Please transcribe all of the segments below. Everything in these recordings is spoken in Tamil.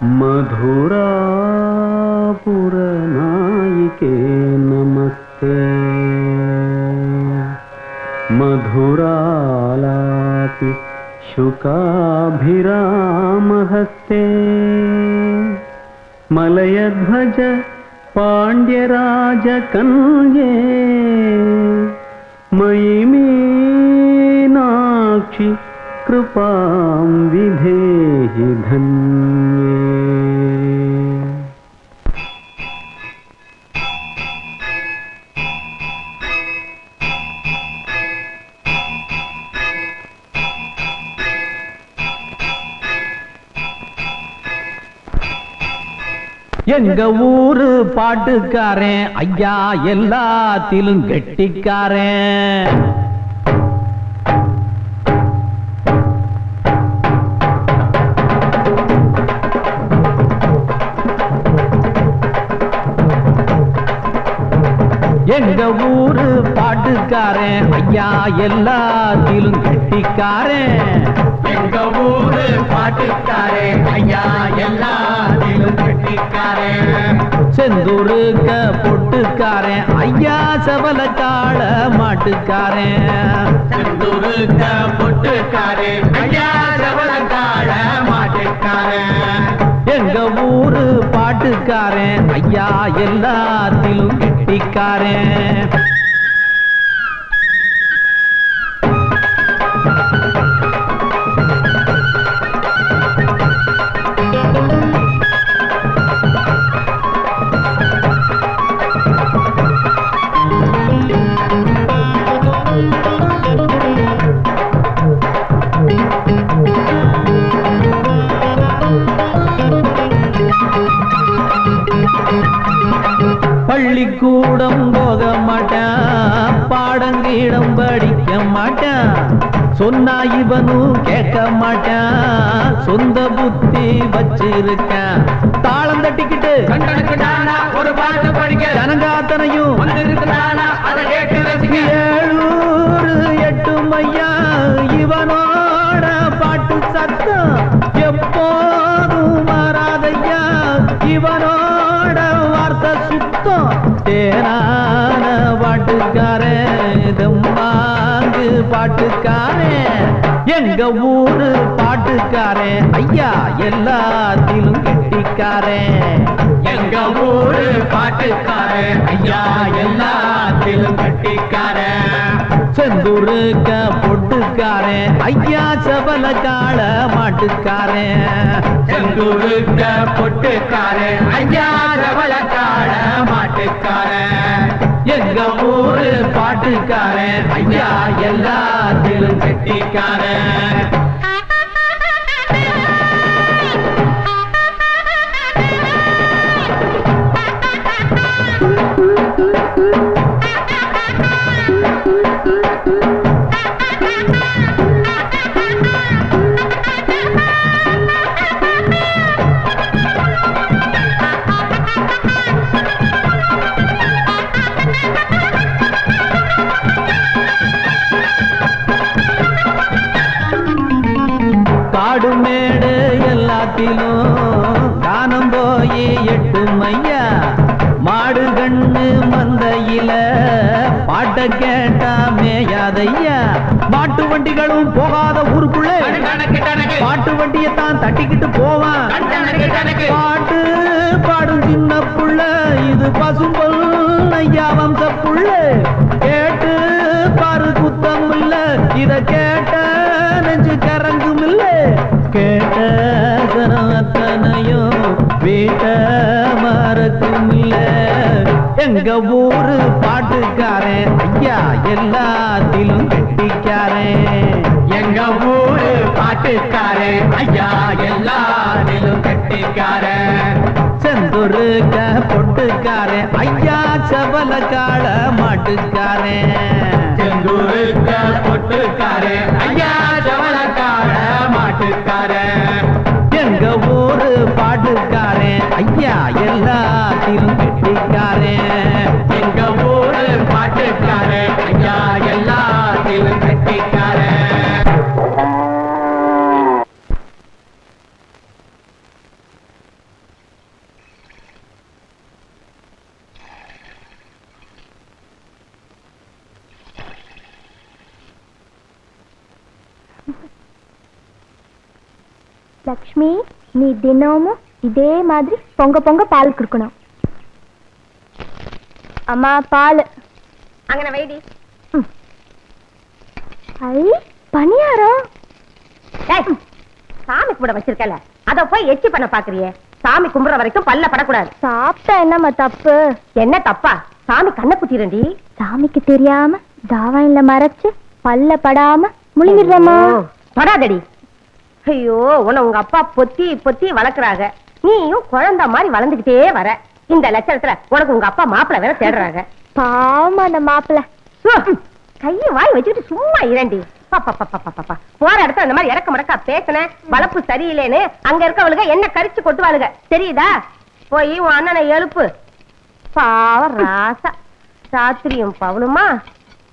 मधुरापुरनायिके नमस्ते मधुरालापि शुकाभिरामहस्ते मलयध्वज पाण्ड्यराजकन्ये मयि मीनाक्षि कृपां विधेहि धन्ये। எங்க ஊரு பாட்டுக்காரன் ஐயா எல்லாத்திலும் கெட்டிக்காரன். எங்க ஊரு பாட்டுக்காரன் ஐயா எல்லாத்திலும் கெட்டிக்காரன். எங்க ஊரு பாட்டுக்காரன் ஐயா எல்லாத்திலும் கெட்டிக்காரன். செந்தூருக்க பொட்டுக்காரன் ஐயா சபலக்கால மாட்டுக்காரன். செந்தூருக்க பொட்டுக்காரன் ஐயா சபலக்கால மாட்டுக்காரன். எங்க ஊரு பாட்டுக்காரன் ஐயா எல்லாத்திலும் கெட்டிக்காரன். பள்ளிக்கூடம் போக மாட்டான், பாடங்கீடம் படிக்க மாட்டான், சொன்னா இவனும் கேட்க மாட்டான், சொந்த புத்தி வச்சிருக்கான். தாளம் தட்டிக்கிட்டு ஒரு பாட்டு படிக்க ஜனங்காத்தனையும் ஏழூர் எட்டு மையா இவனோட பாட்டு சத்தம் எப்போதும் மாறாதையா. இவனோட வார்த்தை சுத்தம் தேனான பாட்டுக்காரன் தம்மாங்கு பாட்டுக்காரன். எங்க ஊரு பாட்டுக்காரன் ஐயா எல்லாத்திலும் கெட்டிக்காரன். எங்க ஊரு பாட்டுக்காரன் ஐயா எல்லாத்திலும் கெட்டிக்காரன். செந்தூருக்க பொட்டுக்காரன் ஐயா சபலக்கால மாட்டுக்காரன். செந்தூருக்க பொட்டுக்காரன் ஐயா சபலக்கால மாட்டுக்காரன். எங்க ஊரு பாட்டுக்காரன் ஐயா எல்லாத்திலும் கெட்டிக்காரன். காடு மேடு எல்லாத்திலும் காணம் போய் எட்டு மையா. மாடு கண்ணு மந்தையில பாட்ட கேட்டா மேயாதையா. மாட்டு வண்டிகளும் போகாத ஊருக்குள்ள பாட்டு வண்டியத்தான் தட்டிக்கிட்டு போவான். பாட்டு பாடும் சின்ன புள்ள இது பசும்பொல் ஐயா வம்ச புள்ள. கேட்டு பாரு குத்தம் இல்ல, இத கேட்ட நெஞ்சு கரங்கும் இல்ல. கேட்ட சனத்தனையும் வீட்ட மறக்கும் இல்ல. எங்க ஊரு பாட்டுக்காரன் ஐயா எல்லாத்திலும் கெட்டிக்காரன். எங்க ஊரு பாட்டுக்காரன் ஐயா எல்லாத்திலும் கெட்டிக்காரன். செந்தூருக்க பொட்டுக்காரன் ஐயா சபலக்கால மாட்டுக்காரன். செந்தூருக்க பொட்டுக்காரன் ஐயா சபலக்கால மாட்டுக்காரன். எங்க ஊரு பாட்டுக்காரன் ஐயா எல்லாத்திலும் கெட்டிக்காரன். எங்க ஊரு பாட்டுக்காரன் ஐயா எல்லாத்திலும் கெட்டிக்காரன். லக்ஷ்மி, நீ தினமும் இதே மாதிரி பொங்க பொங்க பால் குடுக்கணும். அம்மா பால் அங்கன வைடி. ஐ பணியாரம். சாமி கும்பிட வச்சிருக்கல, அத போய் எச்சி பண்ண பாக்குறியே. சாமி கும்பிடுற வரைக்கும் பல்ல படக்கூடாது. சாப்பிட்டா என்னம்மா தப்பு? என்ன தப்பா? சாமி கண்ணை குத்திரண்டி. சாமிக்கு தெரியாம தாவாயில மறைச்சு பல்ல படாம முழுங்கிடுறமா. படாதடி. ஐயோ, உன்னை உங்க அப்பா பொத்தி பொத்தி வளர்க்குறாங்க. நீயும் குழந்தை மாதிரி வளர்ந்துகிட்டே வர. இந்த லட்சணத்துல உனக்கு உங்க அப்பா மாப்பிள்ள வேற தேடுறாங்க. பாவமா அந்த மாப்பிள்ள. கையை வாய் வச்சுக்கிட்டு சும்மா இரண்டி. போற இடத்துல அந்த மாதிரி இறக்க மடக்கா பேசுன வளர்ப்பு சரியில்லைன்னு அங்க இருக்கவளுக என்ன கரிச்சு கொட்டுவாளுக, தெரியுதா? போய் உன் அண்ணனை எழுப்பு. பாவ ராசா, ராத்திரியும் பவனுமா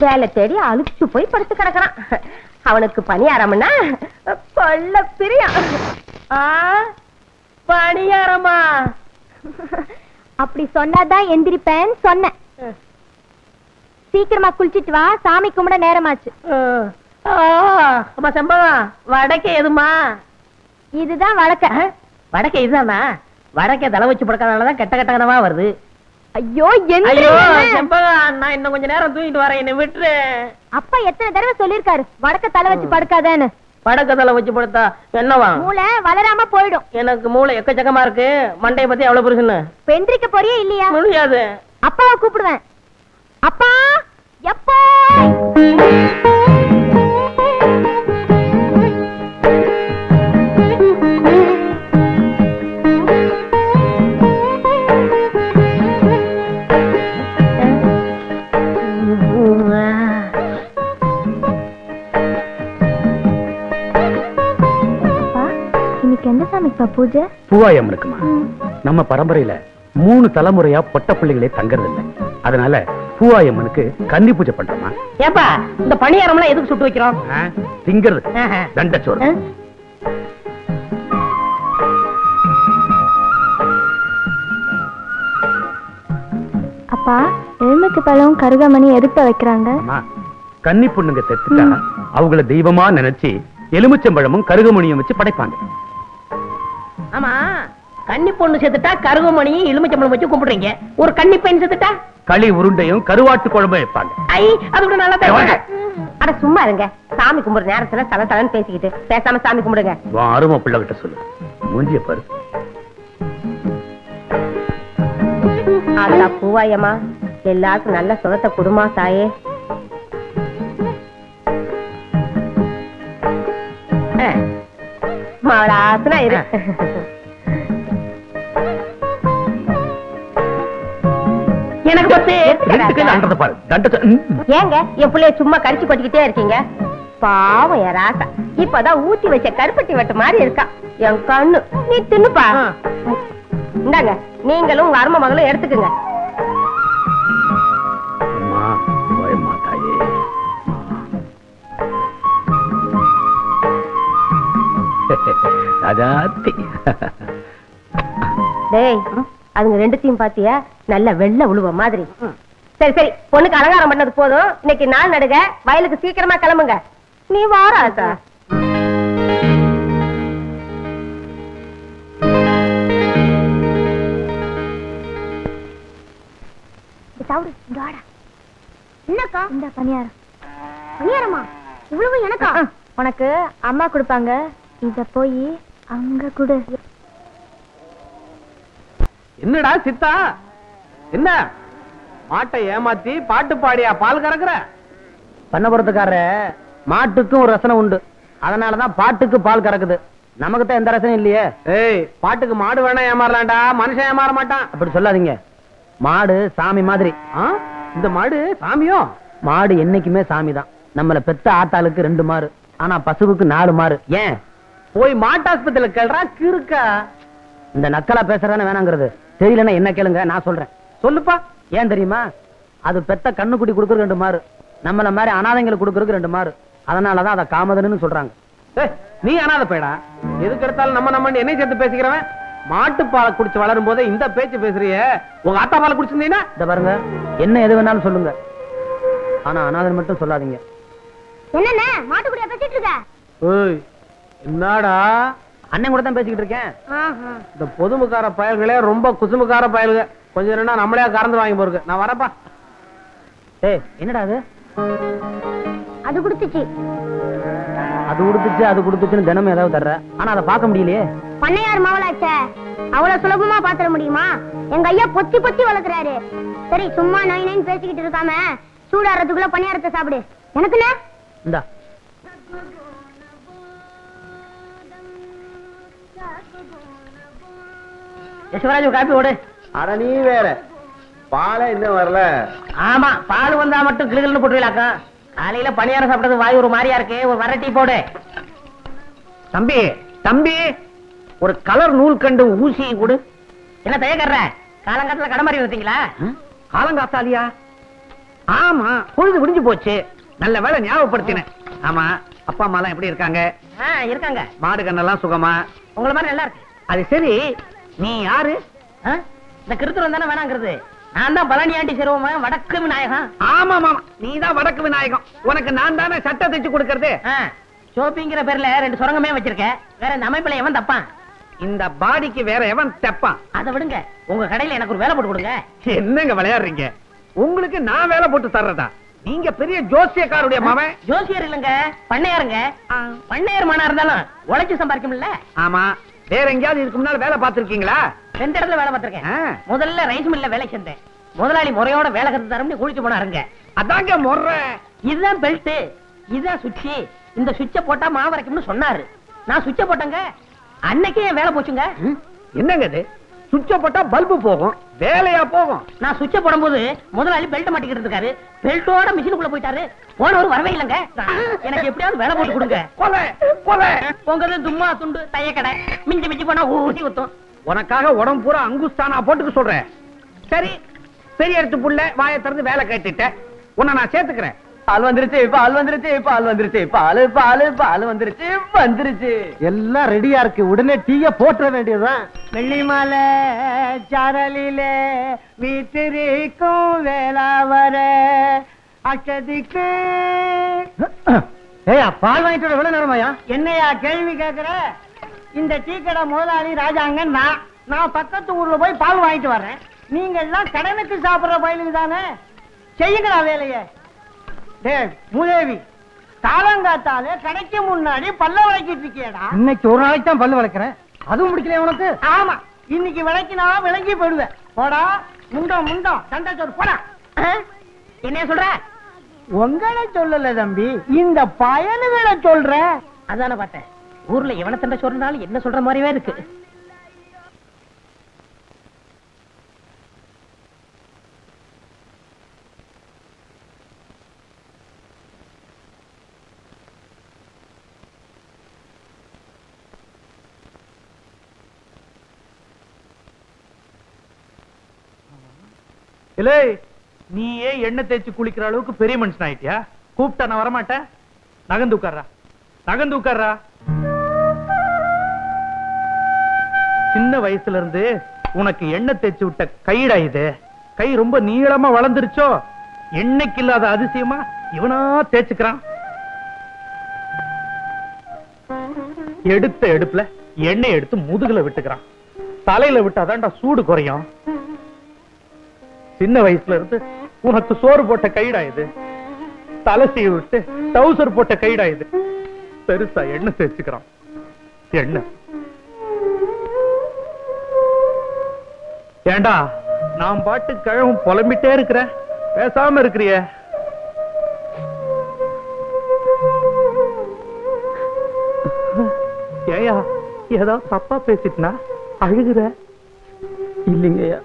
வேலை தேடி அழுச்சு போய் படுத்து கிடக்குறான். அவனுக்கு பணியாரம்னா கொள்ள பிரியம். பணியாரமா? அப்படி சொன்னாதான் எந்திரிப்பேன்னு சொன்னேன். சீக்கிரமா குளிச்சிட்டு வா, சாமி கும்பிட நேரமாச்சு. செம்பகம், வடக்கே எதுமா? இதுதான் வழக்க. வடக்கே இதுதானா? வடக்கே தலை வச்சு படுக்கிறதுனாலதான் கெட்ட கெட்ட கனவா வருது. ஐயோ செம்பகம், நான் இன்னும் கொஞ்ச நேரம் தூங்கிட்டு வரேன், என்ன விட்டுரு. அப்பா எத்தனை தடவை சொல்லிருக்காரு வடக்க தலை வச்சு படுக்காதேன்னு. வடக்க தலை வச்சு படுத்தா என்னவா? மூளை வளராம போயிடும். எனக்கு மூளை எக்கச்சக்கமா இருக்கு. மண்டைய பத்தி எவ்வளவு புரிசுன்னு பெந்திரிக்க போறியே இல்லையா? முடியாது. அப்பாவை கூப்பிடுவேன். அப்பா எப்போ? இன்னைக்கு எந்த சாமிப்பா பூஜை? பூவாயம் இருக்குமா? நம்ம பரம்பரையில 3 தலைமுறையா பொட்ட பிள்ளைகளே தங்கறது இல்ல. அதனால பூவாயம்மனுக்கு கன்னி பூஜை பண்றோமா. ஏப்பா, இந்த பணியாரம் எல்லாம் எதுக்கு சுட்டு வைக்கிறோம்? திங்கிறது தண்டச்சோறு. அப்பா, எலுமிச்சை பழம் கருகாமணி எதுக்கு வைக்கிறாங்க? கன்னி பொண்ணுங்க செத்துட்டா அவங்கள தெய்வமா நினைச்சு எலுமிச்சம்பழமும் கருகமணியும் வச்சு படைப்பாங்க. ஆமா, கன்னி பொண்ணு செத்துட்டா கருகமணியும் எலுமிச்சம்பழம் வச்சு கும்பிடுறீங்க. ஒரு கன்னி பையன் செத்துட்டா களி உருண்டையும் கருவாட்டு குழம்பும் வைப்பாங்க. ஐ, அது கூட நல்லா தான். அட சும்மா இருங்க. சாமி கும்பிடுற நேரத்துல தல தலன்னு பேசிக்கிட்டு பேசாம சாமி கும்பிடுங்க. அருமை பிள்ளை கிட்ட சொல்லு. மூஞ்சிய பாரு. ஆத்தா பூவாயம்மா, எல்லாருக்கும் நல்ல சுகத்தை குடுமா தாயே. மாவளாசனா இரு. எனக்கு பத்து ஏங்க என் பிள்ளைய சும்மா கரிச்சு கொட்டிக்கிட்டே இருக்கீங்க? பாவம் என் ராசா, இப்பதான் ஊத்தி வச்ச கருப்பட்டி வெட்டு மாதிரி இருக்கா என் கண்ணு. நீ தின்னுப்பா. இந்தாங்க, நீங்களும் உங்க அருமை மகளும் எடுத்துக்குங்க. டேய், அதுங்க ரெண்டுத்தையும் பாத்தியா? நல்ல வெள்ளை உழுவ மாதிரி. சரி சரி, பொண்ணுக்கு அலங்காரம் பண்ணது போதும். இன்னைக்கு நாள் நடுக, வயலுக்கு சீக்கிரமா கிளம்புங்க. நீ வாராசா? என்னக்கா இந்த பணியாரம்? பணியாரமா? இவ்வளவு எனக்கா? உனக்கு அம்மா கொடுப்பாங்க. இத போய் அங்க கொடு. என்னடா சித்தா, என்ன மாட்டை ஏமாத்தி பாட்டு பாடியா பால் கறக்குற? பண்ணபுரத்துக்கார மாட்டுக்கும் ஒரு ரசனை உண்டு. அதனாலதான் பாட்டுக்கு பால் கறக்குது. நமக்கு தான் எந்த ரசனையும் இல்லையே. ஏய், பாட்டுக்கு மாடு வேணா ஏமாறலாம்டா, மனுஷன் ஏமாற மாட்டான். அப்படி சொல்லாதீங்க. மாடு சாமி மாதிரி. இந்த மாடு சாமியோ? மாடு என்னைக்குமே சாமி தான். நம்மள பெத்த ஆத்தாளுக்கு 2 மாறு, ஆனா பசுவுக்கு 4 மாறு. ஏன்? போய் மாட்டாஸ்பத்திரியில கேள்றா கிறுக்கா. இந்த நக்கலா பேசுறானே வேணாங்கிறது. தெரியலன்னா என்ன கேளுங்க, நான் சொல்றேன். சொல்லுப்பா. ஏன் தெரியுமா? அது பெத்த கண்ணுக்குட்டி கொடுக்கறது 2 மாறு, நம்மள மாதிரி அனாதைங்களுக்கு கொடுக்கறதுக்கு 2 மாறு. அதனாலதான் அதை காமதன்னு சொல்றாங்க. நீ அனாதை பேடா, எதுக்கு எடுத்தாலும் நம்ம என்னை சேர்த்து பேசிக்கிறவன். மாட்டு பாலை குடிச்சு வளரும் போதே இந்த பேச்சு பேசுறிய. உங்க ஆத்தா பாலை குடிச்சிருந்தீங்கன்னா இத பாருங்க, என்ன எது வேணாலும் சொல்லுங்க, ஆனா அனாதை மட்டும் சொல்லாதீங்க. என்னண்ணே மாட்டுக்குடியா பேசிட்டு இருக்க? என்னடா அண்ணன் கூட தான் பேசிக்கிட்டு இருக்கேன். இந்த பொதுமுக்கார பயல்களே ரொம்ப குசுமுக்கார பயல்க. கொஞ்சம் நேரம் நம்மளே கறந்து வாங்கி போருக்கு. நான் வரப்பா. ஏய் என்னடா அது? அது கொடுத்துச்சு. அது கொடுத்துச்சுன்னு தினமும் ஏதாவது தர்ற, ஆனா அதை பார்க்க முடியலையே. பண்ணையார் மாவளாச்சே, அவ்வளவு சுலபமா பாத்திர முடியுமா? எங்க ஐயா பொத்தி பொத்தி வளர்க்குறாரு. சரி சும்மா நை நைன்னு பேசிக்கிட்டு இருக்காம சூடாறதுக்குள்ள பணியாரத்தை சாப்பிடு. எனக்குண்ணே இந்தா. யசுவராஜ் ஒரு காப்பி ஓடு. அட நீ வேற பாலே இன்னும் வரல. ஆமா பால் வந்தா மட்டும் கிளுகிள்னு போட்டுவிலாக்கா. காலையில பணியாரம் சாப்பிட்டது வாய் ஒரு மாதிரியா இருக்கு. ஒரு வர டீ போடு. தம்பி தம்பி ஒரு கலர் நூல் கண்டு ஊசி கொடு. என்ன தயக்கற? காலங்காத்துல கடை மாதிரி வந்தீங்களா? காலங்காத்தாலியா? ஆமா பொழுது விடிஞ்சு போச்சு. நல்ல வேலை ஞாபகப்படுத்தினேன். ஆமா அப்பா அம்மா எல்லாம் எப்படி இருக்காங்க? இருக்காங்க. மாடு கண்ணெல்லாம் சுகமா? உங்களை மாதிரி நல்லா இருக்கு. அது சரி நீ யாரு? இந்த கிருத்துரம் தானே வேணாங்கிறது. நான் தான் பழனி ஆண்டி சிறுவன் வடக்கு விநாயகம். ஆமா மாமா நீ தான் வடக்கு விநாயகம். உனக்கு நான் தானே சட்டை தைச்சு கொடுக்கறது. ஷோப்பிங்கிற பேர்ல 2 சுரங்கமே வச்சிருக்க. வேற இந்த அமைப்புல எவன் தப்பான்? இந்த பாடிக்கு வேற எவன் தப்பான்? அதை விடுங்க. உங்க கடையில எனக்கு ஒரு வேலை போட்டு கொடுங்க. என்னங்க விளையாடுறீங்க? உங்களுக்கு நான் வேலை போட்டு தர்றதா? நீங்க பெரிய ஜோசியக்காருடைய மகன். ஜோசியர் இல்லங்க பண்ணையாருங்க. பண்ணையார் மனா இருந்தாலும் உழைச்சு சம்பாதிக்கும்ல. ஆமா வேற எங்கயாவது இதுக்கு முன்னால வேலை பார்த்திருக்கீங்களா? 2 இடத்துல வேலை பார்த்திருக்கேன். முதல்ல ரைஸ் மில்ல வேலை செஞ்சேன். முதலாளி முறையோட வேலை கத்து தரம்னு குளிச்சு போனாருங்க. அதாங்க முறை. இதுதான் பெல்ட், இதுதான் சுவிட்ச். இந்த சுவிட்ச போட்டா மாவரைக்கும்னு சொன்னாரு. நான் சுவிட்ச போட்டேங்க. அன்னைக்கே வேலை போச்சுங்க. என்னங்க இது? சுவிட்ச போட்டா பல்பு போகும், வேலையா போகும். நான் சுவிட்ச போடும்போது முதலாளி பெல்ட் மாட்டிக்கிட்டு இருக்காரு. பெல்ட்டோட மிஷினுக்குள்ள போயிட்டாரு. போனவர் வரவே இல்லைங்க. எனக்கு எப்படியாவது வேலை போட்டு கொடுங்க. கொலை கொலை பொங்கது தும்மா துண்டு தையக்கடை மிஞ்சி மிஞ்சி போனா ஊசி ஊத்தும். உனக்காக உடம்பு பூரா அங்குஸ்தானா போட்டுக்க சொல்றேன். சரி பெரிய எடுத்து புள்ள வாயை திறந்து வேலை கேட்டுட்ட. உன்னை நான் சேர்த்துக்கிறேன். பால் வந்துருச்சு, பால் வந்துருச்சு, பால் வந்துருச்சு, பால் பால் பால் வந்துருச்சு வந்துருச்சு. எல்லாம் ரெடியா இருக்கு. உடனே டீய போட்டுற வேண்டியதுதான். வெள்ளிமலை சாரலிலே வீட்டிற்கும் வேளாவர அச்சதிக்கு. ஏயா பால் வாங்கிட்டு வர எவ்வளவு நேரமாயா? என்னையா கேள்வி கேக்குற? இந்த டீ கடை முதலாளி ராஜாங்க. நான் பக்கத்து ஊர்ல போய் பால் வாங்கிட்டு வர்றேன். நீங்க எல்லாம் கடனுக்கு சாப்பிடுற பயிலுக்கு தானே. செய்யுங்களா வேலையை. மூதேவி காலங்காத்தாலே கடைக்கு முன்னாடி பல்ல விளக்கிட்டு இருக்கியடா. இன்னைக்கு ஒரு நாளைக்கு தான் பல்லு வளர்க்கிறேன். அதுவும் முடிக்கல உனக்கு? ஆமா இன்னைக்கு விளக்கினா விளங்கி போயிடுவேன். போடா முண்டம் முண்டம் சண்டை சோறு போடா. என்ன சொல்ற? உங்களை சொல்லல தம்பி, இந்த பயனுகளை சொல்ற. அதான பார்த்தேன். ஊர்ல எவன சண்டை சொல்றாலும் என்ன சொல்ற மாதிரியே இருக்கு. இல்லை நீயே எண்ணெய் தேய்ச்சி குளிக்கிற அளவுக்கு பெரிய மனுஷன் ஆயிட்டியா? கூப்பிட்டா நான் வரமாட்டேன். நகந்து உட்கார்றா, நகந்து உட்கார்றா. சின்ன வயசுல இருந்து உனக்கு எண்ணெய் தேய்ச்சி விட்ட கைடா இது. கை ரொம்ப நீளமா வளர்ந்துருச்சோ? எண்ணெய்க்கு இல்லாத அதிசயமா இவனா தேய்ச்சுக்கிறான். எடுத்த எடுப்புல எண்ணெய் எடுத்து முதுகுல விட்டுக்கிறான். தலையில விட்டாதான்டா சூடு குறையும். சின்ன வயசுல இருந்து உனக்கு சோறு போட்ட கைடா இது. தலை சீவி விட்டு டவுசர் போட்ட கைடா இது. பெருசா எண்ணெய் தேய்ச்சுக்கிறான். எண்ணெய் ஏண்டா நான் பாட்டு கிழவும் புலம்பிட்டே இருக்கிற, பேசாம இருக்கிறிய? ஏயா ஏதாவது தப்பா பேசிட்டுனா அழுகுற? இல்லைங்கய்யா,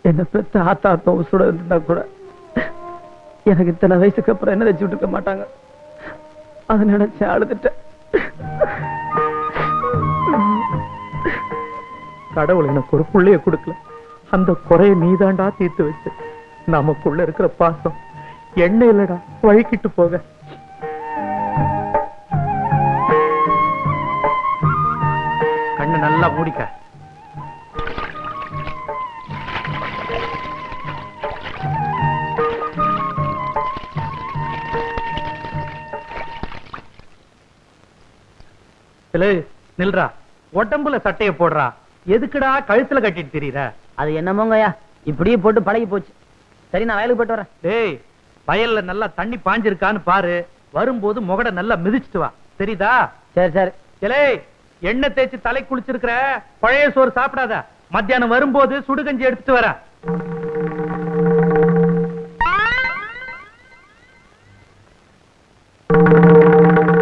என்ன பெத்த ஆத்தா உசுட இருந்தா கூட எனக்கு இத்தனை வயசுக்கு அப்புறம் என்ன வச்சு விட்டுக்க மாட்டாங்க. அதை நினைச்சு அழுதுட்டேன். கடவுள் எனக்கு ஒரு புள்ளைய கொடுக்கல. அந்த குறைய நீதாண்டா தீர்த்து வச்சு. நமக்குள்ள இருக்கிற பாசம் எண்ணெய் இல்லடா வழுக்கிட்டு போக. கண்ணு நல்லா மூடிக்க. நில்றா, உடம்புல சட்டைய போடுறா, எதுக்குடா கழுத்துல கட்டிட்டு தெரியுற? அது என்னமோங்கய்யா, இப்படியே போட்டு பழகி போச்சு. சரி, நான் வயலுக்கு போயிட்டு வரேன். டேய், வயல்ல நல்லா தண்ணி பாஞ்சிருக்கான்னு பாரு, வரும்போது முகட நல்லா மிதிச்சுட்டு வா, தெரியுதா? சரி சரி. இலே, எண்ணெய் தேய்ச்சி தலை குளிச்சிருக்கிற, பழைய சோறு சாப்பிடாத. மத்தியானம் வரும்போது சுடுகஞ்சி எடுத்துட்டு வர.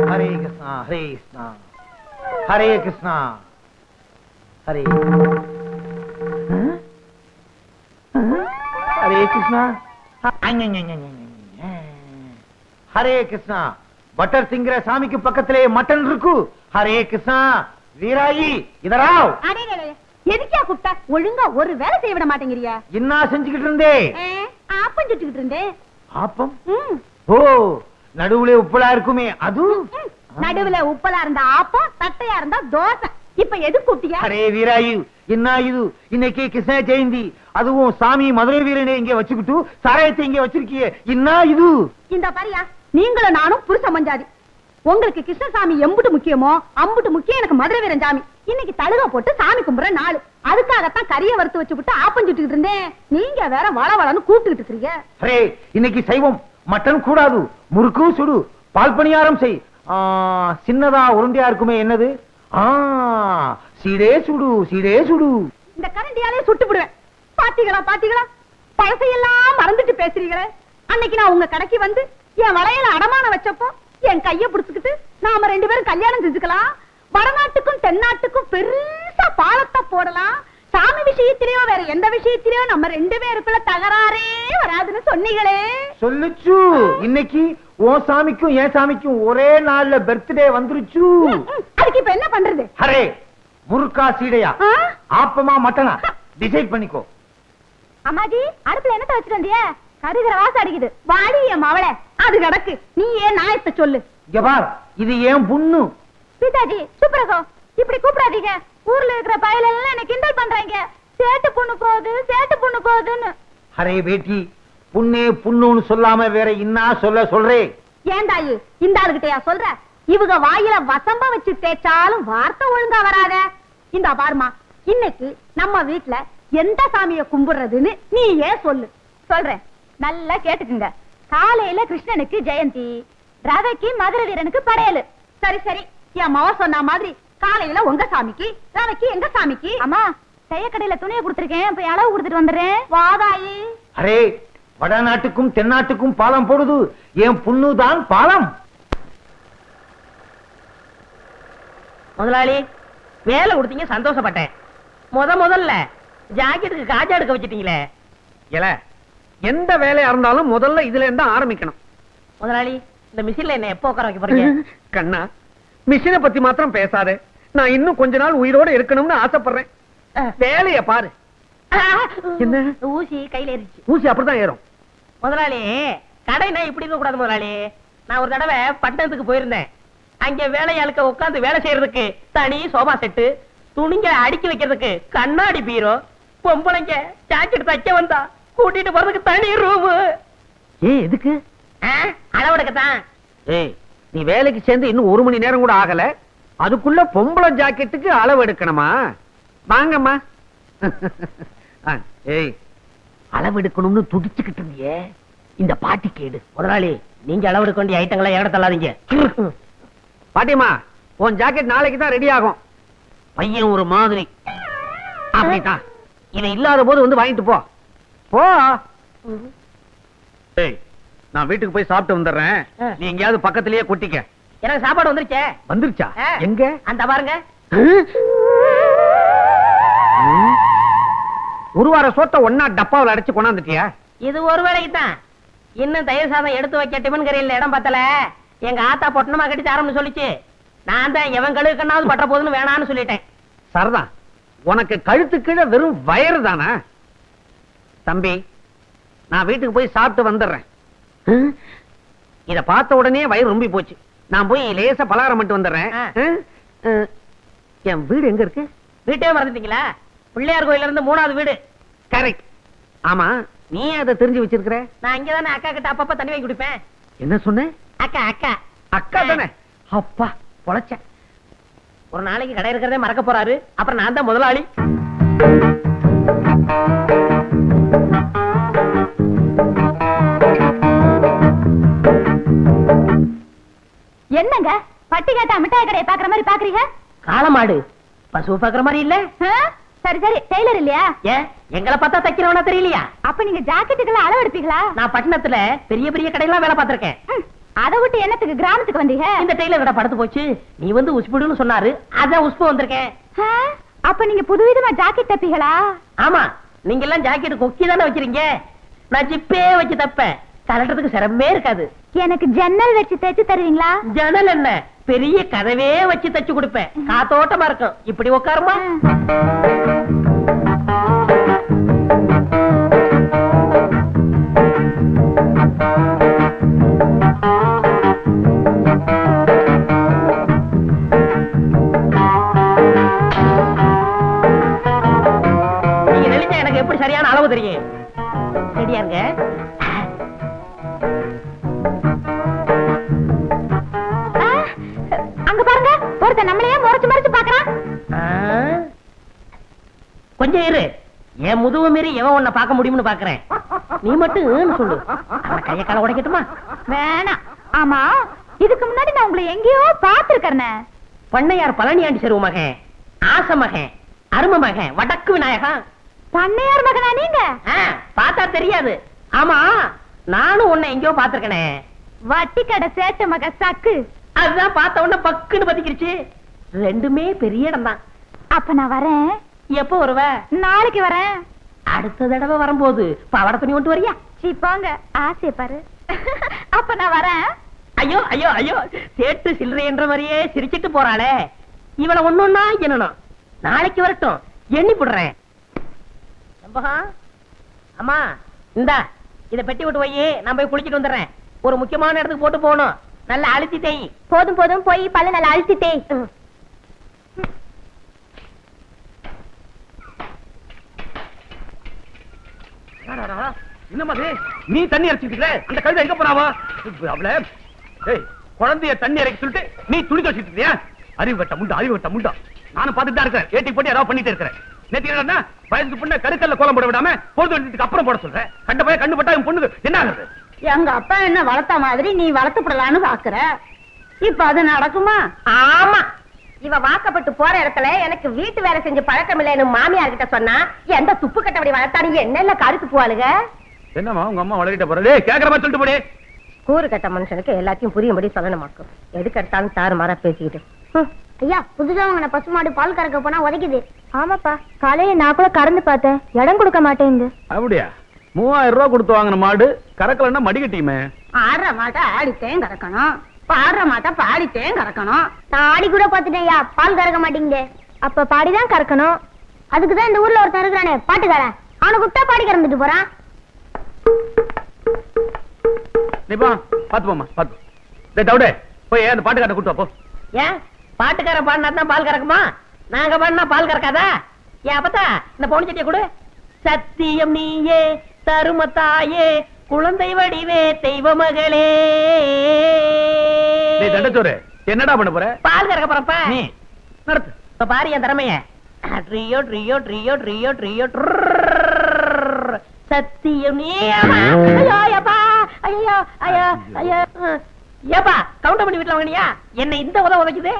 ஹரே கிருஷ்ணா ஹரே கிருஷ்ணா ஹரே கிருஷ்ணா ஹரே ஹரே கிருஷ்ணா ஹரே கிருஷ்ணா. பட்டர் சிங்கிற சாமிக்கு பக்கத்திலே மட்டன் இருக்கு. ஹரே கிருஷ்ணா. வீராயி இதராவ். எதுக்கா கூப்பிட்டா? ஒழுங்கா ஒரு வேலை செய்ய விட மாட்டேங்கிறியா? என்ன செஞ்சுக்கிட்டு இருந்தே? ஆப்பம் சுட்டுக்கிட்டு இருந்தேன். ஆப்பம்? ஓ, நடுவுல உப்பலா இருக்குமே அது? நடுவுல உப்பலா இருந்தா ஆப்பம், தட்டையா இருந்தா தோசை. இப்ப எது கூப்பிட்டியா? அரே வீராயு, என்ன இது? இன்னைக்கு கிருஷ்ண ஜெயந்தி, அதுவும் சாமி மதுரை வீரனை இங்க வச்சுக்கிட்டு சாராயத்தை இங்க வச்சிருக்கிய, என்ன இது? இந்த பாரியா, நீங்களும் நானும் புருஷ மஞ்சாதி. உங்களுக்கு கிருஷ்ணசாமி எம்புட்டு முக்கியமோ அம்புட்டு முக்கியம் எனக்கு மதுரை வீரன் சாமி. இன்னைக்கு தழுக போட்டு சாமி கும்பிடுற நாள், அதுக்காகத்தான் கறிய வறுத்து வச்சுக்கிட்டு ஆப்பம் சுட்டுக்கிட்டு இருந்தேன். நீங்க வேற வள வளன்னு கூப்பிட்டுக்கிட்டு இருக்கீங்க. அரே, இன்னைக்கு சைவம், மட்டன் கூடாது. முறுக்கு சுடு, பால் பணியாரம் செய். சின்னதா உருண்டையா இருக்குமே, என்னது? சீடே சுடு, சீடே சுடு. இந்த கரண்டியாலே சுட்டு விடுவேன். பாத்தீங்களா பாத்தீங்களா, பழசையெல்லாம் மறந்துட்டு பேசுறீங்களே. அன்னைக்கு நான் உங்க கடைக்கு வந்து என் வளையல அடமான வச்சப்போ என் கைய புடிச்சுக்கிட்டு நாம 2 பேரும் கல்யாணம் செஞ்சுக்கலாம், வடநாட்டுக்கும் தென்னாட்டுக்கும் பெருசா பாலத்தை போடலாம், சாமி விஷயத்திலேயோ வேற எந்த விஷயத்திலேயோ நம்ம 2 பேருக்குள்ள தகராறே வராதுன்னு சொன்னீங்களே. சொல்லுச்சு. இன்னைக்கு ஓ சாமிக்கும் என் சாமிக்கும் ஒரே நாள்ல பர்த்டே வந்துருச்சு. அதுக்கு இப்ப என்ன பண்றது? அரே, முறுக்கா சீடையா, ஆப்பமா மட்டனா, டிசைட் பண்ணிக்கோ. அம்மாஜி, அடுப்புல என்ன வச்சுட்டு வந்திய? கருகிற வாசம் அடிக்குது. வாடி என் மவளை, அது கிடக்கு. நீ ஏன் நாயத்தை சொல்லு. இங்க பார், இது ஏன் புண்ணு. பிதாஜி, சுப்ரகோ, இப்படி கூப்பிடாதீங்க. ஊர்ல இருக்கிற பயலெல்லாம் என்ன கிண்டல் பண்றாங்க. சேட்டு பொண்ணு போகுது, சேட்டு பொண்ணு போகுதுன்னு. அரே பேட்டி, புண்ணே புண்ணுன்னு சொல்லாம வேற என்ன சொல்றே? ஏண்டாயி, இந்த ஆளுகிட்டயா சொல்ற? இவங்க வாயில வசம்ப வச்சு தேய்ச்சாலும் வார்த்தை ஒழுங்கா வராத. இந்த பாருமா, இன்னைக்கு நம்ம வீட்டுல எந்த சாமியை கும்பிடுறதுன்னு நீ ஏன் சொல்லு. சொல்றேன், நல்லா கேட்டுக்குங்க. காலையில கிருஷ்ணனுக்கு ஜெயந்தி, ரவைக்கு மதுரை வீரனுக்கு படையலு. சரி சரி, என் மவ சொன்ன மாதிரி காலையில உங்க சாமிக்கு, ரவைக்கு எங்க சாமிக்கு. அம்மா, தையக்கடையில துணியை கொடுத்துருக்கேன், போய் அளவு கொடுத்துட்டு வந்துடுறேன். வாதாயி. அரே, வடநாட்டுக்கும் தென்னாட்டுக்கும் பாலம் போடுது, என் புண்ணுதான் பாலம். முதலாளி, வேலை கொடுத்தீங்க, சந்தோஷப்பட்டேன். முதல்ல ஜாக்கெட்டுக்கு காஜா எடுக்க வச்சிட்டீங்களே. எந்த வேலையா இருந்தாலும் முதல்ல இதுல இருந்தா ஆரம்பிக்கணும். முதலாளி, இந்த மிஷின்ல என்ன எப்போ உட்கார வைக்க போறீங்க? கண்ணா, மிஷினை பத்தி மாத்திரம் பேசாதே. நான் இன்னும் கொஞ்ச நாள் உயிரோட இருக்கணும்னு ஆசைப்படுறேன். வேலைய பாரு. என்ன ஊசி கையில ஏறிச்சு. ஊசி அப்படிதான் ஏறும். முதலாளி, கடைனா இப்படி இருக்க கூடாது முதலாளி. நான் ஒரு தடவை பட்டணத்துக்கு போயிருந்தேன். அங்க வேலையாளுக்க உட்கார்ந்து வேலை செய்யறதுக்கு தனி சோபா செட்டு, துணிங்க அடுக்கி வைக்கிறதுக்கு கண்ணாடி பீரோ, பொம்பளைங்க ஜாக்கெட் தைக்க வந்தா கூட்டிட்டு போறதுக்கு தனி ரூம். எதுக்கு? அளவெடுக்கத்தான். நீ வேலைக்கு சேர்ந்து இன்னும் 1 மணி நேரம் கூட ஆகல, அதுக்குள்ள பொம்பளை ஜாக்கெட்டுக்கு அளவு எடுக்கணுமா? வாங்கம்மா. அளவு எடுக்கணும்னு துடிச்சுக்கிட்டு இருந்தியே, இந்த பாட்டி கேடு. முதலாளி, நீங்க அளவு எடுக்க வேண்டிய ஐட்டங்களை இடம் தள்ளாதீங்க. பாட்டியம்மா, உன் ஜாக்கெட் நாளைக்கு தான் ரெடி ஆகும். பையன் ஒரு மாதிரி. அப்படித்தான், இவன் இல்லாத போது வந்து வாங்கிட்டு போ. போ. நான் வீட்டுக்கு போய் சாப்பிட்டு வந்துடுறேன். நீ எங்கேயாவது பக்கத்திலேயே கொட்டிக்க. எனக்கு சாப்பாடு வந்துருச்சே. வந்துருச்சா? எங்க? அந்த பாருங்க. ஒரு வார சோத்த ஒன்னா டப்பாவில் அடைச்சு கொண்டாந்துட்டியா? இது ஒரு வேளைக்கு தான். இன்னும் தயிர் சாதம் எடுத்து வைக்க டிபன் கரையில் இடம் பத்தல. எங்க ஆத்தா பொட்டணமா கட்டி தரம்னு சொல்லிச்சு. நான் தான் எவன் கழுவுக்கண்ணாவது பற்ற போதுன்னு வேணான்னு சொல்லிட்டேன். சரிதான், உனக்கு கழுத்து கீழே வெறும் வயறு தானா? தம்பி, நான் வீட்டுக்கு போய் சாப்பிட்டு வந்துடுறேன். இத பார்த்த உடனே வயிறு ரொம்பி போச்சு. நான் போய் லேசா பலகாரம் மட்டும் வந்துடுறேன். என் வீடு எங்க இருக்கு? வீட்டே மறந்துட்டீங்களா? பிள்ளையார் கோயில இருந்து 3வது வீடு. கரெக்ட். ஆமா, நீ அதை தெரிஞ்சு வச்சிருக்கிற? நான் இங்கதானே அக்கா கிட்ட அப்பப்ப தண்ணி வாங்கி குடிப்பேன். என்ன சொன்ன? அக்கா அக்கா அக்கா தானே? அப்பா பொழைச்ச. ஒரு நாளைக்கு கடை இருக்கிறதே மறக்க போறாரு. அப்புறம் நான் தான் முதலாளி. என்னங்க பட்டி கேட்டா மிட்டாய் கடையை பாக்குற மாதிரி பாக்குறீங்க? காளமாடு பசு பாக்குற மாதிரி இல்ல. சரி சரி, டெய்லர் இல்லையா? ஏன் எங்களை பார்த்தா தைக்கிறவனா தெரியலையா? அப்ப நீங்க ஜாக்கெட்டுக்கெல்லாம் அளவு எடுப்பீங்களா? நான் பட்டணத்துல பெரிய பெரிய கடையெல்லாம் வேலை பார்த்திருக்கேன். அதை விட்டு என்னத்துக்கு கிராமத்துக்கு வந்தீங்க? இந்த டெய்லர் கடை படுத்து போச்சு, நீ வந்து உஸ்புடுன்னு சொன்னாரு, அதான் உஸ்பு வந்திருக்கேன். அப்ப நீங்க புதுவிதமா ஜாக்கெட் தப்பீங்களா? ஆமா, நீங்க எல்லாம் ஜாக்கெட் கொக்கி தானே வச்சிருக்கீங்க, நான் ஜிப்பே வச்சு தப்பேன். கலட்டுறதுக்கு சிரமமே இருக்காது. எனக்கு ஜன்னல் வச்சு தைச்சு தருவீங்களா? ஜன்னல் என்ன, பெரிய கதவே வச்சு தச்சு கொடுப்பேன். காத்தோட்டமா இருக்கும். இப்படி உட்காருமா. நீங்க நெளிச்சா எனக்கு எப்படி சரியான அளவு தெரியும். ரெடியா இருங்க. அங்க பாருங்க, ஒருத்தன் நம்மளையே முறைச்சு முறைச்சு பாக்குறான். கொஞ்சம் இரு, என் முதுகு மீறி எவன் உன்னை பார்க்க முடியும்னு பாக்குறேன். நீ மட்டும் சொல்லு, அவன் கைய கால உடைக்கட்டுமா? வேணாம். ஆமா, இதுக்கு முன்னாடி நான் உங்களை எங்கேயோ பாத்துருக்கேன். பண்ணையார் பழனியாண்டி செருவு மகன், ஆச மகன், அரும மகன், வடக்கு விநாயகன். பண்ணையார் மகனா நீங்க? பார்த்தா தெரியாது. ஆமா, நானும் உன்னை எங்கேயோ பாத்துருக்கனே. வட்டி கடை சேட்டு மக சக்கு. அதுதான் பார்த்த உடனே பக்குன்னு பத்திக்கிடுச்சு. ரெண்டுமே பெரிய இடம் தான். அப்ப நான் வரேன். எப்போ வருவ? நாளைக்கு வரேன். அடுத்த தடவை வரும்போது பாவாடை துணி கொண்டு வரியா? போங்க, ஆசைய பாரு. அப்ப நான் வரேன். ஐயோ ஐயோ ஐயோ, சேட்டு சில்லறை என்ற மாதிரியே சிரிச்சிட்டு போறாளே, இவளை ஒன்னொன்னா என்னணும். நாளைக்கு வரட்டும், எண்ணி போடுறேன். அம்மா இந்தா, இத பெட்டி விட்டு போய் நான் போய் குளிச்சிட்டு வந்துடுறேன். ஒரு முக்கியமான இடத்துக்கு போட்டு போகணும். நல்லா அழுத்தி தேய். போதும் போதும், போய் பல்ல நல்லா அழுத்தி தேய். என்னமா நீ தண்ணி அரைச்சிட்டு அந்த கழுதை எங்க போறாவா? அவள குழந்தைய தண்ணி இறக்கி சொல்லிட்டு நீ துணி துவச்சிட்டு இருக்கியா? அறிவு கட்ட முண்டா, அறிவு கட்ட முண்டா. நானும் பார்த்துட்டு தான் இருக்கிறேன். ஏட்டி போட்டு ஏதாவது பண்ணிட்டு இருக்கிறேன். நேற்று என்ன வயசுக்கு பொண்ணு கருக்கல்ல கோலம் போட விடாம பொழுது வந்ததுக்கு அப்புறம் போட சொல்றேன். கண்ட போய் கண்ணு பட்டா பொண்ணுக்கு என்ன ஆகுது? எங்க அப்பா என்ன வளர்த்த மாதிரி நீ வளர்த்துப்படலான்னு பாக்குற. இப்ப அது நடக்குமா? ஆமா, இவ வாக்கப்பட்டு போற இடத்துல எனக்கு வீட்டு வேலை செஞ்சு பழக்கம் இல்லைன்னு மாமியார் கிட்ட சொன்னா, எந்த துப்பு கட்டபடி வளர்த்தானு என்னென்ன கருத்து போவாளுங்க. என்னமா உங்க அம்மா வளரிட்ட போறே? கேக்குற மாதிரி சொல்லிட்டு போடே. கூறு கட்ட மனுஷனுக்கு எல்லாத்தையும் புரியும்படி சொல்லணுமாக்கும். எதுக்கு எடுத்தாலும் தாறு மாறா பேசிக்கிட்டு. ஐயா, புதுசா வாங்கின பசுமாடு பால் கறக்க போனா உதைக்குது. ஆமாப்பா, காலையில நான் கூட கறந்து பார்த்தேன், இடம் கொடுக்க மாட்டேங்குது. அப்படியா? 3000 ரூபாய் கொடுத்து வாங்கின மாடு கறக்கலன்னா மடிக்கட்டியுமே. ஆடுற மாட்டை ஆடித்தேன் கறக்கணும், பாடுற மாட்டை பாடித்தேன் கறக்கணும். நான் ஆடி கூட பாத்துட்டேன்யா, பால் கறக்க மாட்டேங்குது. அப்ப பாடிதான் கறக்கணும். அதுக்குதான் இந்த ஊர்ல ஒருத்தன் இருக்கிறானே பாட்டுக்காரன், அவனை கூப்பிட்டா பாடி கறந்துட்டு போறான். நீப்பா பாத்து போமா, பாத்து டவுடே போய் அந்த பாட்டுக்காரனை கூட்டு வா போ. ஏன் பாட்டுக்கார பாடினா பால் கறக்குமா? நாங்க பாடினா பால் கறக்காதா? ஏன் அப்பத்தா இந்த பவுன் சட்டியை கொடு. சத்தியம் நீயே தருமத்தாயே குழந்தை வடிவே தெய்வ மகளே. தண்டச்சோறு என்னடா பண்ண போற? பால் கறக்க போறப்ப நீ நடத்து. இப்ப பாரு என் திறமைய. ட்ரியோ ட்ரியோ ட்ரியோ ட்ரியோ ட்ரியோ சத்தியம் நீ. ஐயோ ஐயப்பா, ஐயோ ஐயோ ஐயோ. ஏப்பா கவுண்டர் பண்ணி வீட்டுல வாங்கினியா? என்ன இந்த உதைக்குது?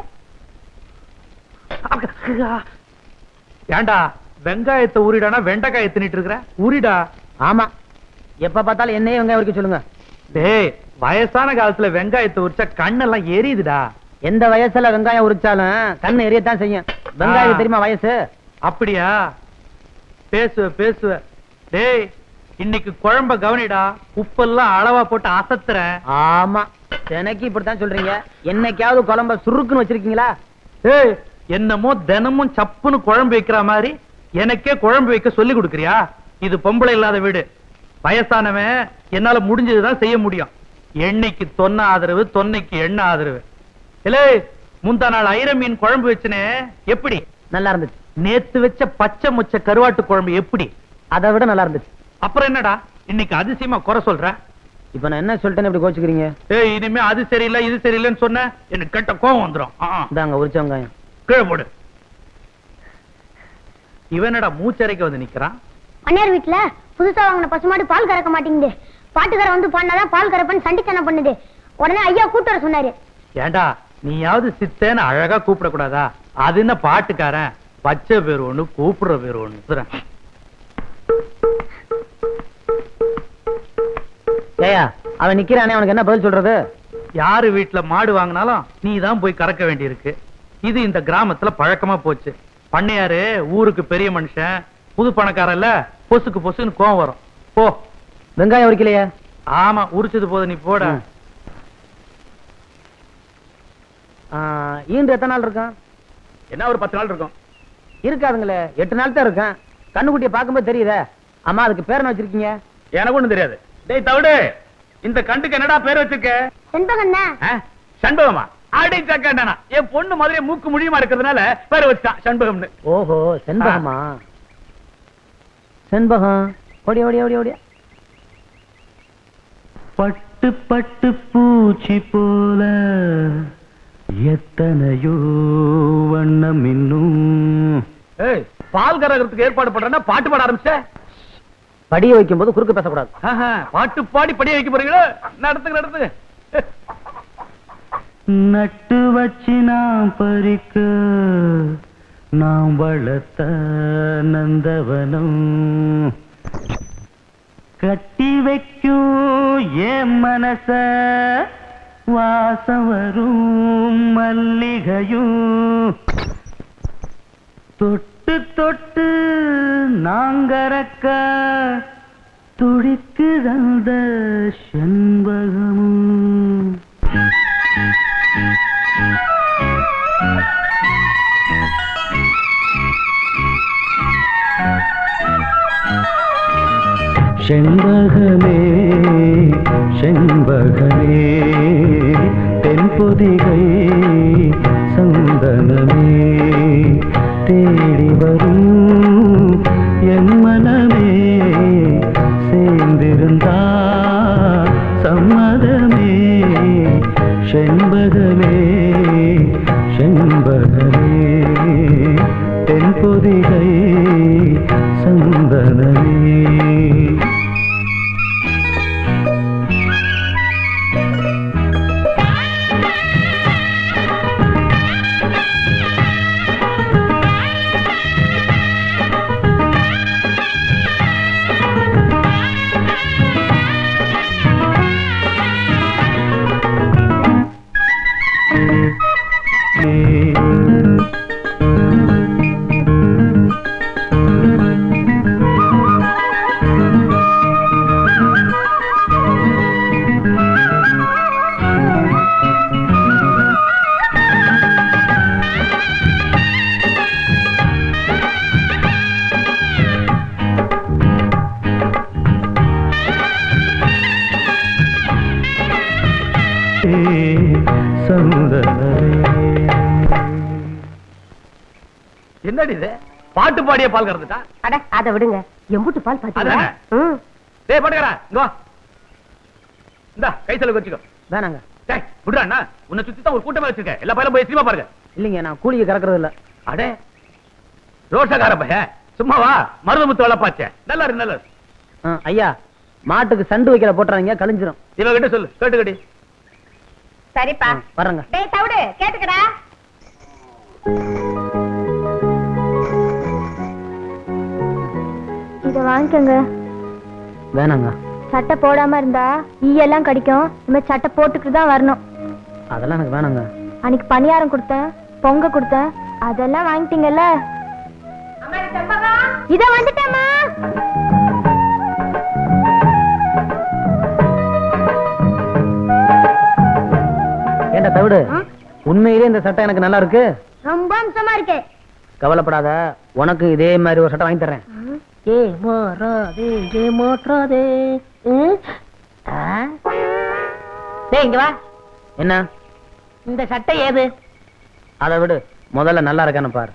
ஏண்டா வெங்காயத்தை ஊறிடானா வெண்டைக்காய் தின்னுட்டு இருக்கிற? ஊறிடா. ஆமா, எப்ப பார்த்தாலும் என்னையே வெங்காயம் உரிக்க சொல்லுங்க. டேய், வயசான காலத்துல வெங்காயத்தை உரிச்சா கண்ணெல்லாம் எரியுதுடா. எந்த வயசுல வெங்காயம் உரிச்சாலும் கண்ணு எரியத்தான் செய்யும். வெங்காயம் தெரியுமா வயசு? அப்படியா? பேசுவ பேசுவ. டேய், இன்னைக்கு குழம்ப கவனிடா. உப்பெல்லாம் அளவா போட்டு அசத்துறேன். ஆமா, எனக்கு இப்படித்தான் சொல்றீங்க. என்னைக்காவது குழம்ப சுருக்குன்னு வச்சிருக்கீங்களா? ஏய், என்னமோ தினமும் சப்புன்னு குழம்பு வைக்கிற மாதிரி எனக்கே குழம்பு வைக்க சொல்லி கொடுக்கறியா? இது பொம்பளை இல்லாத வீடு. வயசானவன் என்னால முடிஞ்சதுதான் செய்ய முடியும். எண்ணெய்க்கு தொன்ன ஆதரவு, தொன்னைக்கு எண்ணெய் ஆதரவு. இல்லே, முந்தா நாள் ஐர மீன் குழம்பு வச்சுனே, எப்படி நல்லா இருந்துச்சு. நேத்து வச்ச பச்சை முச்ச கருவாட்டு குழம்பு எப்படி? அதை விட நல்லா இருந்துச்சு. அப்புறம் என்னடா இன்னைக்கு அதிசயமா குறை சொல்ற? இப்ப நான் என்ன சொல்லிட்டேன்னு இப்படி கோச்சுக்கிறீங்க? ஏய், இனிமே அது சரியில்லை இது சரியில்லைன்னு சொன்ன எனக்கு கெட்ட கோவம் வந்துடும். இந்தாங்க உரிச்ச வெங்காயம். கீழே போடு. இவனடா மூச்சரைக்க வந்து நிக்கிறான். அண்ணார் வீட்டுல புதுசா வாங்கின பசுமாடு பால் கறக்க மாட்டேங்குது. பாட்டுக்கார வந்து பண்ணாதான் பால் கறப்பன்னு சண்டித்தனம் பண்ணுது. உடனே ஐயா கூட்டு வர சொன்னாரு. ஏண்டா நீயாவது சித்தேன்னு அழகா கூப்பிட கூடாதா? அது என்ன பாட்டுக்காரன்? பச்சை பேர் ஒண்ணு, கூப்பிடுற பேர் ஒண்ணு. ஏயா அவன் நிக்கிறானே, அவனுக்கு என்ன பதில் சொல்றது? யாரு வீட்டுல மாடு வாங்கினாலும் நீ தான் போய் கறக்க வேண்டி இருக்கு. இது இந்த கிராமத்துல பழக்கமா போச்சு. பண்ணையாரு ஊருக்கு பெரிய மனுஷன், புது பணக்காரல்ல, பொசுக்கு பொசுன்னு கோவம் வரும். போ. வெங்காயம் உரிக்கலையா? ஆமா, உரிச்சது போது நீ போட. ஈண்டு எத்தனை நாள் இருக்கும்? என்ன ஒரு 10 நாள் இருக்கும். இருக்காதுங்களே, 8 நாள் தான் இருக்கும். கண்ணுக்குட்டியை பார்க்கும்போது தெரியுதே. அம்மா அதுக்கு பேர் என்ன வச்சிருக்கீங்க? எனக்கு ஒண்ணும் தெரியாது. டேய் தவிடு, இந்த கண்டுக்கு என்னடா பேர் வச்சிருக்க? செண்பகண்ணா. சண்பகமா? அடி சக்கண்டனா, என் பொண்ணு மாதிரியே மூக்கு முடியுமா இருக்கிறதுனால பேர் வச்சான் சண்பகம்னு. ஓஹோ, செண்பகமா? செண்பகம் ஓடி ஓடி ஓடி ஓடி. பட்டு பட்டு பூச்சி போல எத்தனையோ வண்ணம் இன்னும். ஏய், பால் கறக்கிறதுக்கு ஏற்பாடு பண்றேன்னா பாட்டு பாட ஆரம்பிச்ச. படிய வைக்கும் போது குறுக்க பேசக்கூடாது. பாட்டு பாடி படிய வைக்க போறீங்களோ? நடத்துங்க நடத்துங்க. நட்டு வச்சு நாம் பறிக்க நாம் வளர்த்த நந்தவனம் கட்டி வைக்கும் என் மனச வாசம் வரும் மல்லிகையும் தொட்டு தொட்டு நாங்கறக்க துடிக்கு அந்த செண்பகமும். செண்பகமே செண்பகமே தென்பொதிகை சந்தனமே தேடி வரும் என் மனமே சேர்ந்திருந்தா சம்மதமே. செண்பகமே செண்பகமே தென்பொதிகை சந்தனமே. என்னடி இது? பாட்டு பாடிய பால் கறந்துட்டா? அட அத விடுங்க, எம்புட்டு பால் பாத்தீங்களா? டேய் பாட்டுக்கறா, இங்க வா. இந்தா கை செலவு வச்சுக்கோ. வேணாங்க. டேய் விடுடா அண்ணா, உன்னை சுத்தி தான் ஒரு கூட்டமா வச்சிருக்க. எல்லா பையலும் போய் சினிமா பாருங்க. இல்லைங்க, நான் கூலிக்கு கறக்கிறது இல்ல. அடே ரோஷக்கார பைய, சும்மா வா. மருதமுத்து வளப்பாச்சே. நல்லா இருக்கு நல்லா இருக்கு. ஐயா, மாட்டுக்கு சண்டு வைக்கிற போட்டுறாங்க, கழிஞ்சிரும். இவகிட்ட சொல்லு, கேட்டுக்கடி. சரிப்பா வர்றங்க. டேய் தவிடு, கேட்டுக்கடா. இத வாங்கிக்கங்க. வேணாங்க. சட்டை போடாம இருந்தா ஈயெல்லாம் கடிக்கும். இந்த சட்டை போட்டுக்கிட்டு தான் வரணும். அதெல்லாம் எனக்கு வேணாங்க. அன்னைக்கு பணியாரம் கொடுத்தேன், பொங்க கொடுத்தேன், அதெல்லாம் வாங்கிட்டீங்கல்ல. இத வந்துட்டேம்மா. ஏண்டா தவிடு, உண்மையிலே இந்த சட்டை எனக்கு நல்லா இருக்கு. ரொம்ப அம்சமா இருக்கு. கவலைப்படாத, உனக்கு இதே மாதிரி ஒரு சட்டை வாங்கி தரேன். இங்க வா. என்ன? இந்த சட்டை ஏது? அதை விடு, முதல்ல நல்லா இருக்கான்னு பாரு.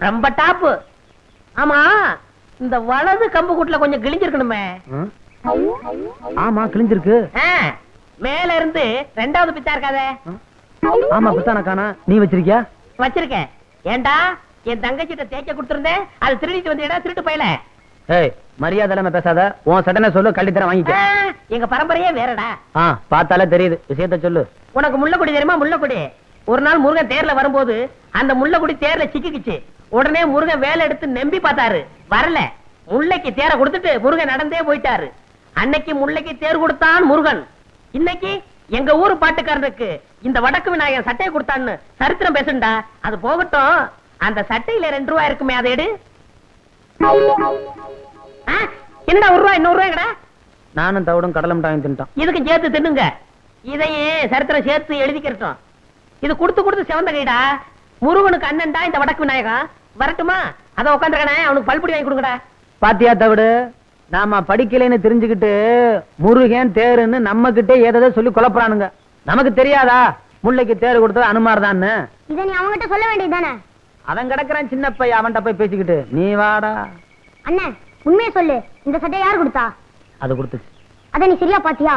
ரொம்ப டாப்பு. ஆமா, இந்த வலது கம்பு கூட்டுல கொஞ்சம் கிழிஞ்சிருக்கணுமே. ஆமா, கிழிஞ்சிருக்கு. மேல இருந்து ரெண்டாவது பித்தா இருக்காதே. ஆமா, பித்தான காணா. நீ வச்சிருக்கியா? வச்சிருக்கேன். ஏண்டா என் தங்கச்சிட்ட தேய்க்க கொடுத்திருந்தேன் அது திருடிட்டு வந்தீடா திருட்டு பையல. ஏய் மரியாதை இல்லாம பேசாத. உன் சட்டனை சொல்லு, கள்ளி தர வாங்கிக்க. எங்க பரம்பரையே வேறடா. பார்த்தாலே தெரியுது, விஷயத்த சொல்லு. உனக்கு முள்ளக்குடி தெரியுமா? முள்ளக்குடி. ஒரு நாள் முருகன் தேர்ல வரும்போது அந்த முள்ளக்குடி தேர்ல சிக்கிக்குச்சு. உடனே முருகன் வேலை எடுத்து நம்பி பார்த்தாரு, வரல. முல்லைக்கு தேரை கொடுத்துட்டு முருகன் நடந்தே போயிட்டாரு. அன்னைக்கு முல்லைக்கு தேர் கொடுத்தான் முருகன். இன்னைக்கு எங்க ஊரு பாட்டுக்காரனுக்கு இந்த வடக்கு விநாயகன் சட்டையை கொடுத்தான்னு சரித்திரம் பேசுண்டா. அது போகட்டும், அந்த சட்டையில 2 ரூபாய் இருக்குமே, அதை எடு. என்னடா 1 ரூபாய் 100 ரூபாய்டா? நானும் தவிடும் கடலை மிட்டாயும் தின்ட்டான். இதுக்கு சேர்த்து தின்னுங்க. இதையே சரித்திரம் சேர்த்து எழுதிக்கிறோம். இது கொடுத்து கொடுத்து செவந்த கைடா. முருகனுக்கு அண்ணன்டா இந்த வடக்கு விநாயகம். வரட்டுமா? அத உட்காந்துருக்கானே, அவனுக்கு பல்புடி வாங்கி கொடுங்கடா. பாத்தியா தவிடு, நாம படிக்கலைன்னு தெரிஞ்சுக்கிட்டு முருகன் தேருன்னு நம்ம கிட்டே ஏதோ சொல்லி குழப்பறானுங்க. நமக்கு தெரியாதா முல்லைக்கு தேர் கொடுத்தது அனுமார்தான்னு? இத நீ அவங்கிட்ட சொல்ல வேண்டியதுதானே? அவன் கிடக்குறான் சின்ன பையன், அவன்கிட்ட போய் பேசிக்கிட்டு நீ வாடா. அண்ணே உண்மையை சொல்லு, இந்த சட்டை யார் கொடுத்தா? அது கொடுத்துச்சு. அத நீ சரியா பாத்தியா?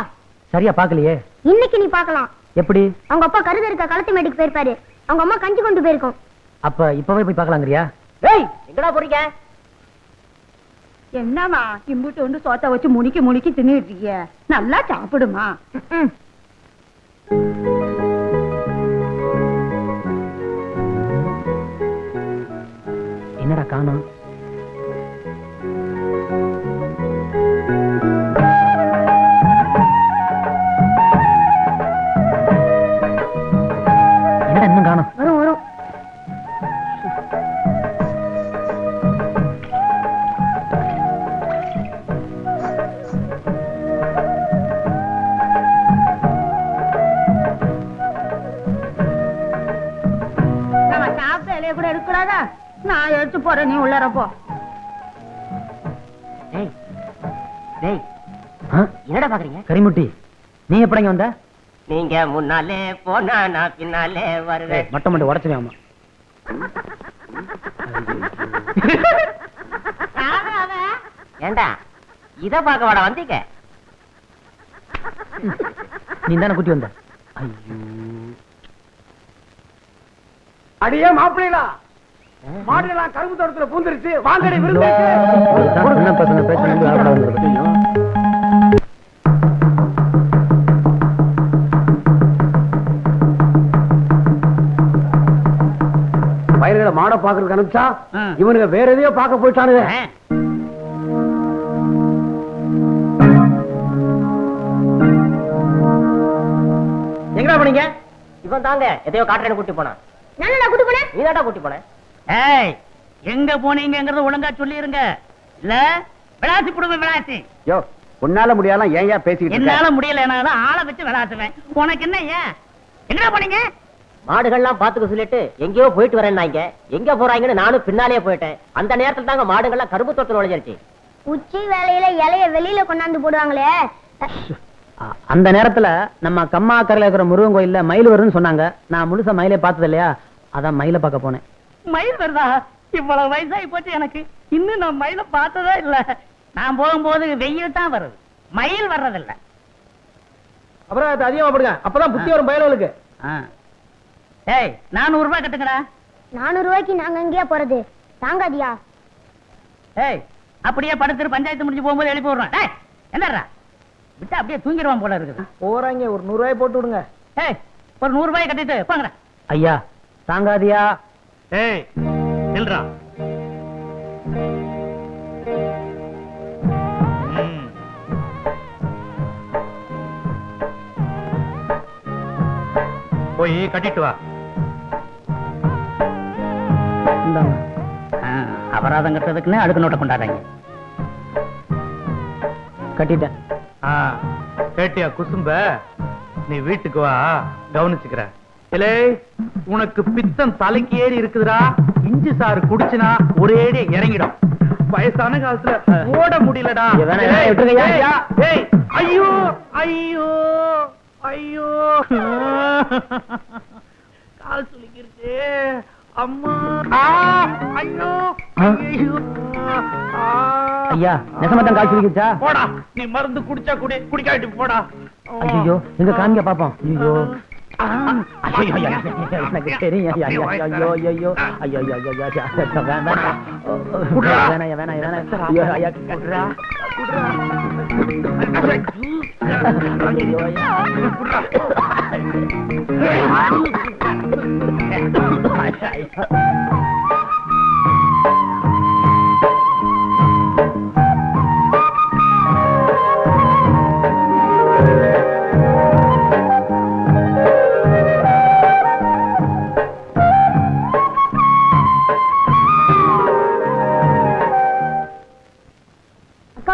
சரியா பாக்கலையே. இன்னைக்கு நீ பாக்கலாம். எப்படி? அவங்க அப்பா கருது இருக்க களத்து மேட்டுக்கு போயிருப்பாரு, அவங்க அம்மா கஞ்சி கொண்டு போயிருக்கோம். அப்ப இப்பவே போய் பாக்கலாங்கறியா? ஏய் எங்கடா போறீங்க? என்னமா இம்புட்டு வந்து சோத்த வச்சு முனிக்கி முனிக்கி தின்னுட்டு இருக்கீங்க? நல்லா சாப்பிடுமா. என்னடா காணோம்? என்னடா இன்னும் காணோம்? வரும் வரும். நம்ம சாப்பிட்ட இலைய கூட எடுக்கூடாதா? நான் எடுத்து போறேன், நீ உள்ளறப்போ. டேய் டேய் என்னடா பாக்குறீங்க? கரிமுட்டி, நீ எப்படிங்க வந்த? நீங்க முன்னாலே போனா நான் பின்னாலே வருவேன். மட்டம் மட்டும் உடச்சுவேன். ஆமா ஏண்டா இத பாக்க வாடா வந்தீங்க? நீ தானே குட்டி வந்த. அடியே மாப்பிள்ளா, மாடுலாம் கரும்பு தோட்டத்துல பூந்துருச்சு, வாங்கடி விருந்து. சின்ன பசங்க பேசுறது பயிர்களை மாட பாக்குறதுக்கு அனுப்பிச்சா இவனுங்க வேற எதையோ பார்க்க போயிட்டானுங்க. எங்கடா போனீங்க? இவன் தாங்க எதையோ காட்டுறேன்னு கூட்டி போனான். நான் கூட்டி போனேன். நீ தாண்டா கூட்டி போன. ஏய் எங்க போனீங்கங்கறத ஒழுங்கா சொல்லிருங்க, இல்ல விளாசி புடுவேன். விளாசி யோ, உன்னால முடியாலாம் ஏன் பேசிட்டு? என்னால முடியலனாலும் ஆளை வச்சு விளாசுவேன். உனக்கு என்ன? ஏன் எங்கடா போனீங்க? மாடுகள்லாம் பாத்துக்க சொல்லிட்டு எங்கேயோ போயிட்டு வரேன்னாங்க. எங்க போறாங்கன்னு நானும் பின்னாலே போயிட்டேன். அந்த நேரத்துல தாங்க மாடுகள்லாம் கரும்பு தோட்டத்துல நுழைஞ்சிருச்சு. உச்சி வேலையில இலைய வெளியில கொண்டாந்து போடுவாங்களே. அந்த நேரத்துல நம்ம கம்மா கரையில இருக்கிற முருகன் கோயில்ல மயில் வரும்னு சொன்னாங்க. நான் முழுசா மயிலை பார்த்தது இல்லையா, அதான் மயிலை பார்க்க போனேன். மயில் வருதா? இவ்வளவு வயசாகி போச்சு எனக்கு, இன்னும் நான் மயில பார்த்ததா இல்ல. நான் போகும்போது வெயில் தான் வருது, மயில் வர்றதில்ல. அப்புறம் அது அதிகமா போடுங்க, அப்பதான் புத்தி வரும் பயலுக்கு. ஏய் 400 ரூபாய் கட்டுங்கடா. 400 ரூபாய்க்கு நாங்க எங்கேயா போறது? தாங்காதியா? ஏய் அப்படியே படுத்துட்டு பஞ்சாயத்து முடிஞ்சு போகும்போது எழுப்பி விடுறான். டேய் என்னடா விட்டா அப்படியே தூங்கிடுவான் போல இருக்குது. போறாங்க, ஒரு 100 ரூபாய் போட்டு விடுங்க. ஏய் ஒரு 100 ரூபாய் கட்டிட்டு போங்கடா. ஐயா தாங்காதியா? ஏய் நில்றா. போய் கட்டிட்டு வா. அபராதம் கட்டுறதுக்குன்னு அடுக்கு நோட்டை கொண்டாடுறாங்க. கட்டிட்டேன். கேட்டியா குசும்ப? நீ வீட்டுக்கு வா, கவனிச்சுக்கிற. இலே உனக்கு பித்தம் தலைக்கு ஏறி இருக்குதுடா. இஞ்சி சாறு குடிச்சுனா ஒரேடி இறங்கிடும். வயசான காலத்துல ஓட முடியலடா. ஏய் ஐயோ ஐயோ ஐயோ கால் சுளிக்கிருச்சு. அம்மா ஐயோ ஐயோ. ஐயா நெசமத்தான் கால் சுளிக்கிச்சா? போடா, நீ மருந்து குடிச்சா குடி, குடிக்காட்டி போடா. ஐயோ எங்க காமிக்க பாப்போம். ஐயோ எனக்கு தெரியும். ஐயோ ஐயோ ஐயோ ஐயோ ஐயோ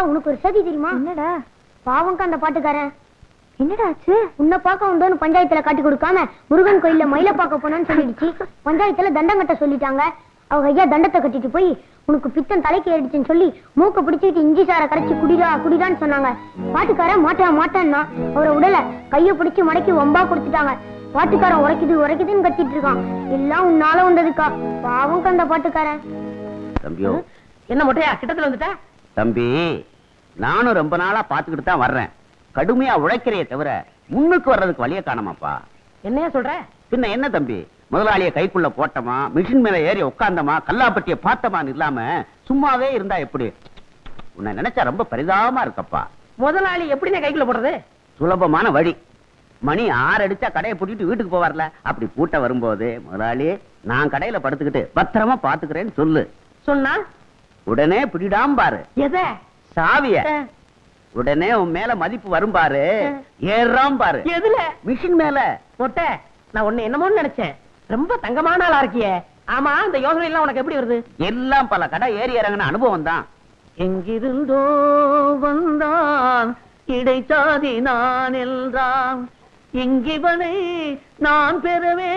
உனக்கு ஒரு சதி தெரியுமா? என்னடா? பாவங்க அந்த பாட்டுக்காரன். என்னடா ஆச்சு? உன்னை பார்க்க உண்டோன்னு பஞ்சாயத்துல காட்டி கொடுக்காம முருகன் கோயில்ல மயில பார்க்க போனான்னு சொல்லிடுச்சு. பஞ்சாயத்துல தண்டம் கட்ட சொல்லிட்டாங்க. அவங்க ஐயா தண்டத்தை கட்டிட்டு போய் உனக்கு பித்தம் தலைக்கு ஏறிடுச்சுன்னு சொல்லி மூக்க பிடிச்சிட்டு இஞ்சி சாரை கரைச்சி குடிடா குடிடான்னு சொன்னாங்க. பாட்டுக்காரன் மாட்டான்னா அவரை உடல கைய பிடிச்சு மடக்கி வம்பா கொடுத்துட்டாங்க. பாட்டுக்காரன் உரைக்குதுன்னு கத்திட்டு இருக்கான். எல்லாம் உன்னால வந்ததுக்கா. பாவங்க அந்த பாட்டுக்காரன். தம்பியோ என்ன மொட்டையா கிட்டத்துல வந்துட்டா? தம்பி, நானும் ரொம்ப நாளா பாத்துக்கிட்டு தான் வர்றேன். கடுமையா உழைக்கிறைய தவிர முன்னுக்கு வர்றதுக்கு வழிய காணமாப்பா. என்னையா சொல்ற? பின்ன என்ன தம்பி, முதலாளிய கைக்குள்ள போட்டமா, மிஷின் மேல ஏறி உட்கார்ந்தமா, கல்லாப்பட்டிய பார்த்தமான்னு இல்லாம சும்மாவே இருந்தா எப்படி? உன்னை நினைச்சா ரொம்ப பரிதாபமா இருக்கப்பா. முதலாளி எப்படின்னு கைக்குள்ள போடுறது? சுலபமான வழி. மணி 6 அடிச்சா கடையை பூட்டிட்டு வீட்டுக்கு போவார்ல, அப்படி பூட்ட வரும்போது முதலாளி நான் கடையில படுத்துக்கிட்டு பத்திரமா பாத்துக்கிறேன்னு சொல்லு. சொன்னா உடனே பிடிடாம பாரு எத சாவிய. உடனே உன் மேல மதிப்பு வரும் பாரு. ஏறாம் பாரு. எதுல? மிஷின் மேல. மொட்டை, நான் உன்னை என்னமோன்னு நினைச்சேன். ரொம்ப தங்கமான ஆளா இருக்கியே. ஆமா, இந்த யோசனை எல்லாம் உனக்கு எப்படி வருது? எல்லாம் பல கடை ஏறி இறங்கின அனுபவம் தான். எங்கிருந்தோ வந்தான் இடைச்சாதி நான் என்றான், இங்கிவனை நான் பெறவே.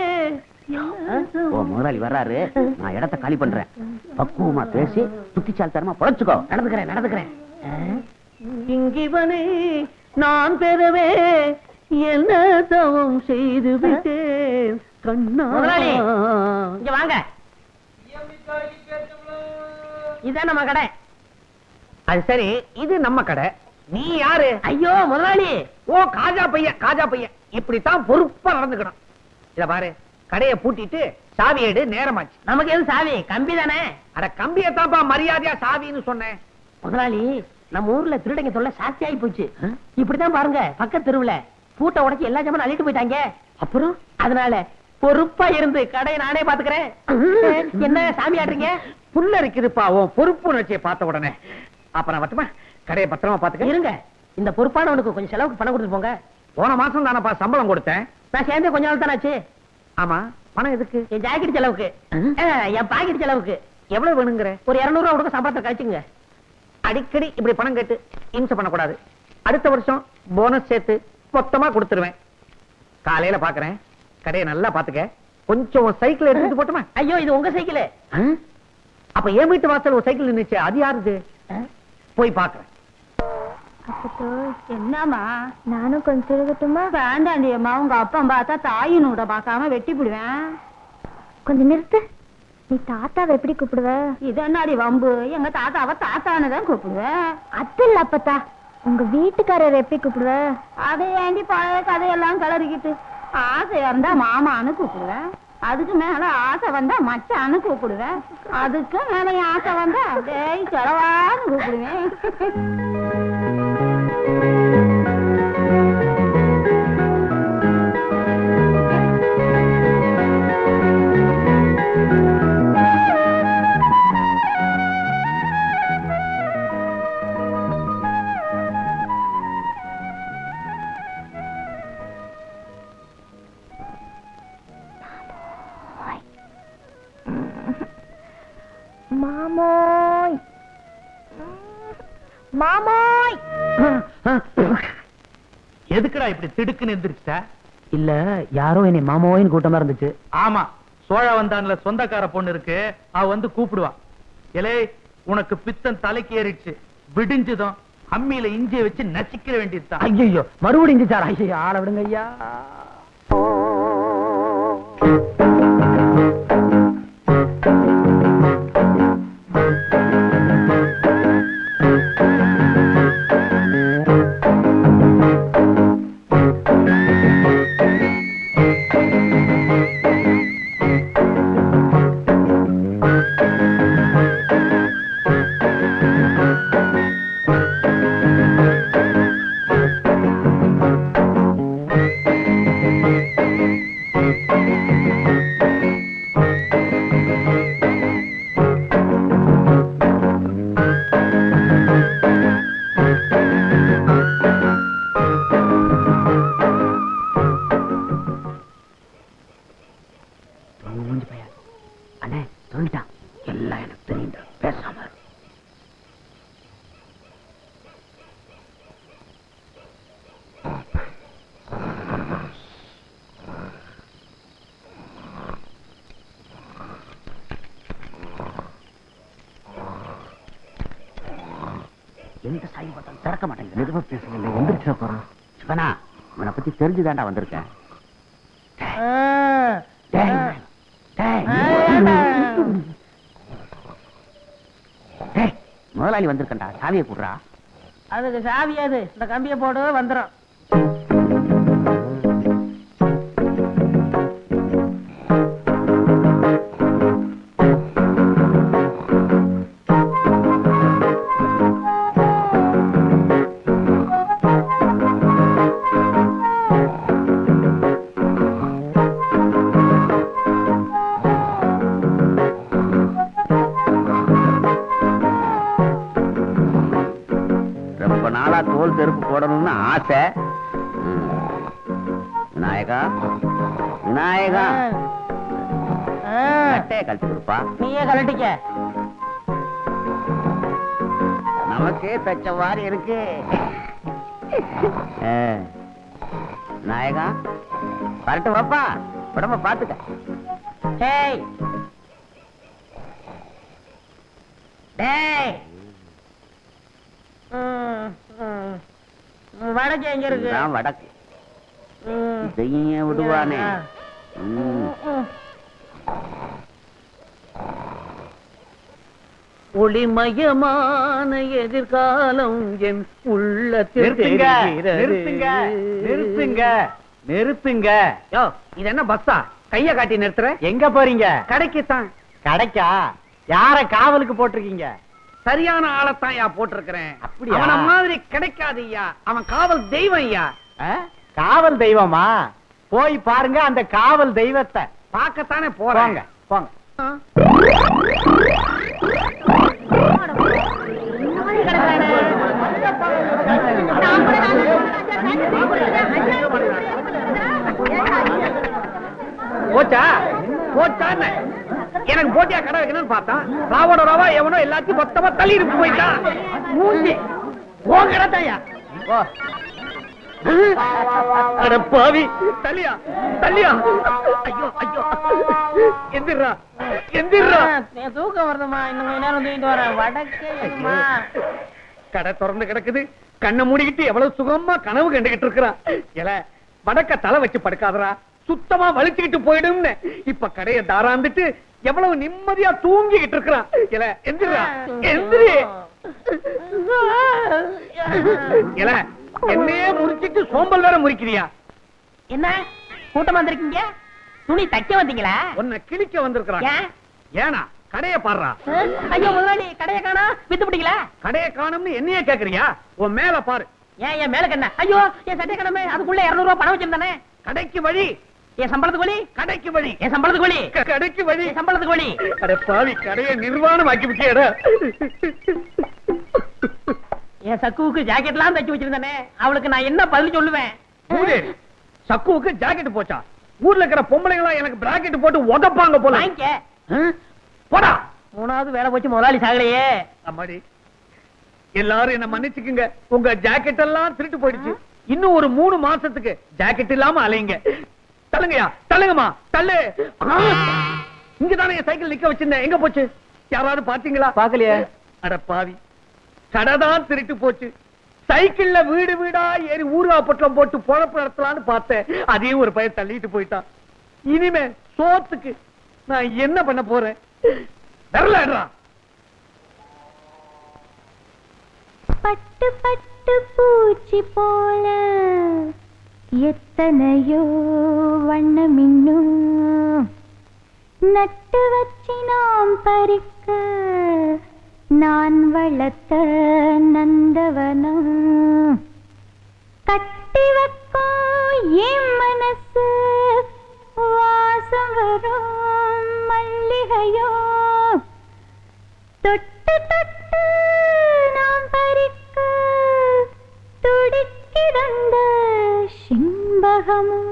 ஓ முதலாளி வர்றாரு, நான் இடத்தை காலி பண்றேன். பக்குவமா பேசி புத்திசாலித்தனமா பொழைச்சுக்கோ. நடந்துக்கிறேன். இங்கிவனை நான் பெறவே என்ன தவம் செய்து விட்டேன் கண்ணா. முதலாளி இங்க வாங்க. இதான் நம்ம கடை. அது சரி, இது நம்ம கடை. நீ யாரு? ஐயோ முதலாளி. ஓ காஜா பையன். இப்படித்தான் பொறுப்பா நடந்துக்கணும். இத பாரு, கடையை பூட்டிட்டு சாவி எடு, நேரமாச்சு. நமக்கு எது சாவி? கம்பி தானே. அட கம்பியத்தான்ப்பா மரியாதையா சாவின்னு சொன்னேன். முதலாளி, நம்ம ஊர்ல திருடங்க தொல்லை சாஸ்தி ஆகி போச்சு. இப்படிதான் பாருங்க, பக்கத்து தெருவுல பூட்டை உடைச்சு எல்லா ஜாமான் அள்ளிட்டு போயிட்டாங்க. அப்புறம் அதனால பொறுப்பா இருந்து கடையை நானே பாத்துக்கிறேன். என்ன சாமி ஆடுறீங்க? புல்ல இருக்குதுப்பா உன் பொறுப்பு உணர்ச்சியை பார்த்த உடனே. அப்ப நான் மட்டுமா கடையை பத்திரமா பாத்துக்க. இருங்க, இந்த பொறுப்பானவனுக்கு கொஞ்சம் செலவுக்கு பணம் கொடுத்து போங்க. போன மாசம் தானப்பா சம்பளம் கொடுத்தேன். நான் சேர்ந்து கொஞ்ச நாள் தானே ஆச்சு. ஆமா, பணம் எதுக்கு? என் ஜாக்கெட் செலவுக்கு, என் பாக்கெட் செலவுக்கு. எவ்வளவு வேணுங்கிற? ஒரு 200 ரூபா கொடுக்க சம்பளத்தை கழிச்சுங்க. அடிக்கடி இப்படி பணம் கேட்டு இம்சை பண்ணக்கூடாது. அடுத்த வருஷம் போனஸ் சேர்த்து மொத்தமா கொடுத்துருவேன். காலையில பாக்குறேன். கடையை நல்லா பாத்துக்க. கொஞ்சம் சைக்கிள் எடுத்துட்டு போட்டுமா? ஐயோ, இது உங்க சைக்கிள். அப்ப என் வீட்டு வாசல் ஒரு சைக்கிள் நின்னுச்சு, அது யாருது? போய் பாக்குறேன். என்னம்மா, நானும் கொஞ்சம் திருகட்டுமா? வேண்டாண்டி அம்மா, உங்க அப்பா பார்த்தா தாயின் விட பார்க்காம வெட்டி போடுவேன். கொஞ்சம் நிறுத்து. நீ தாத்தாவை எப்படி கூப்பிடுவ? இது என்னடி வம்பு? எங்க தாத்தாவை தாத்தான்னு தான் கூப்பிடுவேன். அது இல்ல அப்பத்தா, உங்க வீட்டுக்காரர் எப்படி கூப்பிடுவ? அதை ஏண்டி பழைய கதையெல்லாம் கிளறிக்கிட்டு? ஆசையா இருந்தா மாமான்னு கூப்பிடுவேன். அதுக்கு மேல ஆசை வந்தா மச்சான்னு கூப்பிடுவேன். அதுக்கு மேல ஆசை வந்தா டேய் செலவான்னு கூப்பிடுவேன். மாமோய் மாமோய். எதுக்குடா இப்படி திடுக்குன்னு எந்திரிச்ச? இல்ல, யாரோ என்னை மாமோயின்னு கூட்டமா இருந்துச்சு. ஆமா, சோழ வந்தான்ல சொந்தக்கார பொண்ணு இருக்கு, அவ வந்து கூப்பிடுவா. எலே, உனக்கு பித்தம் தலைக்கு ஏறிடுச்சு, விடிஞ்சதும் அம்மியில இஞ்சிய வச்சு நசிக்கிற வேண்டியதுதான். ஐயோ, மறுபடியும் இஞ்சி சார். ஐயோ, ஆள விடுங்க ஐயா. அண்ணே சொல்லிட்டான், எல்லாம் எனக்கு தெரியுண்டா, பேசாம இரு. எந்த சாய் பட்டம் திறக்க மாட்டேங்குது. மெதுவா பேசுங்க, எந்திரிச்சா போறான். சிவனா, இவனை பத்தி தெரிஞ்சுதாண்டா வந்திருக்கேன். முதலாளி வந்திருக்கா, சாவியை கூடுறா. அதுக்கு சாவியாது, இந்த கம்பியை போடு வந்துடும். தோல் செருப்பு போடணும்னு ஆசை. விநாயகா, விநாயகா, கழட்டி கொடுப்பா. நீயே கழட்டிக்க. நமக்கே தச்ச மாதிரி இருக்கு. விநாயகா, கரெக்ட் வாப்பா, உடம்ப பாத்துக்க. டேய் டேய், வடக்கு எங்க இருக்கு? வடக்கு. இதையும் விடுவானே. ஒளிமயமான எதிர்காலம் என் உள்ளத்தில் நிறுத்துங்க. யோ, இது என்ன பஸ்ஸா? கைய காட்டி நிறுத்துற. எங்க போறீங்க? கடைக்குத்தான். கடைக்கா? யார காவலுக்கு போட்டிருக்கீங்க? சரியான ஆளத்தான் யா போட்டிருக்கிறேன். அப்படியா? அவன மாதிரி கிடைக்காது ஐயா, அவன் காவல் தெய்வம் ஐயா. காவல் தெய்வமா? போய் பாருங்க அந்த காவல் தெய்வத்தை. பார்க்கத்தானே போறாங்க. போங்க. போச்சா போச்சான்னு எனக்கு போட்டியா கடை வைக்கணும்னு பார்த்தான். ராவோட ராவா எவனோ எல்லாத்தையும் மொத்தமா தள்ளிட்டு போயிட்டான். மூஞ்சி உன் கடை தான்யா. அட பாவி, தள்ளியா தள்ளியா. ஐயோ ஐயோ, எந்திரா எந்திரா. தூக்கம் வருதுமா, இன்னும் கொஞ்ச நேரம் தூக்கிட்டு வரேன். வடக்கே கடை திறந்து கிடக்குது, கண்ணை மூடிக்கிட்டு எவ்வளவு சுகமா கனவு கண்டுகிட்டு இருக்கிறான். எல வடக்க தலை வச்சு படுக்காதரா, சுத்தமா வலிச்சுக்கிட்டு போயிடும்னு இப்ப கடையை தாராந்துட்டு எவ்வளவு நிம்மதியா தூங்கிக்கிட்டு இருக்கிறான். எல எந்திரா எந்திரி. எல என்னையே முறிச்சிட்டு சோம்பல் வேற முறிக்கிறியா? என்ன கூட்டமா வந்திருக்கீங்க? துணி தைக்க வந்தீங்களா? உன்னை கிழிக்க வந்திருக்கிறான். ஏனா கடையை பாடுறா. ஐயோ முதலாளி, கடையை காணா, வித்து பிடிக்கல. கடையை காணும்னு என்னையே கேக்குறியா? உன் மேல பாரு. ஏன் என் மேல கண்ண? ஐயோ என் சட்டை கடமை, அதுக்குள்ள 200 ரூபாய் பணம் வச்சிருந்தானே. கடைக்கு வழி. என் சம்பளத்துக்கு வழி. கடைக்கு வழி. என் சம்பளத்துக்கு வழி. கடைக்கு வழி. என் சம்பளத்துக்கு வழி. அட பாவி, கடையை நிர்வாணம் ஆக்கி விட்டியடா. என் சக்குவுக்கு ஜாக்கெட்லாம் தைச்சு வச்சிருந்தானே, அவளுக்கு நான் என்ன பதில் சொல்லுவேன்? சக்குவுக்கு ஜாக்கெட் போச்சா? ஊர்ல இருக்கிற பொம்பளைங்களா எனக்கு பிராக்கெட் போட்டு உதப்பாங்க போல. போடா. மூணாவது வேலை போச்சு, முதலாளி சாகலையே. அம்மாடி, எல்லாரும் என்ன மன்னிச்சுக்குங்க, உங்க ஜாக்கெட் எல்லாம் திருட்டு போயிடுச்சு. இன்னும் ஒரு 3 மாசத்துக்கு ஜாக்கெட் இல்லாம அலைங்க. தள்ளுங்கயா, தள்ளுங்கம்மா, தள்ளு. இங்கதானே என் சைக்கிள் நிக்க வச்சிருந்தேன், எங்க போச்சு? யாராவது பாத்தீங்களா? பாக்கலையே. அட பாவி, கடைதான் திருட்டு போச்சு. சைக்கிள்ல வீடு வீடா ஏறி ஊர்வா பொட்டலம் போட்டு பொழப்பு நடத்தலான்னு பார்த்தேன், அதையும் ஒரு பையன் தள்ளிட்டு போயிட்டான். இனிமே சோத்துக்கு நான் என்ன பண்ண போறேன்? வரலடா. பட்டு பட்டு பூச்சி போல எத்தனையோ வண்ணம் இன்னும் நட்டு வச்சு நாம் பறிக்க நான் வளர்த்த நந்தவனம் கட்டி வைக்கும் என் மனசு வாசம் வரும் மல்லிகையோ தொட்டு தொட்டு நாம் பறிக்க துடிக்கிறந்த சிம்பகமோ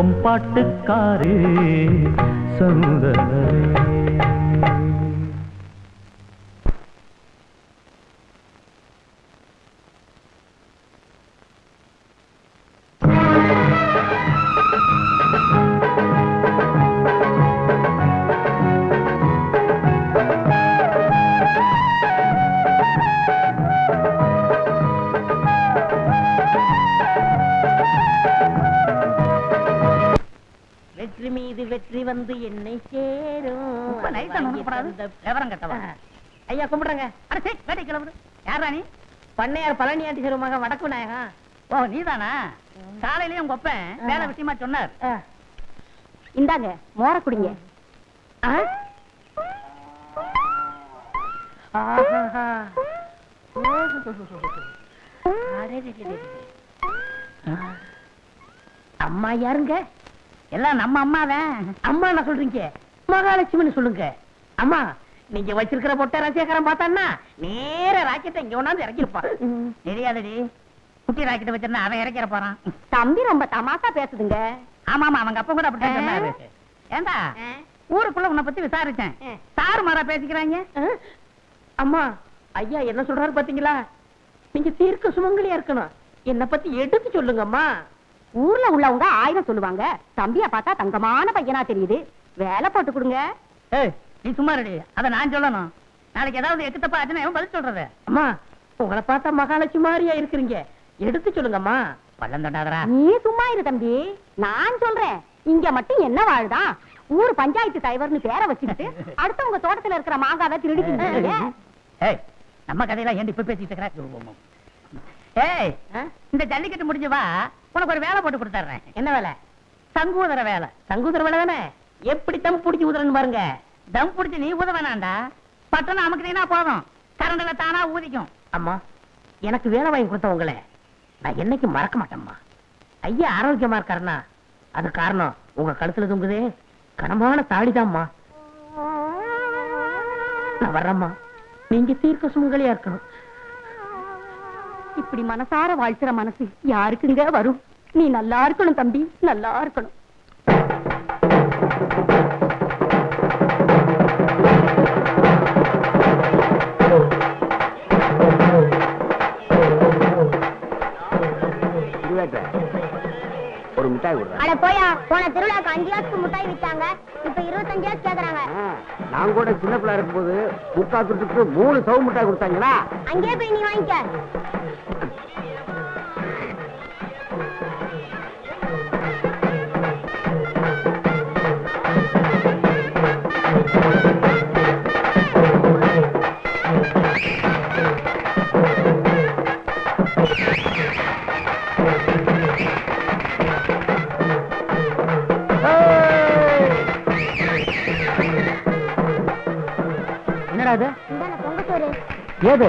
பாடும் பாட்டுக்காரே சமுதரே. வெற்றி மீது வெற்றி வந்து என்னை சேரும். விவரம் கட்டவா ஐயா கும்பிடுறங்க. வேட்டை கிளம்புது. யாரா நீ? பண்ணையார் பழனியாண்டி சிறுமக வடக்கு நாயகா. ஓ நீதானா? காலையிலயும் உங்க ஒப்பன் வேலை விஷயமா சொன்னார். இந்தாங்க மோர குடிங்க. அம்மா யாருங்க? எல்லாம் நம்ம அம்மாதான். அம்மா என்ன சொல்றீங்க? மகாலட்சுமின்னு சொல்லுங்க. அம்மா நீங்க வச்சிருக்கிற பொட்டை ரசிகரம் பார்த்தான்னா நேர ராக்கெட்டை இங்க ஒண்ணாந்து இறக்கிருப்பான். தெரியாதடி, குட்டி ராக்கெட்டை வச்சிருந்தா அவன் இறக்கிற போறான். தம்பி ரொம்ப தமாசா பேசுதுங்க. ஆமாமா, அவங்க அப்பா கூட அப்படித்தான் சொன்னாரு. ஏண்டா ஊருக்குள்ள உன்னை பத்தி விசாரிச்சேன். சாரு மாறா பேசிக்கிறாங்க. அம்மா ஐயா என்ன சொல்றாரு பாத்தீங்களா? நீங்க தீர்க்க சுமங்கலியா இருக்கணும். என்ன பத்தி எடுத்து சொல்லுங்க அம்மா. ஊர்ல உள்ளவங்க 1000 சொல்லுவாங்க. தம்பியா பார்த்தா தங்கமான பையனா தெரியுது. வேலை போட்டு கொடுங்க. நீ சும்மா ரெடி, அத நான் சொல்லணும். நாளைக்கு ஏதாவது எக்கு தப்பா ஆச்சுன்னா பதில் சொல்றது. அம்மா உங்களை பார்த்தா மகாலட்சுமி மாதிரியா இருக்கிறீங்க. எடுத்து சொல்லுங்கம்மா. பள்ளம் தண்டாதரா. நீ சும்மா இரு தம்பி, நான் சொல்றேன். இங்க மட்டும் என்ன வாழ்தான்? ஊர் பஞ்சாயத்து தலைவர்னு பேரை வச்சுக்கிட்டு அடுத்தவங்க தோட்டத்துல இருக்கிற மாங்காவை திருடிக்கிட்டு. நம்ம கதையெல்லாம் ஏன் இப்ப பேசிட்டு இருக்கிற? ஏய் இந்த ஜல்லிக்கட்டு முடிஞ்சு வா, உனக்கு ஒரு வேலை போட்டு கொடுத்துறேன். என்ன வேலை? சங்கூதர வேலை. சங்கூதர வேலை தானே? எப்படி தம் பிடிச்சி ஊதுறன்னு பாருங்க. தம் பிடிச்சி நீ ஊத வேணாண்டா, பட்டணம் அமுக்குனீங்கன்னா போதும், கரண்ட்ல தானா ஊதிக்கும். அம்மா எனக்கு வேலை வாங்கி கொடுத்தவங்கள நான் என்னைக்கு மறக்க மாட்டேம்மா. ஐயா ஆரோக்கியமா இருக்காருன்னா அது காரணம் உங்க கழுத்துல தொங்குதே கனமான தாடிதாம்மா. நான் வர்றேம்மா. நீங்க தீர்க்க சுமங்கலியா இருக்கணும். இப்படி மனசார வாழ்த்துற மனசு யாருக்குங்க வரும்? நீ நல்லா இருக்கணும் தம்பி, நல்லா இருக்கணும். ஒரு மிட்டாய் கொடுங்க. அட போயா, போன திருவிழாக்கு 5 காசுக்கு மிட்டாய் வித்தாங்க, இப்ப 25 காசு கேக்குறாங்க. நான் கூட சின்ன பிள்ளை இருக்கும்போது முக்காத்துக்கு 3 சவு மிட்டாய் கொடுத்தாங்களா? அங்கே போய் நீ வாங்கிக்க. என்னடா அது? இந்தான பொங்க சோறு. ஏது?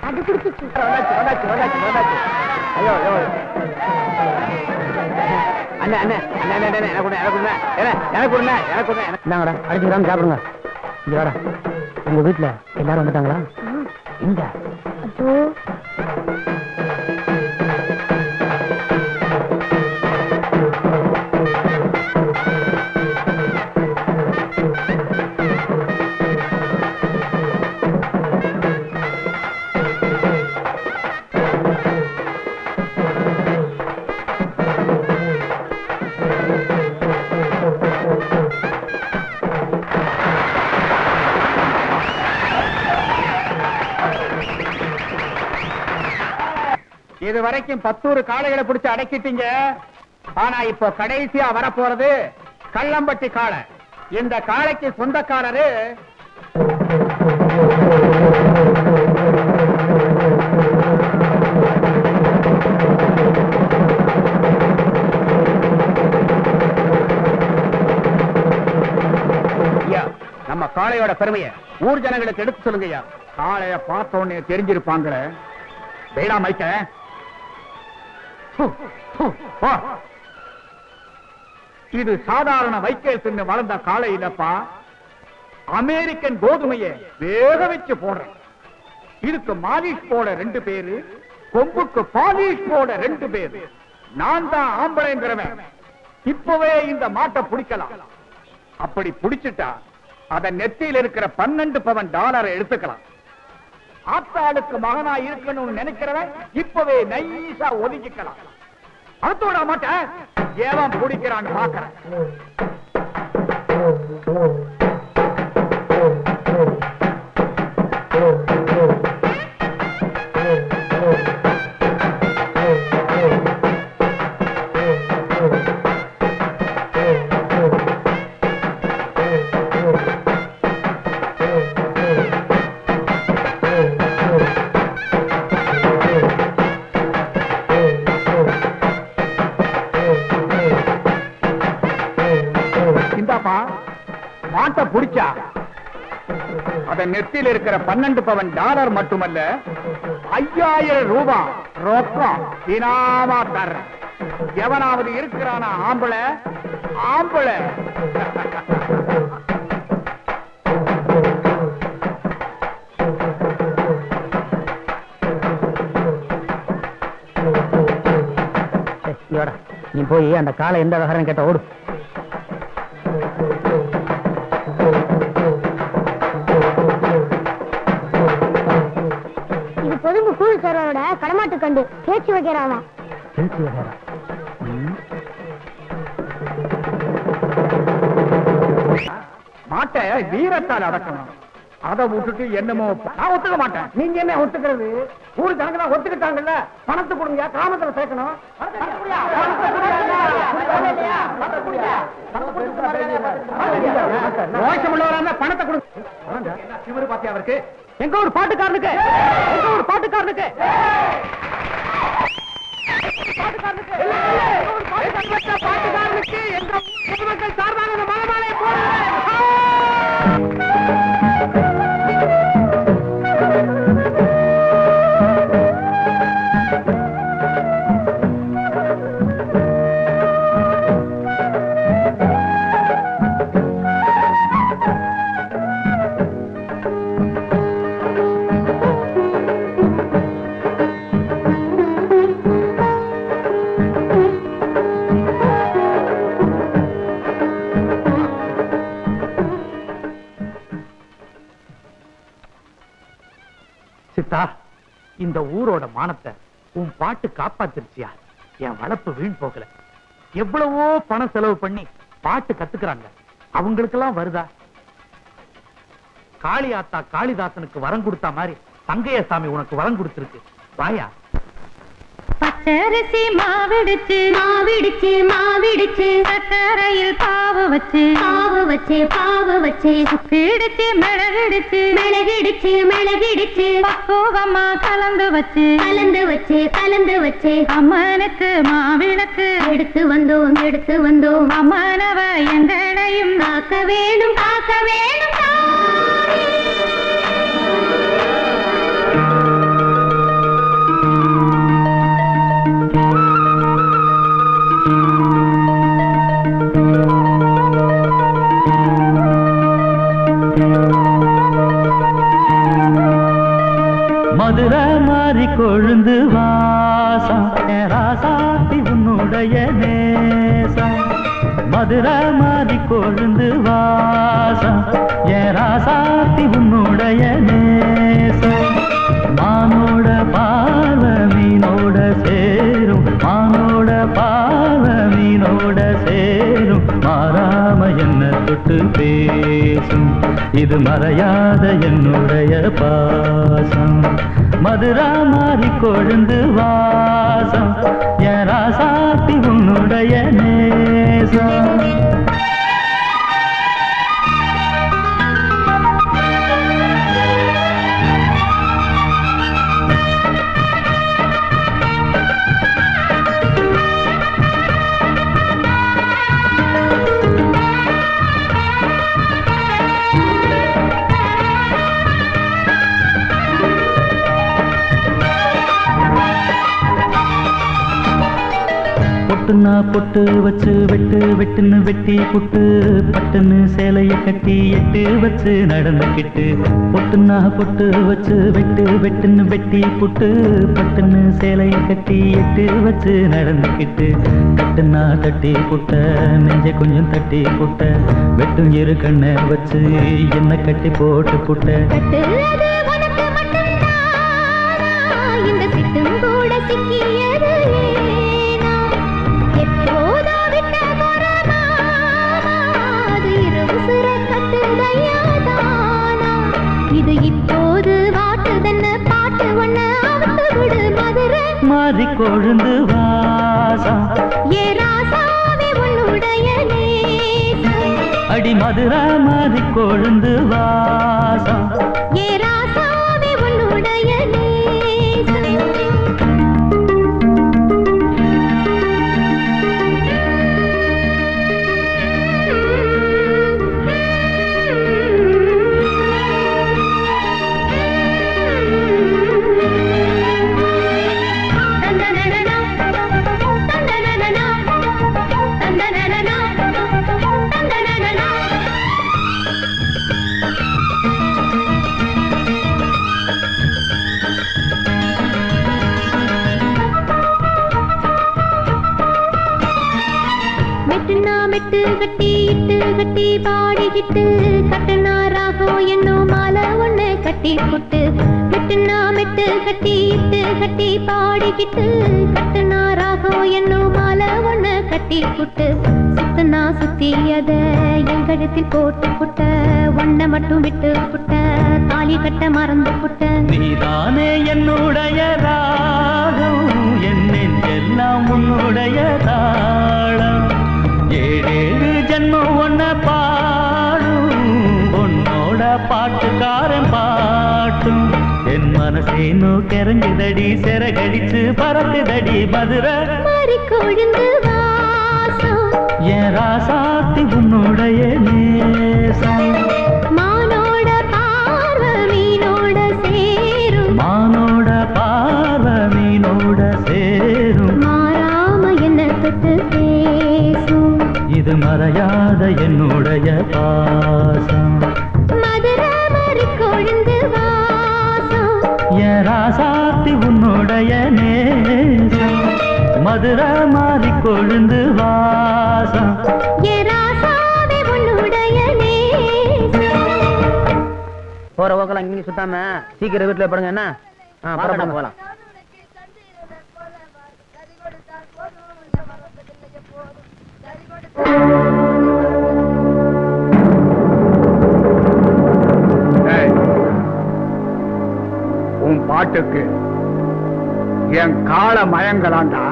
அது குடிச்சிச்சு. ஐயோ அண்ணே அண்ணே அண்ணே அண்ணே எனக்கு கொடுங்க, எனக்கு கொடுங்க, எனக்கு கொடுங்க, எனக்கு கொடுங்க. இந்தாங்கடா, அடிச்சுக்கிறாம சாப்பிடுங்க. இங்க வாடா. உங்க வீட்டுல எல்லாரும் வந்துட்டாங்களா? எங்க? ஐயோ இது வரைக்கும் 10 காளைகளை பிடிச்சு அடக்கிட்டீங்க. ஆனா இப்போ கடைசியா வரப்போறது கள்ளம்பட்டி காளை. இந்த காளைக்கு சொந்தக்காரரு நம்ம காளையோட பெருமையை ஊர் ஜனங்களுக்கு எடுத்து சொல்லுங்க. காளைய பார்த்த உடனே தெரிஞ்சிருப்பாங்களே. வேடா மைக்க. இது சாதாரண வைக்கல் தின்னு வளர்ந்த காளை இல்லப்பா. அமெரிக்கன் கோதுமையை வேக வச்சு போடுறேன். இதுக்கு மாலிஷ் போட 2 பேரு, கொம்புக்கு பாலிஷ் போட 2 பேரு. நான் தான் ஆம்பளைங்கிறவன். இப்பவே இந்த மாட்டை பிடிக்கலாம். அப்படி பிடிச்சிட்டா அத நெத்தியில் இருக்கிற 12 பவன் டாலரை எடுத்துக்கலாம். ஆத்தாளுக்கு மகனா இருக்கணும்னு நினைக்கிறவன் இப்பவே நைஸா ஒதுக்கிக்கலாம். அதோட மாட்டேன் ஏவன் பிடிக்கிறான்னு பாக்குறேன். மாட்டை பிடிச்சா அத நெத்தியில் இருக்கிற 12 பவன் டாலர் மட்டுமல்ல 5000 ரூபாய் ரொக்கம் தினாமா தர்ற. எவனாவது இருக்கிறானா ஆம்பளை ஆம்பளை. நீ போய் அந்த காலை எந்த விவகாரம் கேட்ட ஓடு. இது பொதும்பு கூழ் சாரோட கடமாட்டு கண்டு பேச்சு வைக்கிறாமா. பேச்சு வைக்கிறா மாட்டை வீரத்தால் அடக்கணும். அதை விட்டுட்டு என்னமோ நான் ஒத்துக்க மாட்டேன். நீங்க என்ன ஒத்துக்கிறது? ஊரு ஜனங்க ஒத்துக்கிட்டாங்கல்ல, பணத்தை கொடுங்க, கிராமத்துல சேர்க்கணும். ரோஷமுள்ளவரான பணத்தை கொடுங்க. இவரு பாத்தியா அவருக்கு எங்க ஒரு பாட்டுக்காரனுக்கு பாட்டுக்காரனுக்கு எங்க பொதுமக்கள் சார்பாக மலமாலையை சித்தா, இந்த ஊரோட மானத்தை உன் பாட்டு காப்பாத்திருச்சியா? என் வளர்ப்பு வீண் போகல. எவ்வளவோ பணம் செலவு பண்ணி பாட்டு கத்துக்கிறாங்க, அவங்களுக்கெல்லாம் வருதா? காளியாத்தா காளிதாசனுக்கு வரம் கொடுத்தா மாதிரி தங்கையசாமி உனக்கு வரம் கொடுத்திருக்கு. வாயா. பச்சரிசி மாவிடுச்சு மாவிடுச்சு மாவிடுச்சு, சக்கரையில் பாவு வச்சு பாவு வச்சு பாவு வச்சு, சுக்கிடுச்சு மிளகிடுச்சு மிளகிடுச்சு மிளகிடுச்சு, பக்குவமா கலந்து வச்சு கலந்து வச்சு கலந்து வச்சு, அம்மனுக்கு மாவிளக்கு எடுத்து வந்தோம் அம்மனவ எங்களையும் காக்க வேணும் காக்க வேணும். மதுரை மாறி கொழுந்து வாசம் ராசாத்தி உன்னுடைய நேசம். மதுரை மாறி கொழுந்து வாசம் ராசாத்தி உன்னுடைய நேசம். மானோட பார்வ மீனோட சேரும் மானோட பார்வ மீனோட சேரும், மாறாம என்ன தொட்டு பேசும் இது மறையாத என்னுடைய பாசம். மதுரா மாறி கொழுந்து வாசம் ராசாத்தி உன்னுடைய நேசம். பொட்டுனா பொட்டு வச்சு வெட்டு வெட்டுன்னு வெட்டி புட்டு பட்டுன்னு சேலைய கட்டி எட்டு வச்சு நடந்துக்கிட்டு பொட்டுனா பொட்டு வச்சு வெட்டு வெட்டுன்னு வெட்டி புட்டு பட்டுன்னு சேலைய கட்டி எட்டு வச்சு நடந்துக்கிட்டு கட்டுனா தட்டி புட்ட நெஞ்ச கொஞ்சம் தட்டி புட்ட வெட்டும் இரு கண்ணை வச்சு என்ன கட்டி போட்டு புட்ட இந்த சிட்டும் கூட சிக்கியது எப்போதோ விட்ட அது இரவு சிற கட்டுதையாதானா இது இப்போது வாட்டுதன்னு பாட்டு ஒண்ணு அவுத்து விடு மதுரை மாறி கொழுந்து வாசம் ஏ ராசாவே உன்னுடைய நேசம் அடி மதுரா மாறி கொழுந்து வாசம் ஏ ராசாவே உன்னுடைய மெட்டு கட்டி இட்டு கட்டி பாடிக்கிட்டு கட்டுனா ராகம் என்னும் மாலை ஒண்ணு கட்டி புட்டு மெட்டுனா மெட்டு கட்டி இட்டு கட்டி பாடிக்கிட்டு கட்டுனா ராகம் என்னும் மாலை ஒண்ணு கட்டி புட்டு சுத்துனா சுத்தி அத என் கழுத்தில் போட்டு புட்ட ஒன்ன மட்டும் விட்டு புட்ட தாலி கட்ட மறந்து புட்ட நீதானே என்னுடைய ராகம் என் நெஞ்செல்லாம் உன்னுடைய தாளம் ஏழேழு ஜன்மம் ஒன்ன பாடும் உன்னோட பாட்டுக்காரன் பாட்டும் என் மனசேனோ கரைஞ்சுதடி சிறகடிச்சு பறக்குதடி மதுரை மாறி கொழுந்து வாசம் என் ராசாத்தி உன்னுடைய நேசம் மானோட பார்வ மீனோட சேரும் மானோட பார்வ மீனோட சேரும் மாறாம என்ன தொட்டு பேசும் இது மறையாத என்னுடைய பாசம் மதுரை மாறி கொழுந்து வாசம் என் ராசாத்தி உன்னுடைய நேசம் மதுரை மாறி கொழுந்து வாசம் ஏ ராசாவே உன்னுடைய நேசம் போற ஓக்கலாம் இங்க சுத்தாம சீக்கிரம் வீட்டுல படுங்க என்ன போலாம் உன் பாட்டுக்கு என் கால மயங்கலாண்டா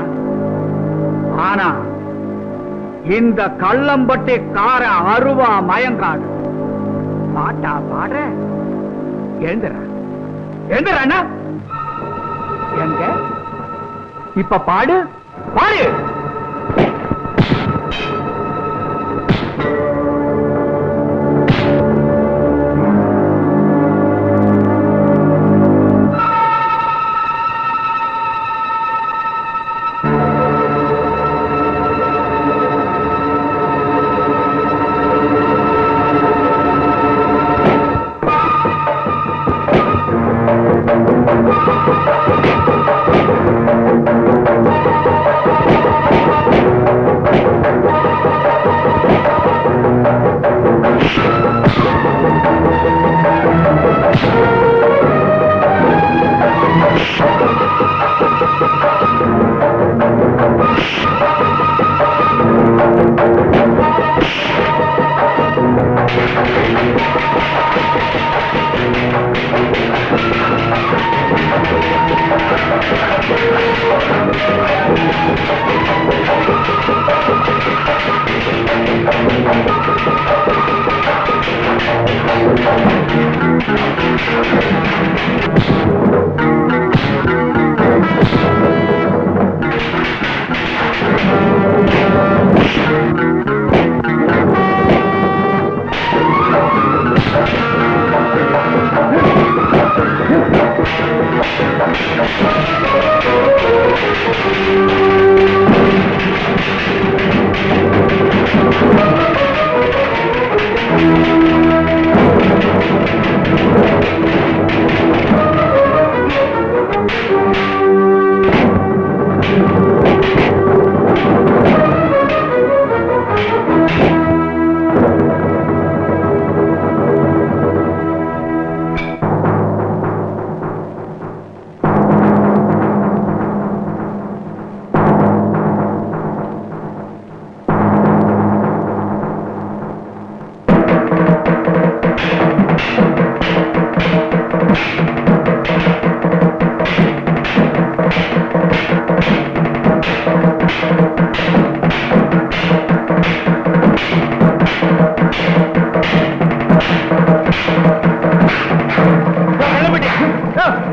ஆனா இந்த கள்ளம்பட்டி கார அருவா மயங்காது பாட்டா பாடுற எழுந்துற எங்க இப்ப பாடு பாடு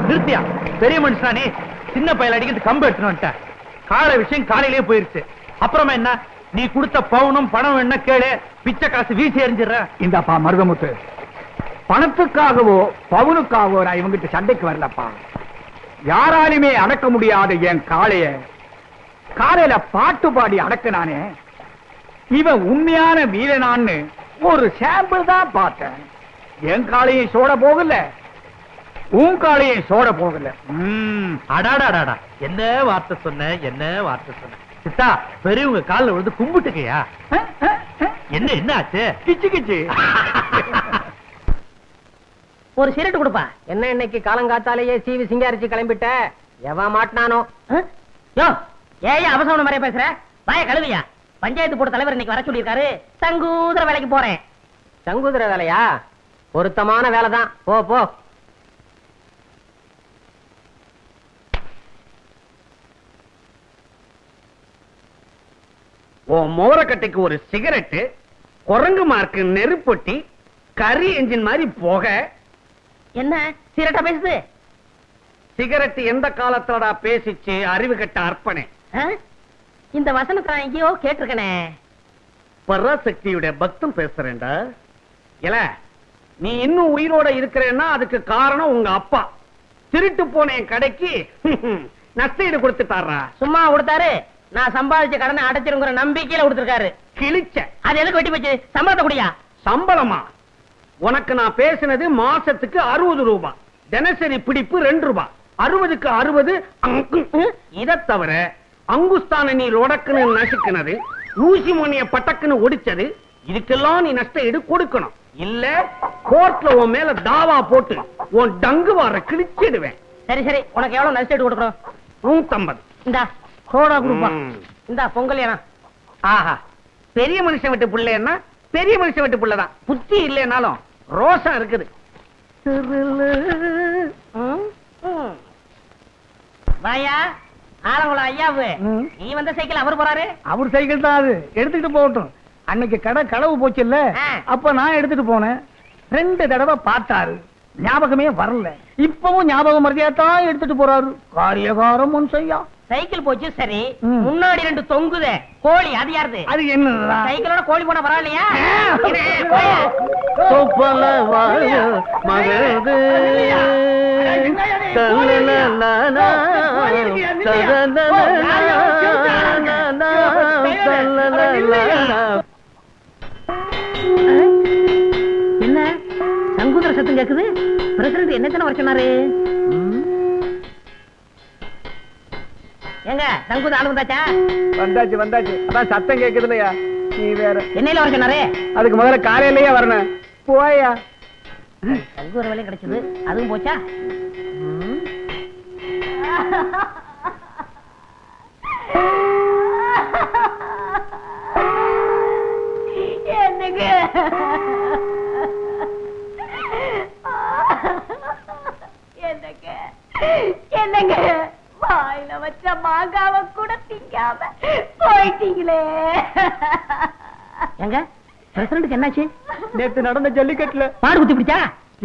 நிறுத்தியா? பெரிய மனுஷனா நீ? சின்ன பயல அடிக்கிறது கம்பு எடுத்துட்டு கால விஷயம் காலையிலேயே போயிருச்சு. அப்புறமா என்ன? நீ கொடுத்த பவுனும் பணம் என்ன கேளு, பிச்சை காசு வீசி எறிஞ்சிடற. இந்தப்பா மருதமுத்து, பணத்துக்காகவோ பவுனுக்காகவோ நான் இவங்கிட்ட சண்டைக்கு வரலப்பா. யாராலுமே அடக்க முடியாத என் காலையில பாட்டு பாடி அடக்கினானே, இவன் உண்மையான வீரனான்னு ஒரு சாம்பிள் தான் பார்த்தேன். என் காலையும் சோட போகல, உன் காலையும் சோட போகல. அடாடாடாடா, என்ன வார்த்தை சொன்ன, என்ன வார்த்தை சொன்ன சித்தா? பெரியவங்க காலில் விழுந்து கும்பிட்டுக்கையா? என்ன என்ன ஆச்சு? கிச்சு கிச்சு. ஒரு சிரட்டு கொடுப்பா. என்ன இன்னைக்கு காலங்காத்தாலேயே சீவி சிங்காரிச்சு கிளம்பிட்ட? எவன் மாட்டினானோ? யோ, ஏன் அவசரம் மாதிரியே பேசுற? வாய கழுவியா? பஞ்சாயத்து போர்டு தலைவர் இன்னைக்கு வர சொல்லியிருக்காரு. சங்கூதர வேலைக்கு போறேன். சங்கூதர வேலையா? பொருத்தமான வேலை தான். போ போ. மோரக்கட்டைக்கு ஒரு சிகரெட்டு, குரங்கு மார்க்கு நெருப்பொட்டி, கரி என்ஜின் மாதிரி போக. என்ன சிரட்டா பேசுது? சிகரெட் எந்த காலத்துலடா பேசிச்சு அறிவு கட்ட அர்ப்பணே? இந்த வசனத்தை நான் எங்கேயோ கேட்டிருக்கனே. பராசக்தியுடைய பக்தம் பேசுறேன்டா. இல்ல, நீ இன்னும் உயிரோட இருக்கிறேன்னா அதுக்கு காரணம் உங்க அப்பா. திருட்டு போன என் கடைக்கு நஷ்டஈடு கொடுத்துட்டாரா? சும்மா கொடுத்தாரு. நான் சம்பாதிச்ச கடனை அடைச்சிருங்கிற நம்பிக்கையில கொடுத்திருக்காரு. கிழிச்ச. அது எதுக்கு வெட்டி போச்சு? சம்பளத்தை குடியா? சம்பளமா? உனக்கு நான் பேசினது மாசத்துக்கு 60 ரூபாய், தினசரி பிடிப்பு 2 ரூபாய். 60க்கு 60. இதை தவிர அங்குஸ்தான நீ ரொடக்குன்னு நசுக்கினது, ஊசி மணிய பட்டக்குன்னு ஒடிச்சது, இதுக்கெல்லாம் நீ நஷ்ட ஈடு கொடுக்கணும். இல்ல கோர்ட்ல உன் மேல தாவா போட்டு உன் டங்கு வார கிழிச்சிடுவேன். சரி சரி, உனக்கு எவ்வளவு நஷ்ட ஈடு கொடுக்கணும்? 150. இந்தா கோடா கொடுப்பா. இந்தா பொங்கல். ஆஹா, பெரிய மனுஷன் விட்டு பிள்ளைன்னா பெரிய மனுஷன் விட்டு பிள்ளைதான். புத்தி இல்லைனாலும் ரோசம் இருக்குது. வாயா ஆலங்குளம் ஐயாவு, நீ வந்த சைக்கிள் அவர் போறாரு. அவர் சைக்கிள் தான் அது, எடுத்துட்டு போகட்டும். அன்னைக்கு கடை களவு போச்சு இல்ல, அப்ப நான் எடுத்துட்டு போனேன். 2 தடவை பார்த்தாரு, ஞாபகமே வரல. இப்பவும் ஞாபகம் மறதியாத்தான் எடுத்துட்டு போறாரு. காரியகாரம் முன் செய்யா. சைக்கிள் போச்சு சரி, முன்னாடி 2 தொங்குதே கோழி, அது யாருது? அது என்ன? சைக்கிளோட கோழி போனா பரவாயில்லையா? என்ன சங்குதர சத்தம் கேக்குது? பிரசிடண்ட் என்ன வர சொன்னாரு? எங்க சங்குத ஆளு வந்தாச்சா? வந்தாச்சு. அதான் சத்தம் கேக்குது இல்லையா? நீ வேற என்னையில வர சொன்னாரு? அதுக்கு முதல்ல காலையிலேயே வரணும். போயா, சங்குதர வேலையும் கிடைச்சது, அதுவும் போச்சா? என்னங்க என்னங்க வாயில வச்ச மாங்காவ கூட திங்காம போயிட்டீங்களே. எங்க பிரசிடண்ட் என்னாச்சு? நேத்து நடந்த ஜல்லிக்கட்டுல மாடு குத்தி பிடிச்சா?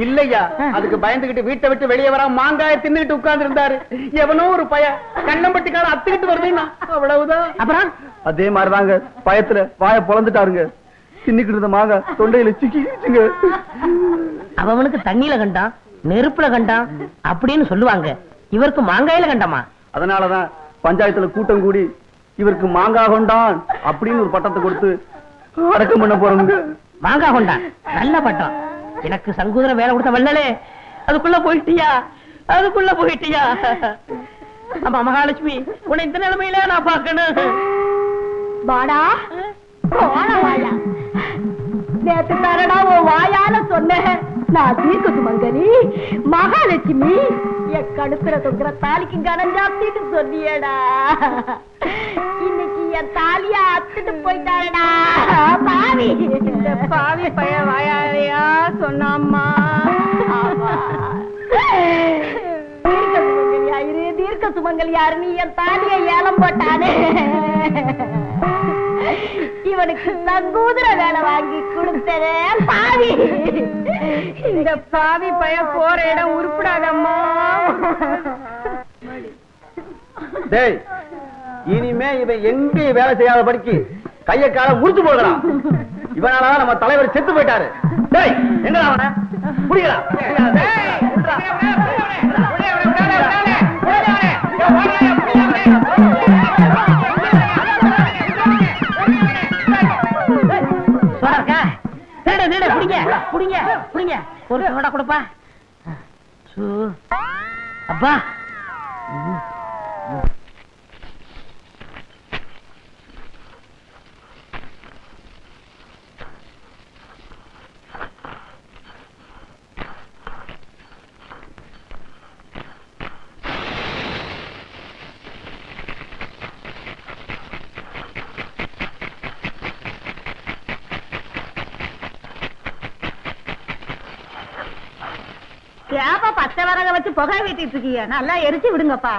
இல்லையா, அதுக்கு பயந்துகிட்டு வீட்டை விட்டு வெளியே வர மாங்காய தின்னுட்டு உட்கார்ந்து இருந்தாரு. எவனோ ஒரு பய கண்ணம்பட்டிக்கார அத்துக்கிட்டு வருதுன்னா அவ்வளவுதான். அப்புறம் அதே மாதிரிதாங்க, பயத்துல வாய பொளந்துட்டாருங்க. தின்னுக்கிட்டு இருந்த மாங்காய் தொண்டையில சிக்கிச்சுங்க. அவனுக்கு தண்ணியில கண்டான், நெருப்புல கண்டான் அப்படின்னு சொல்லுவாங்க. இவருக்கு மாங்காயில கண்டமா? அதனாலதான் பஞ்சாயத்துல கூட்டம் கூடி இவருக்கு மாங்காய் கொண்டான் அப்படின்னு ஒரு பட்டத்தை கொடுத்து அடக்கம் பண்ண போறோங்க. மாங்காய் கொண்டான், நல்ல பட்டம். எனக்கு சங்கூதர வேலை கொடுத்த வள்ளலே, அதுக்குள்ள போயிட்டியா? அம்மா மகாலட்சுமி, உன்னை இந்த நிலைமையில நான் பாக்கணும். வாடா வாயா, நேத்து தரடா உன் வாயால சொன்னேன். நான் தீர்க்கு மங்கரி மகாலட்சுமி, என் கடுப்புல தொங்குற தாலிக்கு கனம் ஜாஸ்திட்டு சொன்னியடா. இன்னைக்கு என் தாலியா அத்துட்டு போயிட்டாரடா பாவி. இந்த பாவி பைய வாயாலையா சொன்னாம்மா. தீர்க்க சுமங்கல் யாரு நீ என் தாலியை ஏலம் போட்டானே இவனுக்கு சங்கூதர வேலை வாங்கி கொடுத்ததே பாவி. இந்த பாவி பய போற இடம் உருப்படாதம்மா. டேய், இனிமே இவன் எங்கேயும் வேலை செய்யாத படிக்கு கைய கால முடிச்சு போடலாம். இவனால நம்ம தலைவர் செத்து போயிட்டாரு. டேய், எங்கடா அவன புடிங்கடா. ஒரு சோடா கொடுப்பா. அப்பா ஏப்பா பச்சை வரக வச்சு புகை வீட்டிட்டு இருக்கீங்க, நல்லா எரிச்சு விடுங்கப்பா.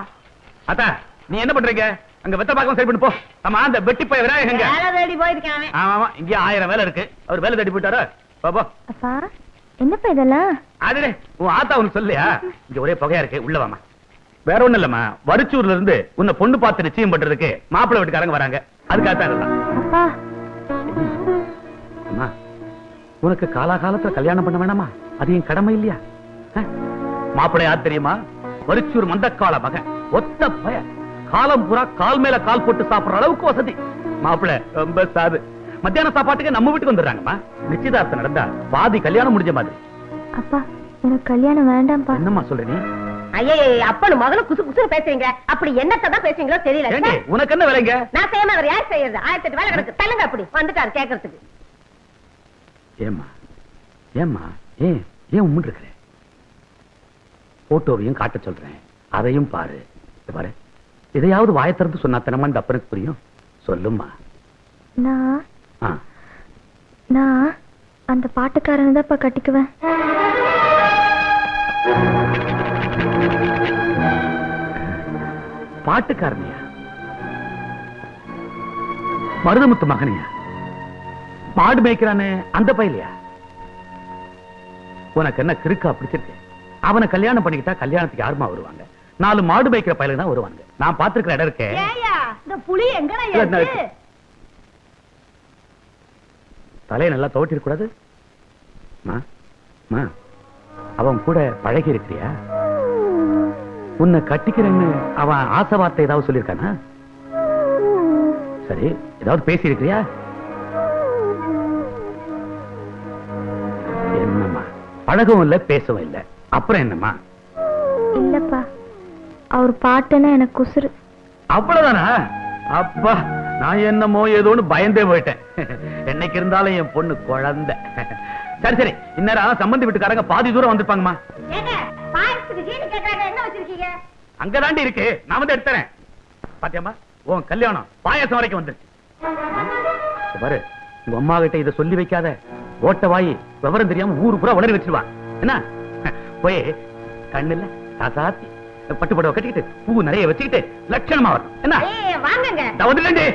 அத்தா, நீ என்ன பண்றீங்க? அங்க வெத்த பாக்கம் சரி பண்ணு போ. ஆமா, அந்த வெட்டி பைய விராய எங்க? வேலை தேடி போயிருக்கானே. ஆமா, இங்க 1000 வேலை இருக்கு. அவர் வேலை தேடி போயிட்டாரா? போ. அப்பா என்னப்பா இதெல்லாம்? அதுலே உன் ஆத்தா உனக்கு சொல்லியா? இங்க ஒரே புகையா இருக்கு, உள்ள வாமா. வேற ஒண்ணு இல்லம்மா, வரிச்சூர்ல இருந்து உன்னை பொண்ணு பார்த்து நிச்சயம் பண்றதுக்கு மாப்பிள்ளை வீட்டுக்காரங்க வராங்க. அதுக்காக அப்பா அம்மா, உனக்கு காலாகாலத்துல கல்யாணம் பண்ண வேணாமா? அது என் கடமை இல்லையா? மாப்பிள்ளை யார் தெரியுமா? வரிச்சூர் மந்தக்கால மகன், ஒத்த பய, காலம் பூரா கால் மேல கால் போட்டு சாப்பிடுற அளவுக்கு வசதி. மாப்பிள்ளை ரொம்ப சாது. மத்தியான சாப்பாட்டுக்கு நம்ம வீட்டுக்கு வந்துடுறாங்கம்மா. நிச்சயதார்த்தம் நடந்தா பாதி கல்யாணம் முடிஞ்ச மாதிரி. அப்பா எனக்கு கல்யாணம் வேண்டாம்ப்பா. என்னம்மா சொல்ற நீ? ஐயே, அப்பனு மகனும் குசு குசு பேசுறீங்க. அப்படி என்னத்தான் பேசுறீங்களோ தெரியல. ஏண்டி, உனக்கு என்ன வேலைங்க? நான் செய்யாம அவர் யார் செய்யறது? 1008 வேலை கிடக்கு. தள்ளுங்க, அப்படி வந்துட்டாரு கேட்கறதுக்கு. ஏம்மா ஏம்மா ஏன் உம்முன்னு இருக்கிற? போட்டோவையும் காட்ட சொல்றேன், அதையும் பாரு. பாரு, எதையாவது வாயை திறந்து சொன்னா தனமா இந்த அப்பனுக்கு புரியும். சொல்லும்மா. நான் அந்த பாட்டுக்காரன் தான்ப்பா கட்டிக்குவேன். பாட்டுக்காரனியா? மருதமுத்து மகனியா? மாடு மேய்க்கிறானே அந்த பையலையா? உனக்கு என்ன கிறுக்கா பிடிச்சிருக்கு? அவனை கல்யாணம் பண்ணிக்கிட்டா கல்யாணத்துக்கு யாருமா வருவாங்க? 4 மாடு மேய்க்கிற பையலுக்கு தான் வருவாங்க. நான் பாத்துருக்கிற இடம் இருக்கே. இந்த புலி எங்கடா? தலையை நல்லா தோட்டி இருக்க கூடாது. அவன் கூட பழகி இருக்கிறியா? உன்னை கட்டிக்கிறேன்னு அவன் ஆசை வார்த்தை ஏதாவது சொல்லியிருக்கானா? சரி, ஏதாவது பேசி இருக்கிறியா? என்னம்மா, பழகவும் இல்ல பேசவும் இல்ல, அப்புறம் என்னம்மா? இல்லப்பா, அவர் பாட்டுன்னா எனக்கு குசுறு. அவ்வளவுதானா? அப்பா, நான் என்னமோ ஏதோன்னு பயந்தே போயிட்டேன். என்னைக்கு இருந்தாலும் என் பொண்ணு குழந்தை. சரி சரி, இந்நேரம் சம்பந்தி வீட்டுக்காரங்க பாதி தூரம் வந்திருப்பாங்கம்மா. அங்க தாண்டி இருக்கு, நான் வந்து எடுத்துறேன். பாத்தியம்மா, உன் கல்யாணம் பாயாசம் வரைக்கும் வந்துருச்சு. பாரு, உங்க அம்மா கிட்ட இதை சொல்லி வைக்காத. ஓட்ட வாயி விவரம் தெரியாம ஊரு பூரா உளறி வச்சிருவா. என்ன போய் கண்ணுல காசாத்தி பட்டு புடவை கட்டிக்கிட்டு பூ நிறைய வச்சுக்கிட்டு லட்சணமா வரணும். என்ன வாங்க வந்துட்டே.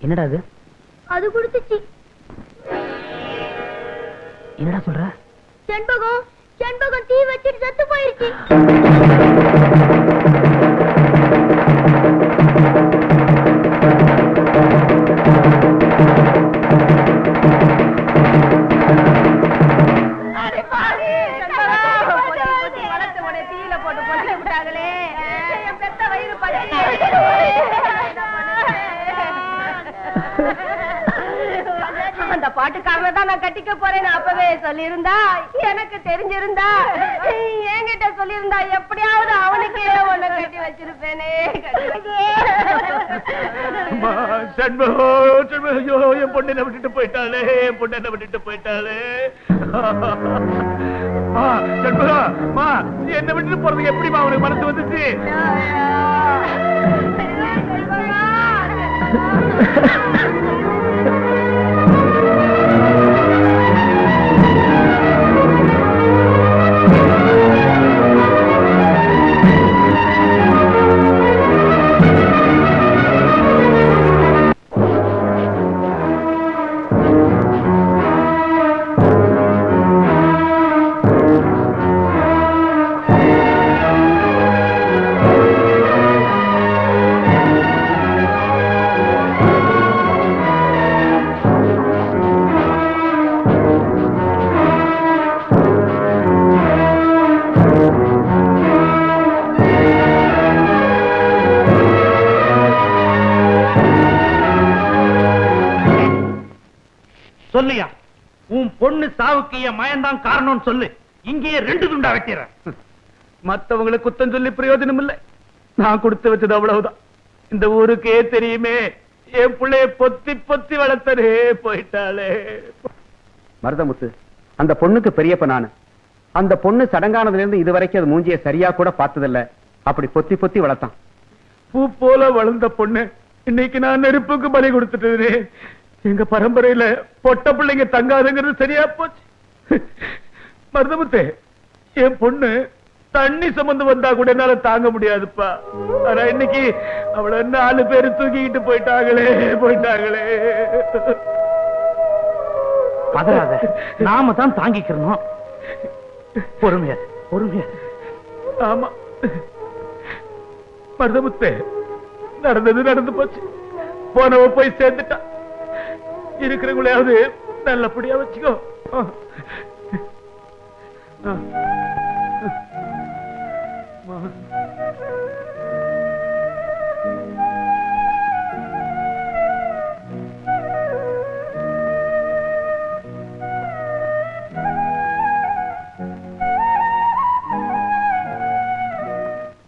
என்னடா அது? அது குடுத்துச்சு. என்னடா சொல்ற? செண்பகம் செண்பகம் தீ வச்சிட்டு செத்து போயிருச்சு. நான் கட்டிக்க போறேன்னு அப்பவே சொல்லியிருந்தா, எனக்கு தெரிஞ்சிருந்தா, என்கிட்ட சொல்லியிருந்தா எப்படியாவது அவனுக்கே உன்னை கட்டி வச்சிருப்பேனே. என் பொண்ணு என்ன விட்டுட்டு போயிட்டாளே, என் பொண்ணு என்ன விட்டுட்டு போயிட்டாளே. என்ன விட்டுட்டு போறதுக்கு எப்படிமா அவனுக்கு மனசு வந்துச்சு? சொல்லியா, உன் பொண்ணு சாவுக்கு என் மயன்தான் காரணம் சொல்லு. இங்கேயே 2 துண்டா வெட்டிறேன். மத்தவங்களுக்கு குத்தம் சொல்லி பிரயோஜனம் இல்லை. நான் கொடுத்து வச்சது அவ்வளவுதான். இந்த ஊருக்கே தெரியுமே, என் பிள்ளைய பொத்தி பொத்தி வளர்த்தரே போயிட்டாளே. மருதமுத்து, அந்த பொண்ணுக்கு பெரியப்ப நானு. அந்த பொண்ணு சடங்கானதுல இருந்து இதுவரைக்கும் அது மூஞ்சிய சரியா கூட பார்த்ததில்ல. அப்படி பொத்தி பொத்தி வளர்த்தான். பூ போல வளர்ந்த பொண்ணு இன்னைக்கு நான் நெருப்புக்கு பலி கொடுத்துட்டு எங்க பரம்பரையில பொட்ட பிள்ளைங்க தங்காதுங்கிறது சரியா போச்சு. மருதமுத்தே, என் பொண்ணு தண்ணி சுமந்து வந்தா கூட என்னால தாங்க முடியாதுப்பா. ஆனா இன்னைக்கு அவள 4 பேரு தூக்கிக்கிட்டு போயிட்டாங்களே. பதறாத, நாம தான் தாங்கிக்கிறோம். பொறுமையா. ஆமா மருதமுத்தே, நடந்தது நடந்து போச்சு. போனவ போய் சேர்ந்துட்டா. இருக்கிறவங்களையாவது நல்லபடியா வச்சுக்கோ.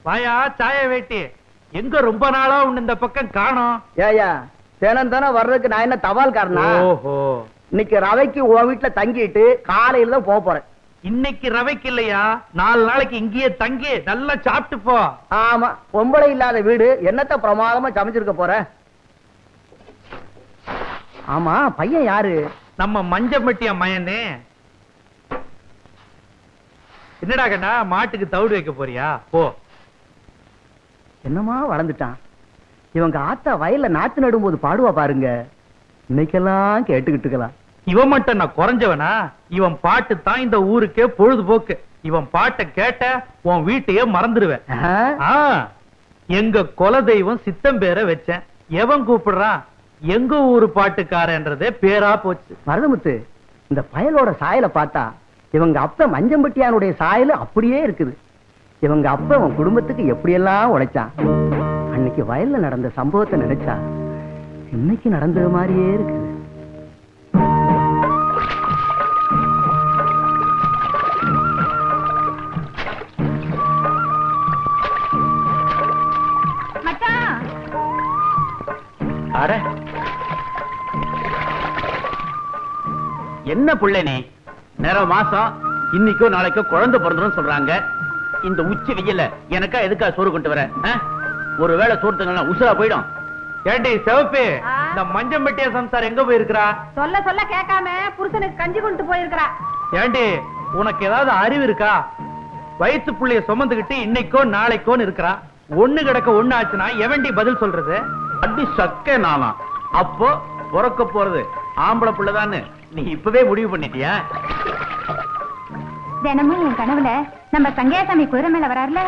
வாயா சாய வேட்டி, எங்க ரொம்ப நாளா உன்ன இந்த பக்கம் காணோம். ஏயா தினம் தானே வர்றதுக்கு நான் என்ன தபால் காரணா? ஓஹோ, இன்னைக்கு ரவைக்கு உன் வீட்டுல தங்கிட்டு காலையில தான் போக போறேன். இன்னைக்கு ரவைக்கு இல்லையா, 4 நாளைக்கு இங்கேயே தங்கி நல்லா சாப்பிட்டு போ. ஆமா, பொம்பளை இல்லாத வீடு என்னத்த பிரமாதமா சமைச்சிருக்க போற? ஆமா, பையன் யாரு? நம்ம மஞ்சம்பட்டியா மயனே. என்னடா கண்ணா, மாட்டுக்கு தவிடு வைக்க போறியா? போ. என்னமா வளர்ந்துட்டான். இவங்க ஆத்தா வயல்ல நாத்து நடும்போது பாடுவா பாருங்க, இன்னைக்கெல்லாம் கேட்டுக்கிட்டு இருக்கலாம். இவன் மட்டும் நான் குறைஞ்சவனா? இவன் பாட்டு தான் இந்த ஊருக்கே பொழுதுபோக்கு. இவன் பாட்டை கேட்ட உன் வீட்டையே மறந்துடுவேன். எங்க குலதெய்வம் சித்தம் பேரை வச்சேன். எவன் கூப்பிடுறான்? எங்க ஊரு பாட்டுக்காரன்றதே பேரா போச்சு. மருதமுத்து, இந்த பயலோட சாயலை பார்த்தா இவங்க அப்ப மஞ்சம்பட்டியானுடைய சாயல் அப்படியே இருக்குது. இவங்க அப்ப அவன் குடும்பத்துக்கு எப்படியெல்லாம் உழைச்சான். அன்னைக்கு வயல்ல நடந்த சம்பவத்தை நினைச்சா இன்னைக்கு நடந்தது மாதிரியே இருக்குது. என்ன புள்ள நீ? நேரம் மாசம் இன்னைக்கோ நாளைக்கோ குழந்தை பிறந்துரும் சொல்றாங்க. இந்த உச்சி வெயில்ல எனக்கா எதுக்கா சோறு கொண்டு வர? ஒருவேளை சோறு தங்கலாம் உசுரா போயிடும். ஏண்டி சிவப்பு, இந்த மஞ்சம்பட்டியா சம்சார் எங்க போயிருக்கிறா? சொல்ல சொல்ல கேட்காம புருஷனுக்கு கஞ்சி கொண்டு போயிருக்கிறா. ஏண்டி, உனக்கு ஏதாவது அறிவு இருக்கா? வயிற்று புள்ளைய சுமந்துகிட்டு இன்னைக்கோ நாளைக்கோன்னு இருக்கிறா. ஒண்ணு கிடக்க ஒண்ணு ஆச்சுன்னா எவண்டி பதில் சொல்றது? அடி சக்க நானா? அப்போ பிறக்க போறது ஆம்பளை புள்ளதான்னு நீ இப்பவே முடிவு பண்ணிட்டியா? தினமும் என் கனவுல நம்ம சங்கையாசாமி குதிரை மேல வராருல,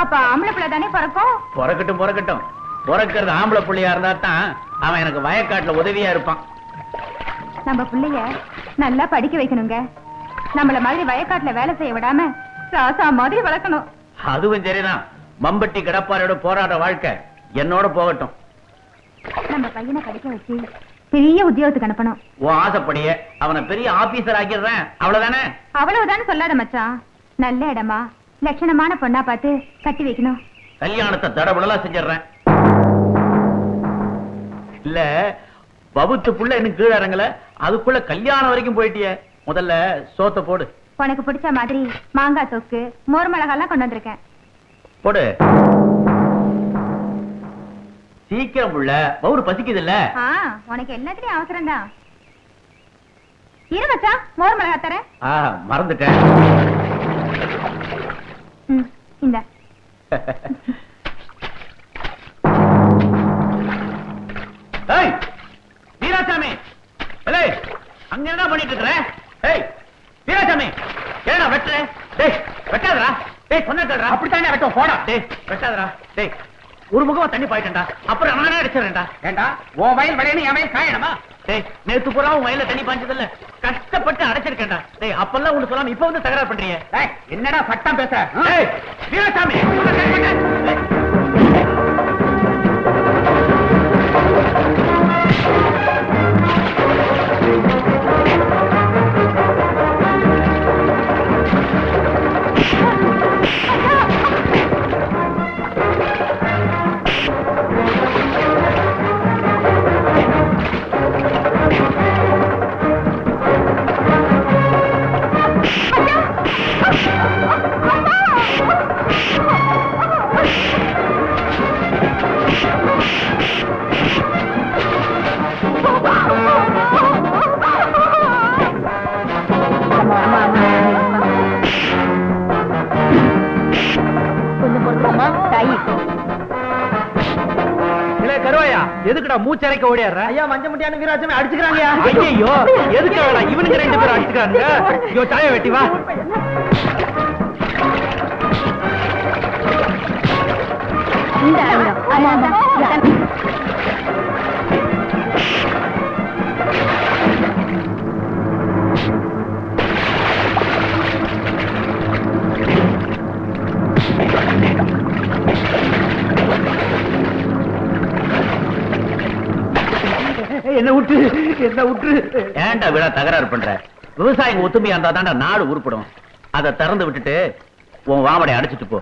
அப்ப ஆம்பளை பிள்ளை தானே பிறக்கும். பிறக்கட்டும் பிறக்கட்டும். பிறக்கிறது ஆம்பளை புள்ளையா இருந்தா தான் அவன் எனக்கு வயக்காட்டுல உதவியா இருப்பான். நம்ம பிள்ளைய நல்லா படிக்க வைக்கணுங்க. நம்மள மாதிரி வயக்காட்டுல வேலை செய்ய விடாம ராசா மாதிரி வளர்க்கணும். அதுவும் சரிதான். மம்பட்டி கடப்பாரோட போராட வாழ்க்கை என்னோட போகட்டும். நம்ம பையனை படிக்க வச்சு பெரிய உத்தியோகத்துக்கு அனுப்பணும். உன் ஆசைப்படியே அவனை பெரிய ஆபீசர் ஆக்கிடுறேன், அவ்வளவுதானே? அவ்வளவுதானே சொல்லாத மச்சான். நல்ல இடமா லட்சணமான பொண்ணா பார்த்து கட்டி வைக்கணும். கல்யாணத்தை தடபுடலா செஞ்சிடறேன். இல்ல பவுத்து புள்ள எனக்கு கீழ இறங்கல, அதுக்குள்ள கல்யாணம் வரைக்கும் போயிட்டிய. முதல்ல சோத்த போடு. உனக்கு பிடிச்ச மாதிரி மாங்காய் தொக்கு மோர் மிளகாலாம் கொண்டு வந்திருக்கேன். போடு சீக்கிரம் புள்ள, பவுரு பசிக்குது இல்ல? உனக்கு எல்லாத்துலயும் அவசரம் தான். இரு மச்சான், மோர் மிளகா தரேன். மறந்துட்டேன். இந்த வீராசாமி, அங்க என்ன பண்ணிட்டு இருக்கிற? வீராசாமி, ஏடா வெட்டுற? வெட்டாதரா, சொன்னா அப்படித்தானே வெட்டும். போடா, வெட்டாதரா. ஒரு முகமா தண்ணி பாயிட்டா, அப்புறம் நானே அடிச்சிடறேன்டா. ஏண்டா உன் வயல் விளையாடு என் வயல் காயணுமா? நேத்து பூரா உன் வயல்ல தண்ணி பாய்ச்சதில்ல, கஷ்டப்பட்டு அடைச்சிருக்கேன்டா. அப்பெல்லாம் ஒண்ணு சொல்லாம இப்ப வந்து தகராறு பண்றீங்க. என்னடா சட்டம் பேச? வீராசாமி, எதுக்குடா மூச்சரைக்க ஓடியாடுற? ஐயா மஞ்ச முட்டியான வீராசாமி அடிச்சுக்கிறாங்க. ஐயோ எதுக்கு இவனுக்கு ரெண்டு பேரும் அடிச்சுக்கிறாங்க. ஐயோ சாய வெட்டி வா. என்ன விட்டு ஏன்டா விழா தகராறு பண்ற? விவசாயிங்க ஒத்துமையா இருந்தா தான்டா நாடு உருப்படும். அதை திறந்து விட்டுட்டு உன் வாமடை அடிச்சுட்டு போ.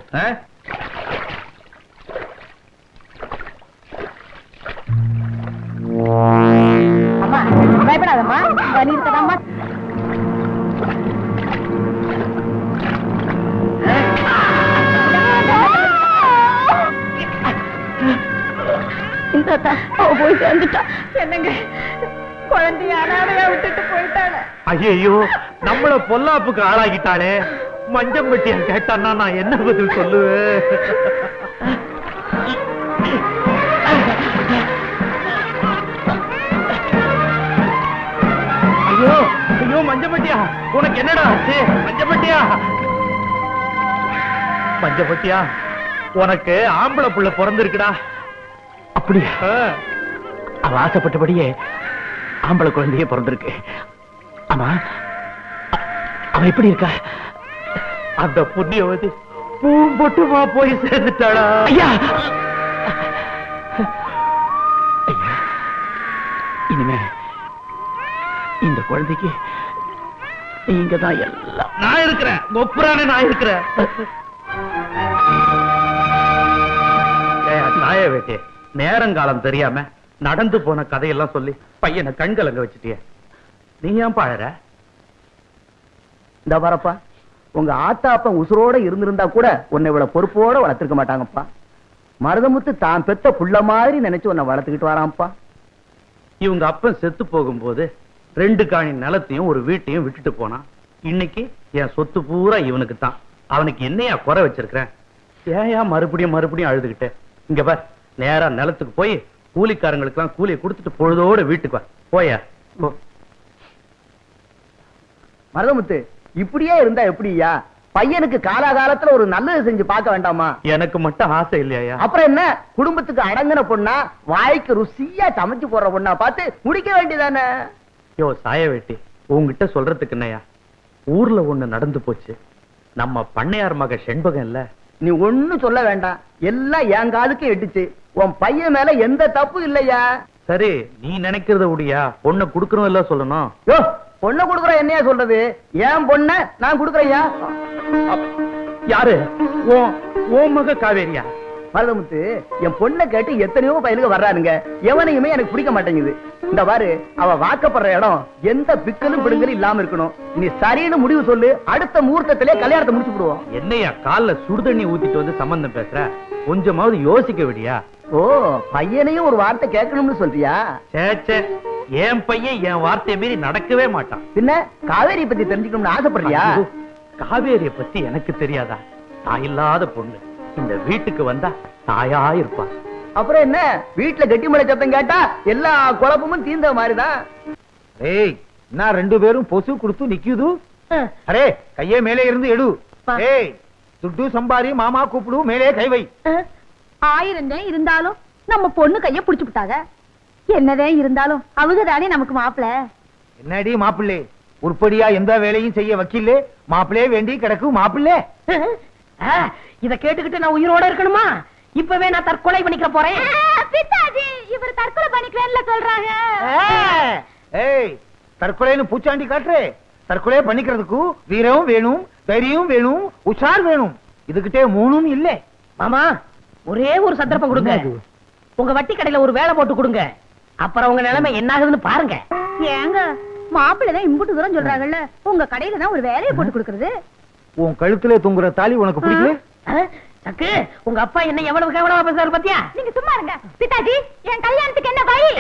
பயப்படாதம்மா, நீ இருக்கதாம்மா. போய் சேர்ந்துட்டா. என்னங்க குழந்தைய அனாதையா விட்டுட்டு போயிட்டானே. ஐயோ நம்மள பொல்லாப்புக்கு ஆளாகிட்டாளே. மஞ்சம்பட்டியா கேட்டான்னா நான் என்ன பதில் சொல்லுவேன்? ஐயோ ஐயோ மஞ்சம்பட்டியா, உனக்கு என்னடா ஆச்சு? மஞ்சம்பட்டியா, மஞ்சம்பட்டியா, உனக்கு ஆம்பளை புள்ள பிறந்திருக்குடா. அப்படியா? அவ ஆசைப்பட்டபடியே ஆம்பளை குழந்தையே பிறந்திருக்கு. ஆமா, அவ எப்படி இருக்கா? அந்த புண்ணியவதி பூம்பொட்டுமா போய் சேர்ந்துட்டாளா? ஐயா, இனிமே இந்த குழந்தைக்கு நீங்கதான் எல்லாம். நான் இருக்கிறேன், ஒப்புறானே நான் இருக்கிறேன். நாய வேட்டே, நேரங்காலம் தெரியாம நடந்து போன கதையெல்லாம் சொல்லி பையனை கண்கலங்க வச்சுட்டிய. நீ ஏன் பாழற? இந்த வரப்பா, உங்க ஆத்தா அப்பா உசுரோட இருந்திருந்தா கூட உன்னை இவ்வளவு பொறுப்போட வளர்த்திருக்க மாட்டாங்கப்பா. மருதமுத்து தான் பெத்த புள்ள மாதிரி நினைச்சு உன்னை வளர்த்துக்கிட்டு வரான்ப்பா. இவங்க அப்பன் செத்து போகும்போது 2 காணி நிலத்தையும் ஒரு வீட்டையும் விட்டுட்டு போனான். இன்னைக்கு என் சொத்து பூரா இவனுக்கு தான். அவனுக்கு என்னையா குறை வச்சிருக்கிறேன்? ஏயா மறுபடியும் அழுதுகிட்டே? இங்க பார், நேரா நிலத்துக்கு போய் கூலிக்காரங்களுக்கு எல்லாம் கூலியை கொடுத்துட்டு பொழுதோட வீட்டுக்கு வா. போயா போ. மருதமுத்து, இப்படியே இருந்தா எப்படியா? பையனுக்கு காலாகாலத்துல ஒரு நல்லது செஞ்சு பார்க்க வேண்டாமா? எனக்கு மட்டும் ஆசை இல்லையா? அப்புறம் என்ன, குடும்பத்துக்கு அடங்கின பொண்ணா, வாய்க்கு ருசியா சமைச்சு போடுற பொண்ணா பார்த்து முடிக்க வேண்டியதானே? யோ சாய வேட்டி, உங்ககிட்ட சொல்றதுக்கு என்னையா? ஊர்ல ஒண்ணு நடந்து போச்சு. நம்ம பண்ணையார் மக செண்பகம் இல்ல. நீ ஒண்ணு சொல்ல வேண்டாம், எல்லாம் என் காதுக்கு எட்டுச்சு. உன் பையன் மேல எந்த தப்பு இல்லையா? சரி, நீ நினைக்கிறத உடியா, பொண்ணை குடுக்கணும் இல்ல சொல்லணும். யோ, பொண்ணை குடுக்குற என்னையா சொல்றது? ஏன் பொண்ண நான் குடுக்குறையா? யாரு? ஓ மக காவேரியா? மருதமுத்து, என் பொண்ணை கேட்டு எத்தனையோ பையனுக்கு வர்றானுங்க. எவனையுமே எனக்கு பிடிக்க மாட்டேங்குது. இந்த பாரு, அவ வாக்கப்படுற இடம் எந்த பிக்கலும் பிடுங்கலும் இல்லாம இருக்கணும். நீ சரின்னு முடிவு சொல்லு, அடுத்த முகூர்த்தத்திலே கல்யாணத்தை முடிச்சு விடுவோம். என்னையா கால்ல சுடுதண்ணி ஊத்திட்டு வந்து சம்பந்தம் பேசுற? கொஞ்சமாவது யோசிக்க விடியா? ஓ, பையனையும் ஒரு வார்த்தை கேட்கணும்னு சொல்றியா? சேச்சே, என் பையன் என் வார்த்தையை மீறி நடக்கவே மாட்டான். பின்ன காவேரி பத்தி தெரிஞ்சுக்கணும்னு ஆசைப்படுறியா? காவேரிய பத்தி எனக்கு தெரியாதா? தாயில்லாத பொண்ணு இந்த வீட்டுக்கு வந்தா தாயா இருப்பா. அப்புறம் என்ன, வீட்டுல கட்டி மலை சத்தம் கேட்டா எல்லா குழப்பமும் தீர்ந்த மாதிரிதான். ஏய், நான் 2 பேரும் பொசு கொடுத்து நிக்குது. அரே, கையே மேலே இருந்து எடு. ஏய், துட்டு சம்பாரி மாமா கூப்பிடு, மேலே கை வை. 1000 இருந்தாலும் நம்ம பொண்ணு கைய புடிச்சு விட்டாங்க. என்னதே இருந்தாலும் அவங்க தானே நமக்கு மாப்பிள்ள. என்னடி மாப்பிள்ளை, உருப்படியா எந்த வேலையும் செய்ய வக்கீல்லே, மாப்பிள்ளையே வேண்டி கிடக்கு மாப்பிள்ளை. இத கேட்டுக்கிட்டு நான் உயிரோட இருக்கணுமா? இப்பவே நான் தற்கொலை பண்ணிக்க போறேன். பிதாஜி, இவர் தற்கொலை பண்ணிக்கிறேன்ல சொல்றாங்க. ஏய், தற்கொலைன்னு பூச்சாண்டி காட்டுறே. தற்கொலை பண்ணிக்கிறதுக்கு வீரம் வேணும், தைரியம் வேணும், உஷார் வேணும். இதுகிட்டே 3ம் இல்ல. மாமா, ஒரே ஒரு சந்தர்ப்பம் கொடுங்க. உங்க வட்டி கடையில ஒரு வேலை போட்டு கொடுங்க. அப்புறம் உங்க நிலைமை என்ன ஆகுதுன்னு பாருங்க. ஏங்க, மாப்பிள்ளதான் இம்புட்டு தூரம் சொல்றாங்கல்ல, உங்க கடையில தான் ஒரு வேலையை போட்டு கொடுக்கறது. உன் கழுத்துல தொங்குற தாலி உனக்கு பிடிக்கல? சக்கு, உங்க அப்பா என்ன எவ்வளவு கேவலமா பேசுறாரு பாத்தியா? நீங்க சும்மா இருங்க. பிதாஜி, என் கல்யாணத்துக்கு என்ன வழி?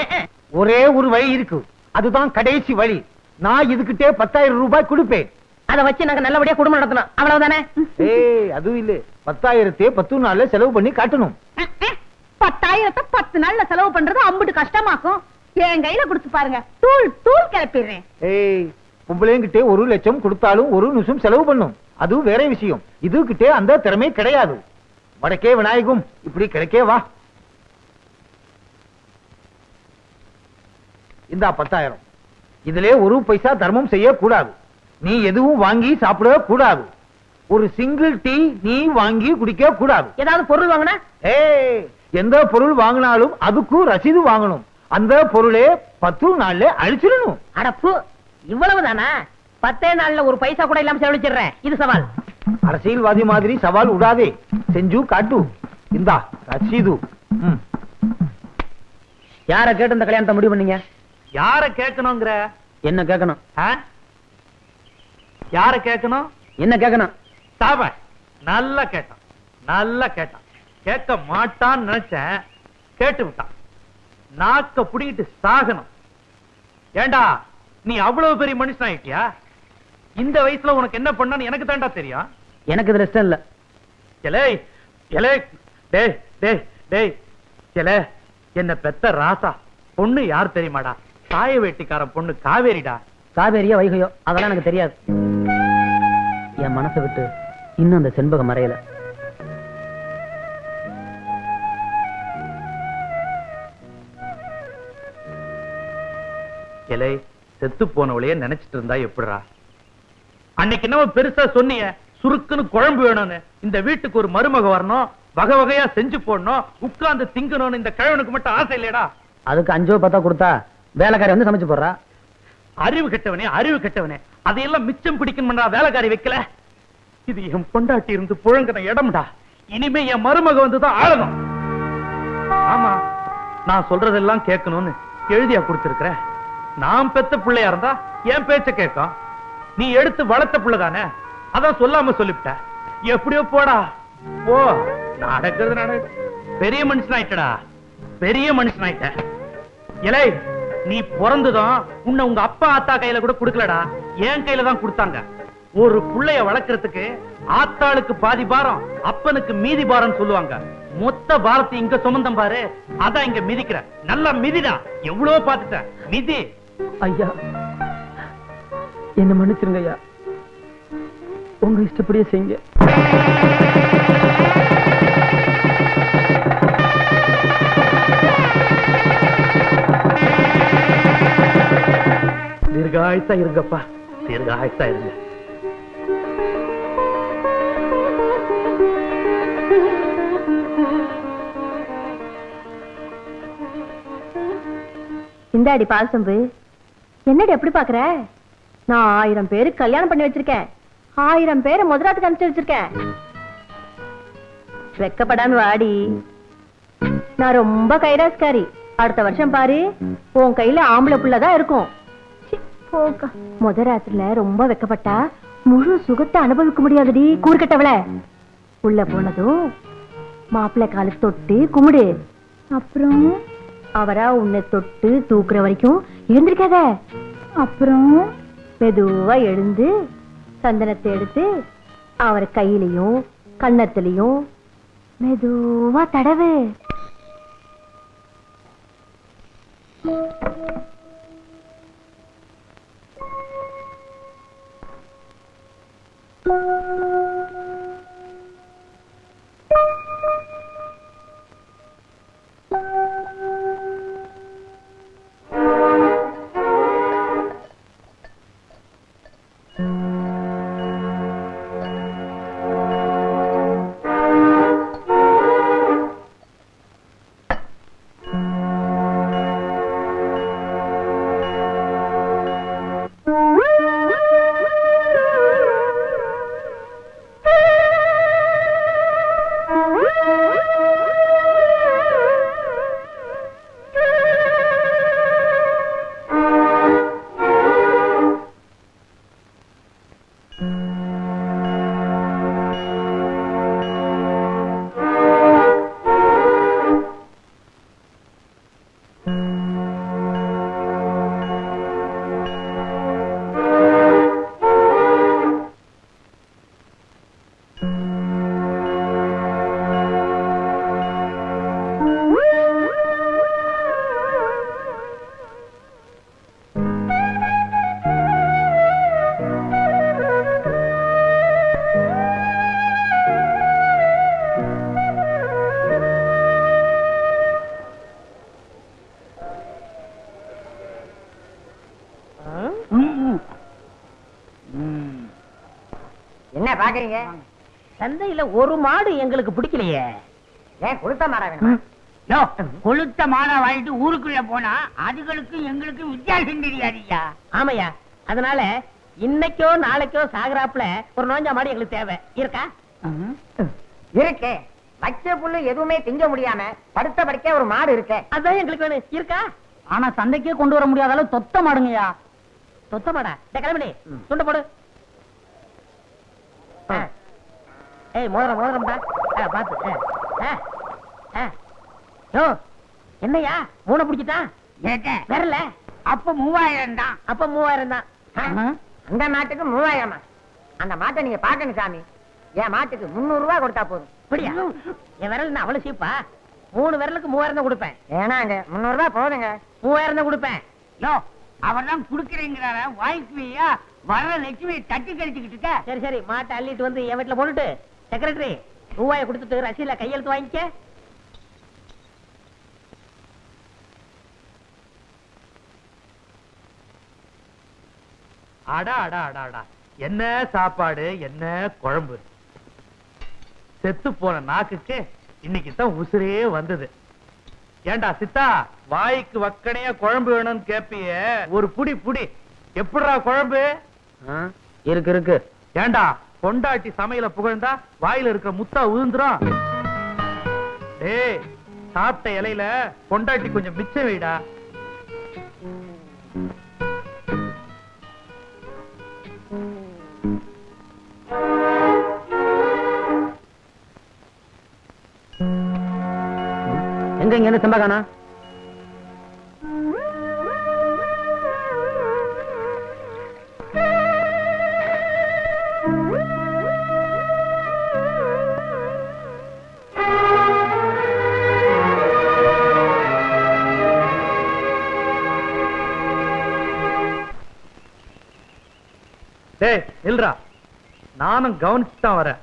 ஒரே ஒரு வழி இருக்கு, அதுதான் கடைசி வழி. நான் இதுகிட்டே 10,000 ரூபாய் கொடுப்பேன். அத வச்சு நாங்க நல்லபடியா குடும்பம் நடத்தணும், அவ்வளவுதானே? ஏய், அதுவும் இல்ல, 10,000 10 நாள்ல செலவு பண்ணி காட்டணும். 10,000 10 நாள்ல செலவு பண்றது அம்புட்டு கஷ்டமாக்கும். என் கையில கொடுத்து பாருங்க, தூள் தூள் கிளப்பிடுறேன். ஏய், பொம்பளைங்கிட்டே 1 லட்சம் கொடுத்தாலும் 1 நிமிஷம் செலவு பண்ணும். அதுவும் வேற விஷயம். இதுகிட்டே அந்த திறமை கிடையாது. வடக்கே விநாயகம், இப்படி கிடைக்கே வா. இந்த 10,000 இதிலே 1 பைசா தர்மம் செய்ய கூடாது. நீ எதுவும் வாங்கி சாப்பிட கூடாது. ஒரு சிங்கிள் டீ நீ வாங்கி குடிக்க கூடாது. ஏதாவது பொருள் வாங்கினா? ஏய், எந்த பொருள் வாங்கினாலும் அதுக்கும் ரசீது வாங்கணும். அந்த பொருளே 10 நாள்ல அழிச்சிடணும். அடப்பு, இவ்வளவுதானா? 10 நாள்ல 1 பைசா கூட இல்லாம செலவழிச்சிடுறேன். இது சவால். அரசியல்வாதி மாதிரி சவால் விடாதே, செஞ்சு காட்டு. இந்தா ரசீது. யார கேட்டு இந்த கல்யாணத்தை முடிவு பண்ணீங்க? யார கேட்கணுங்கிற? என்ன கேட்கணும்? யார கேட்கணும்? என்ன கேட்கணும்? சாப நல்லா கேட்டான், நல்லா கேட்டான். கேட்க மாட்டான்னு நினைச்சேன், கேட்டு விட்டான். நாக்க புடிங்கிட்டு சாகணும். ஏண்டா, நீ அவ்வளவு பெரிய மனுஷன் ஆயிட்டியா? இந்த வயசுல உனக்கு என்ன பண்ணான்னு எனக்கு தாண்டா தெரியும். எனக்கு இதுல இஷ்டம் இல்ல. எலே எலே, டேய் டேய் டேய், எலே, என்ன பெத்த ராசா பொண்ணு யார் தெரியுமாடா? சாய வேட்டிக்காரன் பொண்ணு காவேரிடா. காவேரியா வைகையோ அதெல்லாம் எனக்கு தெரியாது. என் மனசை விட்டு இன்னும் அந்த செண்பகம் மறையல. எலை, செத்து போனவளையே நினைச்சிட்டு இருந்தா எப்படிரா? அன்னைக்கு என்ன பெருசா சொன்னீங்க, சுருக்குன்னு குழம்பு வேணும்னு. இந்த வீட்டுக்கு ஒரு மருமக வரணும், வகை வகையா செஞ்சு போடணும், உட்கார்ந்து திங்கணும்னு இந்த கிழவனுக்கு மட்டும் ஆசை இல்லையடா? அதுக்கு 5 10 கொடுத்தா வேலைக்காரி வந்து சமைச்சு போடுறா. அறிவு கெட்டவனே, அறிவு கெட்டவனே, அதையெல்லாம் மிச்சம் பிடிக்கணும்டா வேலைக்காரி வைக்கல. இது என் பொண்டாட்டி இருந்து புழங்கின இடம்டா. இனிமே என் மருமக வந்துதான் ஆளணும். ஆமா, நான் சொல்றதெல்லாம் கேட்கணும்னு எழுதியா கொடுத்திருக்கிறேன். நான் பெத்த பிள்ளையா இருந்தா என் பேச்ச கேட்கும். நீ எடுத்து வளர்த்த பிள்ளைதானே, அதான் சொல்லாம சொல்லிவிட்ட. எப்படியோ போடா போ. நடக்கிறது நடக்குது. பெரிய மனுஷன் ஆயிட்டடா, பெரிய மனுஷன் ஆயிட்ட. இலை, நீ பிறந்ததும் உன்னை உங்க அப்பா ஆத்தா கையில கூட கொடுக்கலடா, என் கையில தான் கொடுத்தாங்க. ஒரு புள்ளைய வளர்க்கறதுக்கு ஆத்தாளுக்கு பாதி பாரம், அப்பனுக்கு மீதி பாரம் சொல்லுவாங்க. மொத்த பாரத்தை இங்க சுமந்தம் பாரு, அதான் இங்க மிதிக்கிற. நல்லா மிதிடா, எவ்வளவு பாத்துட்ட மிதி. ஐயா, என்ன மன்னிச்சிருங்க ஐயா, உங்க இஷ்டப்படியே செய்யுங்க. தீர்காயுசா இருங்கப்பா, தீர்காயுசா இருங்க. இந்தாடி பால் சொம்பு. என்னடி எப்படி பாக்குற? நான் 1000 பேருக்கு கல்யாணம் பண்ணி வச்சிருக்கேன். 1000 பேரை முதலாத்துக்கு அனுப்பிச்சு வச்சிருக்கேன். வெக்கப்படாம வாடி. நான் ரொம்ப கைராஸ்காரி. அடுத்த வருஷம் பாரு, உன் கையில ஆம்பளை புள்ளதான் இருக்கும். முதராத்திரில ரொம்ப வெக்கப்பட்டா முழு சுகத்தை அனுபவிக்க முடியாதுடி கூறுகட்டவள. உள்ள போனதும் மாப்பிள்ளை கால தொட்டு கும்பிடு. அப்புறம் அவரா உன்னை தொட்டு தூக்குற வரைக்கும் எழுந்திருக்காத. அப்புறம் மெதுவா எழுந்து சந்தனத்தை எடுத்து அவர் கையிலையும் கன்னத்திலையும் மெதுவா தடவு. என்ன பாக்குறீங்க? சந்தையில ஒரு மாடு எங்களுக்கு பிடிக்கலையே. ஏன் கொளுத்த மாடா வேணும்? கொளுத்த மாடா வாங்கிட்டு ஊருக்குள்ள போனா அதுகளுக்கு எங்களுக்கு வித்தியாசம் தெரியாதுயா. ஆமையா, அதனால இன்னைக்கோ நாளைக்கோ சாகராப்புல ஒரு நோஞ்சா மாடு எங்களுக்கு தேவை. இருக்கா? இருக்கே. வச்ச புல்லு எதுவுமே திங்க முடியாம படுத்த படுக்க ஒரு மாடு இருக்கே. அதான் எங்களுக்கு வேணும். இருக்கா? ஆனா சந்தைக்கே கொண்டு வர முடியாத அளவு தொத்த மாடுங்கய்யா. தொத்த மாடா? கிளம்பி துண்ட போடு. ஏய் மோதிரம் மோதிரம்டா பாத்து. என்னையா மூணை பிடிச்சிட்டான்? வரல. அப்ப 3000 தான். அப்ப 3000 தான். அந்த மாட்டுக்கு 3000. அந்த மாட்டை நீங்க பாக்கணும் சாமி. என் மாட்டுக்கு 300 ரூபாய் கொடுத்தா போதும். அப்படியா? என் விரல் அவ்வளவு சீப்பா? 3 விரலுக்கு 3000 தான் கொடுப்பேன். ஏனாங்க 300 ரூபாய் போதுங்க. 3000 தான் கொடுப்பேன். அவர் தான் குடுக்கறீங்கிறார வாய்க்குவியா? வர லட்சுமி தட்டி கழிச்சுக்கிட்டு இருக்க. சரி சரி, மாட்டை அள்ளிட்டு வந்து என் வீட்டுல போட்டுட்டு செக்ரட்டரி ரூபாயை கொடுத்துட்டு ரசீல கையெழுத்து வாங்கிக்க. அடா அடா அடா அடா, என்ன சாப்பாடு, என்ன குழம்பு. செத்து போன நாக்குக்கு இன்னைக்கு தான் உசுரே வந்தது. ஏண்டா சித்தா, வாய்க்கு வக்கனையா குழம்பு வேணும்னு கேப்பிய, ஒரு புடி புடி. எப்படிடா குழம்பு? இருக்கு இருக்கு. ஏண்டா பொண்டாட்டி சமையல புகழ்ந்தா வாயில இருக்கிற முத்தா உதிர்ந்துரும். டேய், சாப்பிட்ட இலையில பொண்டாட்டி கொஞ்சம் மிச்சம் வைடா. எங்க இங்க செம்பகானா? டேய் இல்லரா, நானும் கவனிச்சுதான் வரேன்.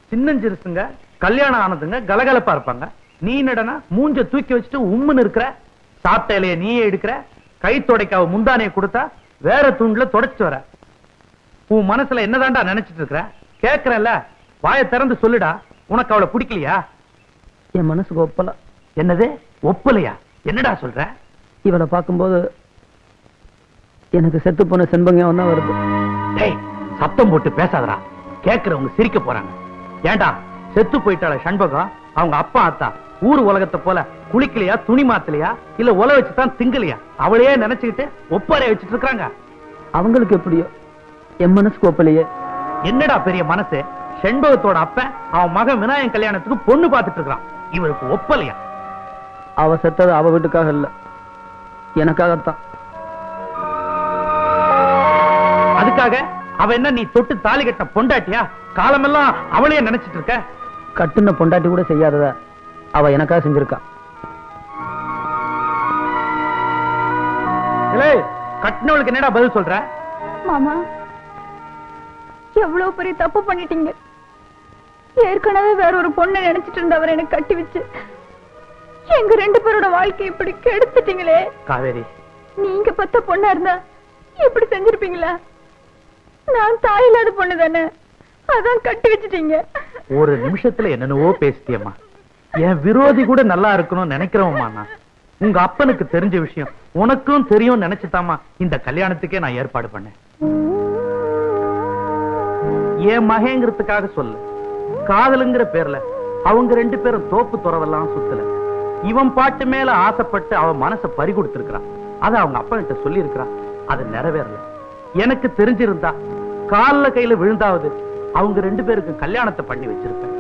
சின்னஞ்சிருசுங்க கல்யாணம் ஆனதுங்க கலகலப்பா இருப்பாங்க. நீ நடனா மூஞ்ச தூக்கி வச்சுட்டு உம்முன்னு இருக்கிற. சாப்பிட்ட இலைய நீயே எடுக்கிற. கை தொடைக்காவ முந்தானைய கொடுத்தா வேற தூண்ல தொடச்சு வர. உன் மனசுல என்னதான்டா நினைச்சிட்டு இருக்கிற? கேக்குறல்ல, வாயை திறந்து சொல்லுடா. உனக்கு அவளை பிடிக்கலையா? என் மனசுக்கு ஒப்பல. என்னது ஒப்பலையா? என்னடா சொல்ற? இவளை பார்க்கும்போது எனக்கு செத்து போன செண்பகம் தான் வருது. டேய், சத்தம் போட்டு பேசாதடா, கேக்குறவங்க சிரிக்க போறாங்க. ஏண்டா செத்து போயிட்டாள சண்பகம் அவங்க அப்பா ஆத்தா ஊர் உலகத்தை போல குளிக்கலையா, துணி மாத்தலையா, இல்ல உல வச்சுதான் திங்கலையா? அவளையே நினைச்சுக்கிட்டு ஒப்பாரைய வச்சுட்டு இருக்காங்க. அவங்களுக்கு எப்படியோ, என் மனசுக்கு ஒப்பலையே. என்னடா பெரிய மனசு? செண்பகத்தோட அப்ப அவன் மகன் விநாயகன் கல்யாணத்துக்கு பொண்ணு பார்த்துட்டு இருக்கான். இவருக்கு ஒப்பலையா? அவ செத்தது அவ வீட்டுக்காக இல்ல, எனக்காகத்தான். அதுக்காக அவ என்ன நீ தொட்டு தாலி கட்ட பொண்டாட்டியா? காலமெல்லாம் அவளையே நினைச்சிட்டு இருக்க? கட்டுன பொண்டாட்டி கூட செய்யாதத அவ எனக்காக செஞ்சிருக்கா. கட்டினவளுக்கு என்னடா பதில் சொல்ற? மாமா, எவ்வளவு பெரிய தப்பு பண்ணிட்டீங்க. ஏற்கனவே வேற ஒரு பொண்ணை நினைச்சிட்டு இருந்தவர் எனக்கு கட்டி வச்சு எங்க 2 பேரோட வாழ்க்கை இப்படி கெடுத்துட்டீங்களே. காவேரி, நீங்க பத்த பொண்ணா இருந்தா இப்படி செஞ்சிருப்பீங்களா? நான் தாய் இல்லாத பொண்ணு தானே, அதான் கட்டி வச்சுட்டீங்க. ஒரு நிமிஷத்துல என்னென்னவோ பேசிட்டியம்மா. என் விரோதி கூட நல்லா இருக்கணும்னு நினைக்கிறவம்மா நான். உங்க அப்பனுக்கு தெரிஞ்ச விஷயம் உனக்கும் தெரியும் நினைச்சுதாமா இந்த கல்யாணத்துக்கே நான் ஏற்பாடு பண்ணேன். என் மகேங்கிறதுக்காக சொல்லு, காதலுங்கிற பேர்ல அவங்க 2 பேரும் தோப்பு துறவெல்லாம் சுத்தல. இவன் பாட்டு மேல ஆசைப்பட்டு அவன் மனசை பறி கொடுத்திருக்கிறான். அதை அவங்க அப்பா கிட்ட சொல்லி இருக்கிறான். அது நிறைவேறல. எனக்கு தெரிஞ்சிருந்தா கால்ல கையில விழுந்தாவது அவங்க 2 பேருக்கு கல்யாணத்தை பண்ணி வச்சிருப்பேன்.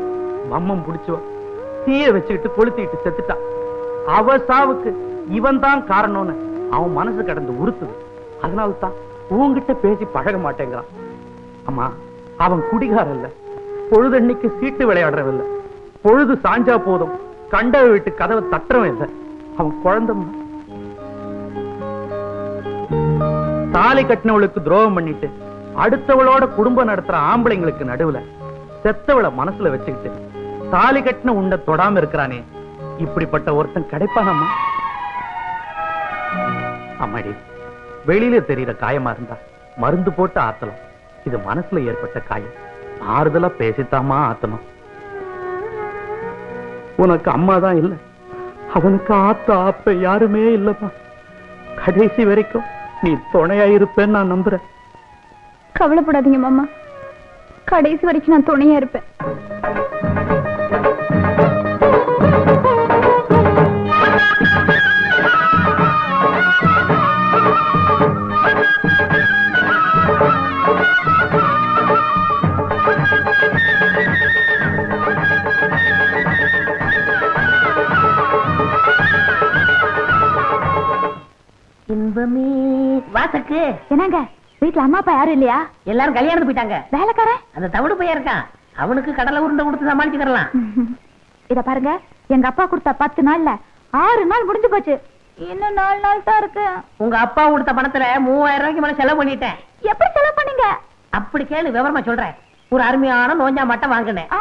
மம்மம் புடிச்சுவா தீய வச்சுக்கிட்டு கொளுத்திட்டு செத்துட்டான். அவ சாவுக்கு இவன் தான் காரணம்னு அவன் மனசு கடந்து உறுத்துது. அதனால்தான் உன்கிட்ட பேசி பழக மாட்டேங்கிறான். அம்மா, அவன் குடிகாரன் இல்ல, பொழுதன்னைக்கு சீட்டு விளையாடுறவில்லை. பொழுது சாஞ்சா போதும் கண்ட வீட்டு கதவை தட்டுறவன் இல்லை. அவன் குழந்தை. தாலி கட்டினவளுக்கு துரோகம் பண்ணிட்டு அடுத்தவளோட குடும்பம் நடத்துற ஆம்பளைங்களுக்கு நடுவுல செத்தவளை மனசுல வச்சுக்கிட்டு தாலி கட்டின உண்ட தொடாம இருக்கிறானே, இப்படிப்பட்ட ஒருத்தன் கிடைப்பானம்மா? அம்மாடி, வெளியில தெரியற காயமா இருந்தா மருந்து போட்டு ஆத்தலாம். இது மனசுல ஏற்பட்ட காயம், ஆறுதலா பேசித்தாமா ஆத்தணும். உனக்கு அம்மா தான் இல்ல, அவனுக்கு ஆத்த ஆப்ப யாருமே இல்லப்பா. கடைசி வரைக்கும் நீ துணையா இருப்பேன்னு நான் நம்புறேன். கவலைப்படாதீங்க மாமா, கடைசி வரைக்கும் நான் துணையா இருப்பேன். இன்பமே வாசக்கு. என்னங்க வீட்டுல அம்மா அப்பா யாரும் இல்லையா? எல்லாரும் கல்யாணத்துக்கு போயிட்டாங்க. வேலைக்காரன் அந்த தவிடு பையன் இருக்கான், அவனுக்கு கடலை உருண்டை கொடுத்து சமாளிச்சுக்கலாம். இத பாருங்க, எங்க அப்பா கொடுத்த 10 நாள்ல 6 நாள் முடிஞ்சு போச்சு. இன்னும் 4 நாள் தான் இருக்கு. உங்க அப்பா கொடுத்த பணத்துல 3000 ரூபாய்க்கு மேல செலவு பண்ணிட்டேன். எப்படி செலவு பண்ணீங்க? அப்படி கேளு, விவரமா சொல்றேன். ஒரு அருமையான நோஞ்சா மட்டும் வாங்கினேன்.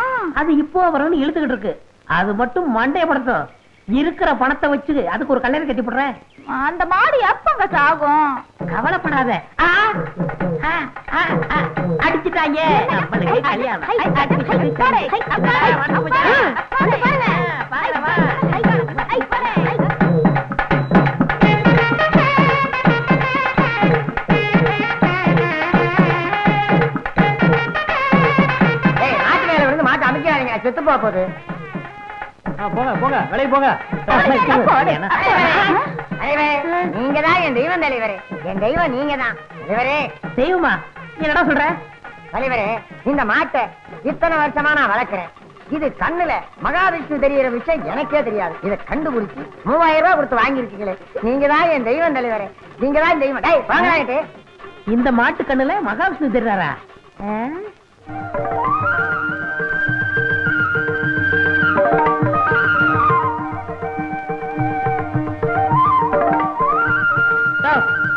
அது இப்போ வரும்னு இழுத்துக்கிட்டு இருக்கு. அது மட்டும் மண்டைய படுத்தும். இருக்கிற பணத்தை வச்சு அதுக்கு ஒரு கல்யாணம் கட்டி போடுறேன். அந்த மாடி எப்பங்க சாகும்? கவலைப்படாத. அடிச்சுட்டாங்க. நம்மளுக்கு கல்யாணம். மாட்டு அமைக்காதீங்க, செத்து போகுது. போங்க போங்க, வெளியே போங்க. நீங்கதான் என் தெய்வம் தலைவரே. என் தெய்வம் நீங்கதான் தலைவரே. தெய்வமா? என்னடா சொல்ற தலைவரே? இந்த மாட்டை இத்தனை வருஷமா நான் வளர்க்கிறேன். இது கண்ணுல மகாவிஷ்ணு தெரியற விஷயம் எனக்கே தெரியாது. இதை கண்டுபிடிச்சு 3000 ரூபாய் கொடுத்து வாங்கிருக்கீங்களே, நீங்கதான் என் தெய்வம் தலைவரே. நீங்கதான் தெய்வம். வாங்கிட்டு இந்த மாட்டு கண்ணுல மகாவிஷ்ணு தெரியாரா?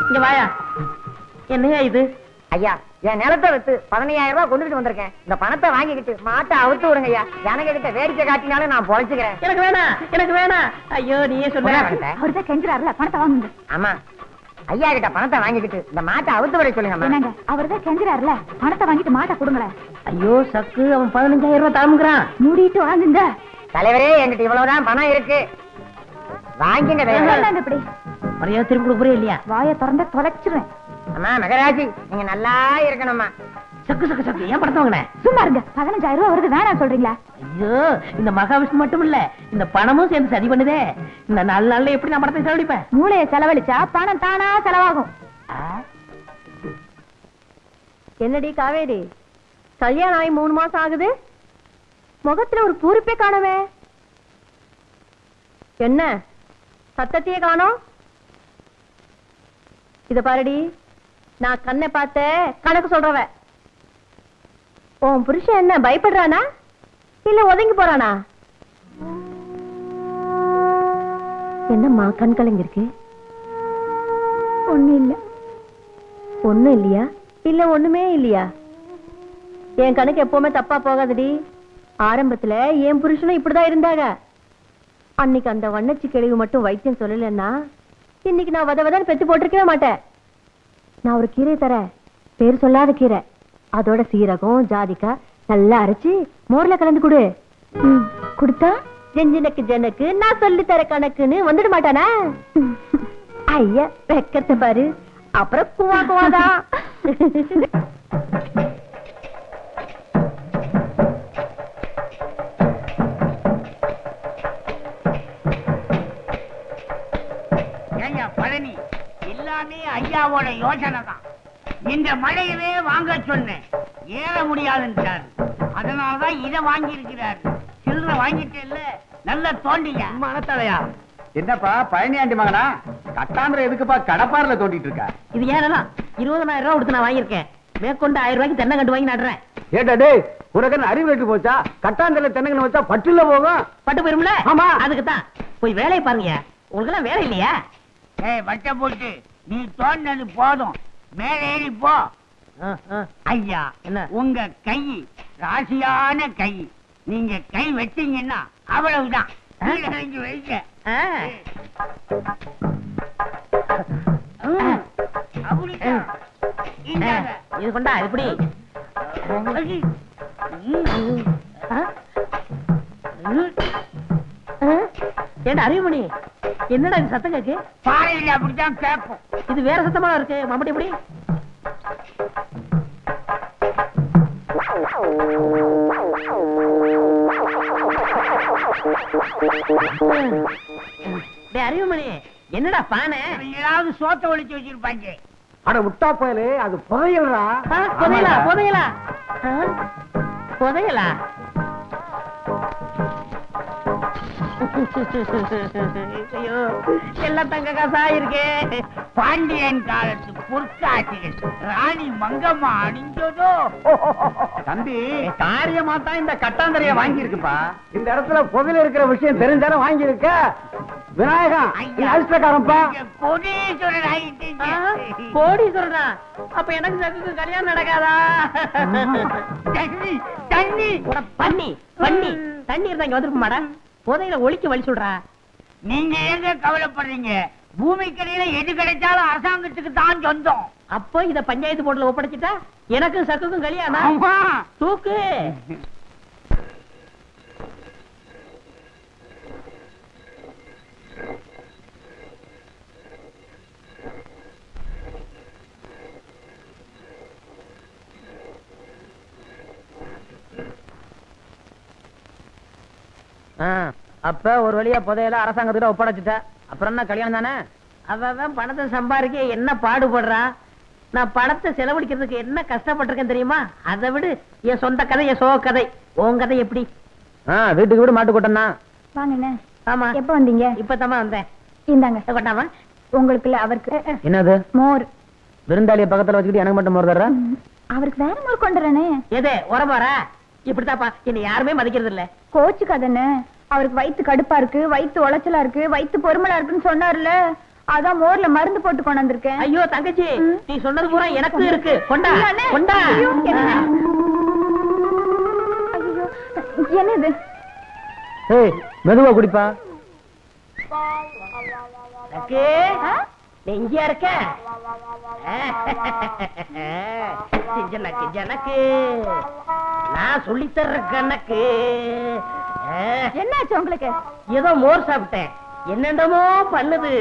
இங்க வாயா. என்னையா இது? ஐயா, என் நிலத்தை வித்து 15000 ரூபாய் கொண்டுட்டு வந்திருக்கேன். இந்த பணத்தை வாங்கிக்கிட்டு மாட்டை அவுத்து விடுங்க ஐயா. எனக்கு கிட்ட வேடிக்கை காட்டினாலும் நான் பொழைச்சுக்கிறேன். எனக்கு வேணாம், எனக்கு வேணாம். ஐயோ, நீயே சொல்ற. அவர்தான் கெஞ்சுறாருல, பணத்தை வாங்குங்க. ஆமா, ஐயா கிட்ட பணத்தை வாங்கிக்கிட்டு இந்த மாட்டை அவுத்து விட சொல்லுங்க. என்னங்க, அவர்தான் கெஞ்சுறாருல, பணத்தை வாங்கிட்டு மாட்டை கொடுங்களேன். ஐயோ சக்கு, அவன் 15000 ரூபாய் தாமுங்கிறான். மூடிட்டு வாங்குங்க. தலைவரே, என்கிட்ட இவ்வளவுதான் பணம் இருக்கு, வாங்கிங்க. இப்படி மரியாதை திரும்பி கொடுக்குறே இல்லையா? வாயை திறந்த தொலைச்சிருவேன். அம்மா மகராஜி, நீங்க நல்லா இருக்கணும்மா. சக்கு சக்கு சக்கு ஏன் படத்தை வாங்கினேன்? சும்மா இருங்க. 15,000 ரூபாய் வருது, வேணாம் சொல்றீங்களா? ஐயோ, இந்த மகாவிஷ்ணு மட்டும் இல்ல, இந்த பணமும் சேர்ந்து சரி பண்ணுதே. இந்த 4 நாள்ல எப்படி நான் படத்தை செலவழிப்பேன்? மூளையை செலவழிச்சா பணம் தானா செலவாகும். என்னடி காவேரி, கல்யாணம் ஆகி 3 மாசம் ஆகுது, முகத்துல ஒரு பூரிப்பே காணவே. என்ன சத்தத்தையே காணோம்? இத பாருடி, நான் கண்ணை பார்த்த கணக்கு சொல்றவ. உன் புருஷன் என்ன பயப்படுறானா இல்ல ஒதுங்கி போறானா? என்னம்மா கண் கலங்கிருக்கு? ஒண்ணும் இல்ல. ஒண்ணும் இல்லையா? இல்ல ஒண்ணுமே இல்லையா? என் கணக்கு எப்பவுமே தப்பா போகாதடி. ஆரம்பத்துல என் புருஷனும் இப்படிதான் இருந்தாங்க. அன்னைக்கு அந்த வண்ணச்சி கிழவு மட்டும் வைத்தியம் சொல்லலன்னா இன்னைக்கு நான் வதவதான் பெத்து போட்டிருக்கவே மாட்டேன். நான் ஒரு கீரை தரேன், பேர் சொல்லாத கீரை. அதோட சீரகம் ஜாதிக்காய் நல்லா அரைச்சு மோர்ல கலந்து கொடு. கொடுத்தா ஜெஞ்சனுக்கு ஜனக்கு நான் சொல்லி தர கணக்குன்னு வந்துட மாட்டானா? ஐயா வெக்கத்தை பாரு, அப்புறம் குவா குவாதா. ஐயா பழனி, எல்லாமே ஐயாவோட யோசனை தான். இந்த மழையவே வாங்க சொன்னேன், ஏற முடியாதுன்றார். அதனாலதான் இதை வாங்கி இருக்கிறார். சில்லற வாங்கிட்டு இல்ல, நல்ல தோண்டிங்க. மனத்தலையா? என்னப்பா பழனி ஆண்டி மகனா, கட்டாந்திரம் எதுக்குப்பா கடப்பாரில தோண்டிட்டு இருக்க? இது ஏறலாம். 20,000 ரூபாய் கொடுத்து நான் வாங்கியிருக்கேன். மேற்கொண்டு 1000 ரூபாய்க்கு தென்னை கண்டு வாங்கி நடுறேன். ஏட்டா டேய், உனக்கு அறிவு கட்டு போச்சா? கட்டாந்திர தென்னங்கன்னு வச்சா பட்டுல போகும். பட்டு போயிரும்ல? ஆமா. அதுக்குத்தான் போய் வேலையை பாருங்க. உங்களுக்கு எல்லாம் வேலை இல்லையா? வட்ட போட்டு நீ தோண்டது போதும், மேல ஏறி போ. ஐயா, என்ன? உங்க கை ராசியான கை. நீங்க கை வச்சீங்கன்னா அவ்வளவுதான். இறங்கி வைங்க. அப்படிதான். இந்தாங்க. இது கொண்டா எப்படி? ஏண்டா அறிவுமணி, என்னடா இது சத்தம் கேக்கு? பாறையில் அப்படித்தான் கேட்போம். இது வேற சத்தமா இருக்கு. மம்பட்டி எப்படி? அறிவுமணி, என்னடா பானை? ஏதாவது சோத்த ஒழிச்சு வச்சிருப்பாங்க. அட முட்டா போயலே, அது புதையல்ரா. புதையலா? புதையலா? புதையலா? ஐயோ, எல்லாம் தங்க காசா இருக்கே. பாண்டியன் காலத்து பொற்காட்சிகள் ராணி மங்கம்மா அணிஞ்சதோ. தம்பி, காரியமா தான் இந்த கட்டாந்தரைய வாங்கி இருக்குப்பா. இந்த இடத்துல புதையல் இருக்கிற விஷயம் தெரிஞ்சாலும் வாங்கி இருக்க. விநாயகா, அதிர்ஷ்டக்காரன்பா. கோடீஸ்வரன் ஆகிட்டீங்க. கோடீஸ்வரனா? அப்ப எனக்கு சகுக்கு கல்யாணம் நடக்காதா? தண்ணி தண்ணி பண்ணி பண்ணி தண்ணி இருந்தா இங்க வந்துருக்க மாடா. புதையில ஒழிக்க வழி சொல்றா. நீங்க எங்க கவலைப்படுறீங்க? பூமிக்கரையில எது கிடைச்சாலும் அரசாங்கத்துக்கு தான் சொந்தம். அப்போ இத பஞ்சாயத்து போர்டுல ஒப்படைச்சிட்டா எனக்கு சக்குக்கும் கல்யாணம். ஆமா. தூக்கு. அப்ப ஒரு வழியா புதையல அரசாங்கத்திட்ட ஒப்படைச்சிட்ட. அப்புறம் என்ன, கல்யாணம் தானே? அவன் பணத்தை சம்பாதிக்க என்ன பாடுபடுறா. நான் பணத்தை செலவழிக்கிறதுக்கு என்ன கஷ்டப்பட்டிருக்கேன் தெரியுமா? அதை விடு. என் சொந்த கதை, என் சோக கதை. உன் கதை எப்படி? வீட்டுக்கு வீடு மாட்டு கொட்டனா? வாங்கண்ணே. ஆமா. எப்ப வந்தீங்க? இப்பதாம்மா வந்தேன். இந்தாங்க. கொட்டாமா? உங்களுக்கு இல்ல, அவருக்கு. என்னது? மோர். விருந்தாளிய பக்கத்துல வச்சுக்கிட்டு எனக்கு மட்டும் மோர் தர்ற? அவருக்கு வேற மோர் கொண்டுறனே. எது உரமாரா? இப்படித்தாப்பா என்ன யாருமே மதிக்கிறது இல்ல. கோச்சுக்காதண்ணே. அவருக்கு வயித்து கடுப்பா இருக்கு, வயித்து உளைச்சலா இருக்கு, வயித்து பொறுமலா இருக்குன்னு சொன்னார்ல, அதான் மோர்ல மருந்து போட்டு கொண்டு வந்திருக்கேன். ஐயோ தங்கச்சி, நீ சொன்னது பூரா எனக்கு இருக்கு. கொண்டா கொண்டா. என்னது? மெதுவா குடிப்பா. நெஞ்சியா இருக்க ஜனக்கு நான் சொல்லித்தர்ற கணக்கு. என்னாச்சு உங்களுக்கு? ஏதோ மோர் சாப்பிட்டேன். என்னென்னமோ பண்ணுது.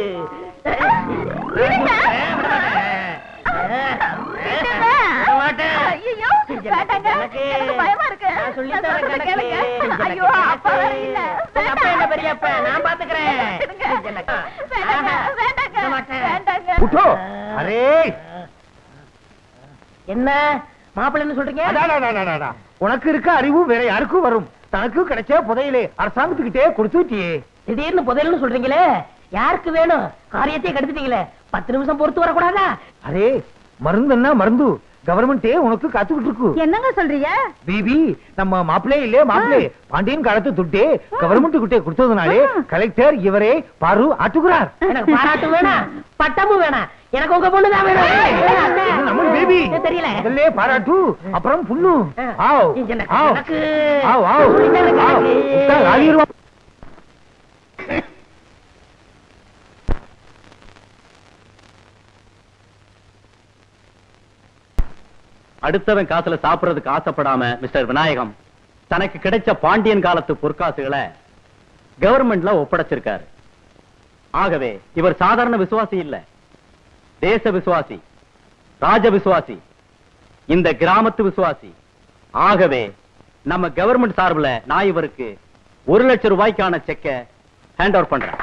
என்ன மாப்பிள்ளை சொல்றீங்க? உனக்கு இருக்க அறிவு வேற யாருக்கும் வரும். தனக்கு கிடைச்ச புதையிலே அரசாங்கத்துக்கிட்டே கொடுத்துட்டியே. திடீர்னு புதையல்னு சொல்றீங்களே, யாருக்கு வேணும்? காரியத்தையே கெடுத்துட்டீங்களே, 10 நிமிஷம் பொறுத்து வரக்கூடாதா? அரே மருந்துன்னா மருந்து கவர்மெண்டே உனக்கு காத்துக்கிட்டு இருக்கு. என்னங்க சொல்றீங்க? பேபி நம்ம மாப்பிள்ளை இல்லே மாப்பிள்ளை பாண்டியன் காலத்து துட்டே கவர்மெண்ட் கிட்டே கொடுத்ததுனாலே கலெக்டர் இவரே பாரு ஆட்டுகிறார். எனக்கு பாராட்டு வேணாம், பட்டமும் வேணாம், எனக்கு உங்க பொண்ணுதான் வேணும். நம்ம பேபி தெரியல. முதல்ல பாராட்டு அப்புறம் புண்ணு. ஆவ் எனக்கு- ஆவ் எனக்கு- ஆவ் ஆவ் ஆவ் உத்தா ஆலிருவா. அடுத்தவன் காசுல சாப்பிடுறதுக்கு ஆசைப்படாம மிஸ்டர் விநாயகம் தனக்கு கிடைச்ச பாண்டியன் காலத்து பொற்காசுகளை கவர்மெண்ட்ல ஒப்படைச்சிருக்காரு. ஆகவே இவர் சாதாரண விசுவாசி இல்ல, தேச விசுவாசி, ராஜ விசுவாசி, இந்த கிராமத்து விசுவாசி. ஆகவே நம்ம கவர்மெண்ட் சார்பில் நான் இவருக்கு 1 லட்சம் ரூபாய்க்கான செக்கை ஹேண்ட் ஓவர் பண்றேன்.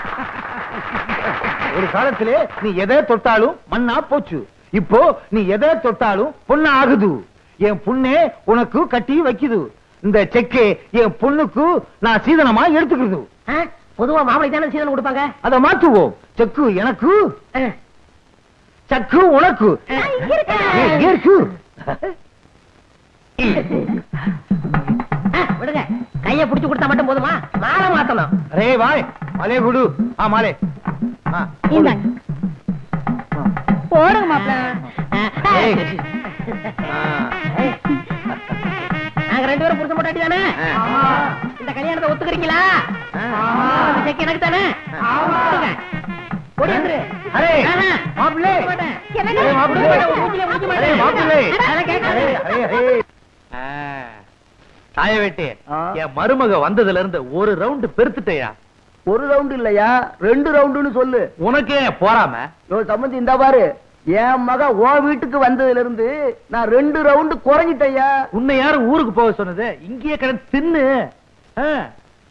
ஒரு காலத்திலே நீ எதை தொட்டாலும் மண்ணா போச்சு, இப்போ நீ எதை தொட்டாலும் பொண்ணு ஆகுது. என் பொண்ணே உனக்கு கட்டி வைக்குது. இந்த செக்கே என் பொண்ணுக்கு நான் சீதனமா எடுத்துக்கிறது. பொதுவா மாப்பிளை தானே சீதனம் கொடுப்பாங்க. அதை மாத்துவோம். செக்கு எனக்கு, சக்கு உனக்கு. இருக்கு விடுங்க, கைய புடிச்சு கொடுத்தா மட்டும் போதுமா? மாலை மாத்தணும். ரே வாய் மாலே குடு. மாலே போடுங்க மாப்பிள்ள. நாங்க 2 பேரும் புடிச்ச மாட்டாட்டி தானே? இந்த கல்யாணத்தை ஒத்துக்கிறீங்களா? செக் எனக்கு தானே? தாய வேட்டி என் மருமக வந்ததுல இருந்து ஒரு ரவுண்ட் பெருத்துட்டையா? ஒரு ரவுண்ட் இல்லையா, 2 ரவுண்டுன்னு சொல்லு. உனக்கே போறாம சம்பந்தி இந்த பாரு, என் மக ஓ வீட்டுக்கு வந்ததுல இருந்து நான் 2 ரவுண்டு குறைஞ்சிட்டையா. உன்னை யாரு ஊருக்கு போக சொன்னது? இங்கேயே கிடந்து தின்னு.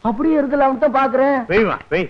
அப்படியே இருக்கலாம் தான் பாக்குறேன். வெய்வா வெய்.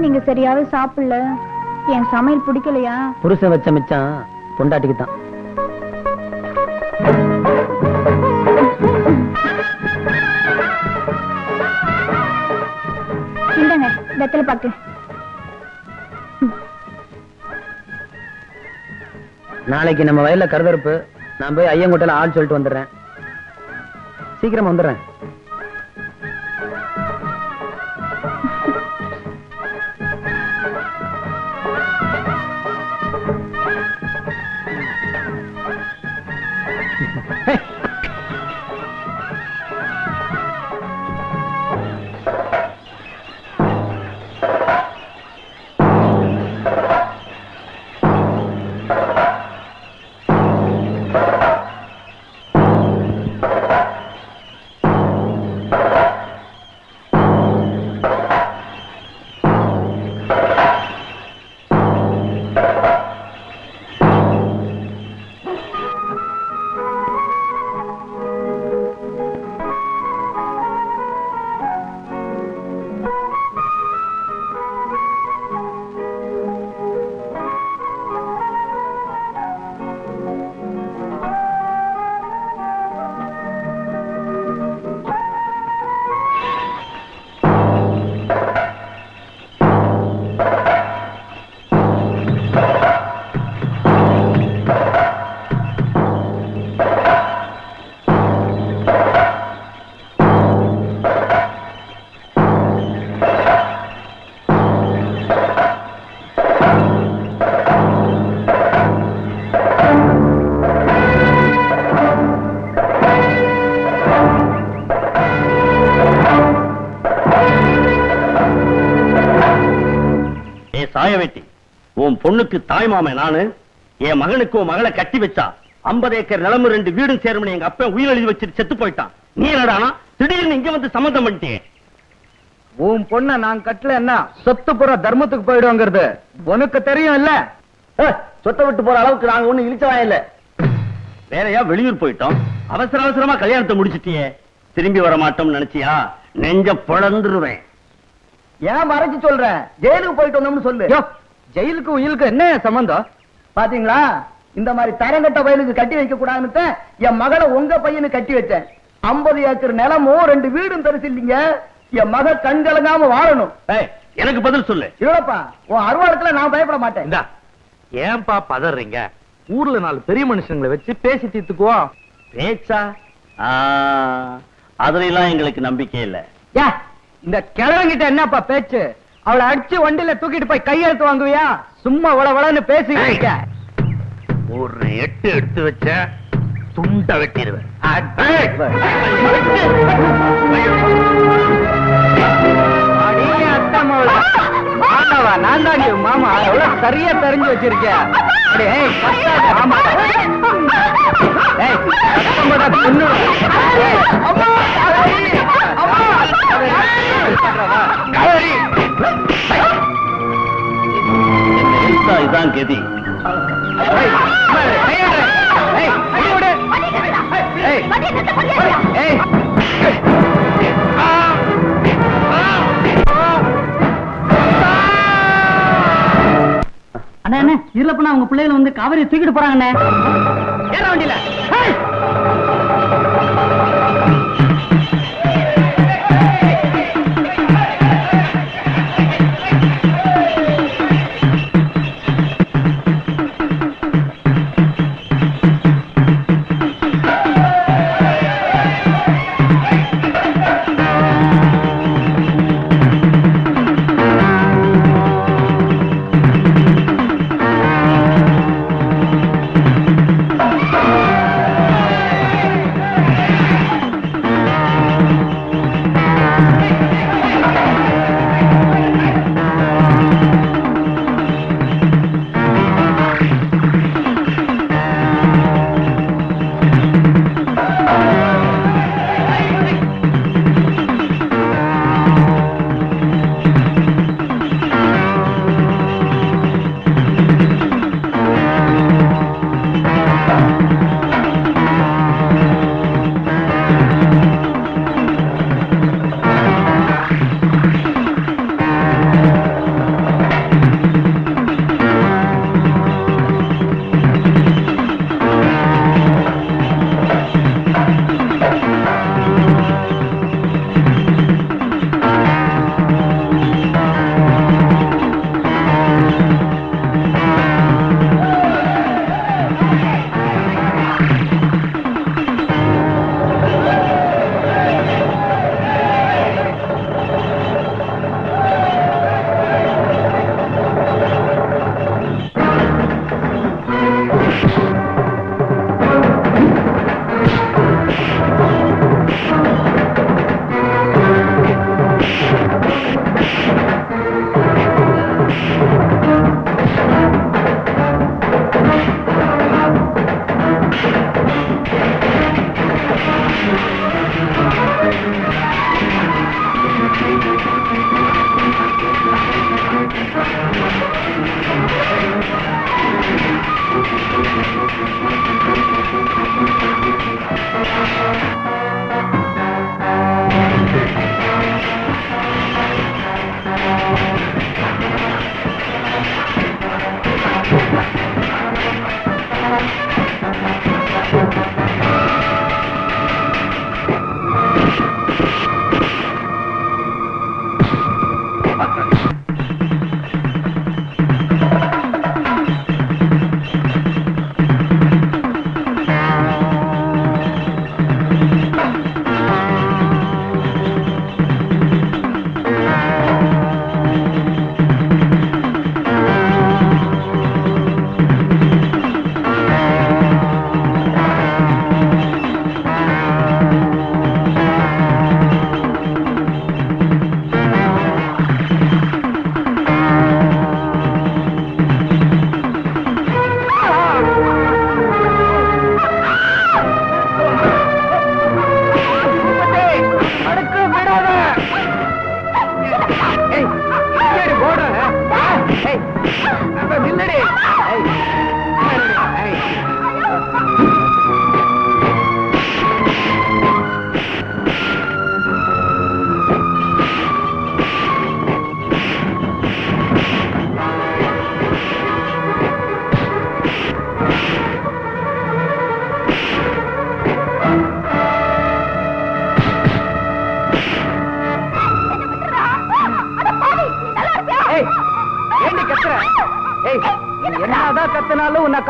நீங்க சரியாவே சாப்பிடல. என் சமையல் பிடிக்கலையா? புருஷன் வச்ச மிச்சம் பொண்டாட்டிக்கு தான். இந்தங்க வெத்தலை பாக்கு. நாளைக்கு நம்ம வயல்ல கருதறுப்பு. நான் போய் ஐயங்கோட்டையில ஆள் சொல்லிட்டு வந்துடுறேன். சீக்கிரமா வந்துடுறேன். தாயவேட்டி. உன் பொண்ணுக்கு தாய் மாமன் நானு. என் மகனுக்கு உன் மகளை கட்டி வச்சா 50 ஏக்கர் நிலமு 2 வீடும் சேரும்னு எங்க அப்பா உயிர் எழுதி வச்சுட்டு செத்து போயிட்டான். நீ என்னடானா திடீர்னு இங்க வந்து சம்மந்தம் பண்ணிட்டே? உன் பொண்ண நான் கட்டல என்ன சொத்து புற தர்மத்துக்கு போயிடுவாங்கிறது உனக்கு தெரியும் இல்ல? சொத்தை விட்டு போற அளவுக்கு நாங்க ஒண்ணு இழிச்சவா இல்ல. வேறையா வெளியூர் போயிட்டோம். அவசர அவசரமா கல்யாணத்தை முடிச்சிட்டியே. திரும்பி வர மாட்டோம்னு நினைச்சியா? நெஞ்ச பொழந்துருவேன். ஏன் மறைச்சு சொல்ற? ஜெயிலுக்கு போயிட்டு வந்தோம்னு சொல்லு. ஜெயிலுக்கு உயிலுக்கு என்ன சம்பந்தம்? பாத்தீங்களா, இந்த மாதிரி தரங்கட்ட வயலுக்கு கட்டி வைக்க கூடாதுன்னு என் மகளை உங்க பையனு கட்டி வச்சேன். 50 ஏக்கர் நிலமும் 2 வீடும் தரிசி இல்லீங்க. என் மக கண் கலங்காம வாழணும். எனக்கு பதில் சொல்லு. இல்லப்பா, உன் அருவாளுக்குல நான் பயப்பட மாட்டேன். இந்தா, ஏன்பா பதறீங்க? ஊர்ல 4 பெரிய மனுஷங்களை வச்சு பேசி தீர்த்துக்குவோம். பேச்சா? அதுல எங்களுக்கு நம்பிக்கை இல்ல. இந்த கிழவங்கிட்ட என்னப்பா பேச்சு? அவளை அடிச்சு வண்டியில தூக்கிட்டு போய் கையெழுத்து வாங்குவியா? சும்மா வளவளன்னு பேசி ஒரு 8 எடுத்து வச்ச துண்ட வெட்டிடுவேன். நான் தான் மாமா எவ்வளவு சரியா தெரிஞ்சு வச்சிருக்கேன். இதான் கதி. அண்ணா என்ன இருளப்பண்ணா அவங்க பிள்ளைகள் வந்து காவிரி தூக்கிட்டு போறாங்கண்ணே. ஏற வண்டியில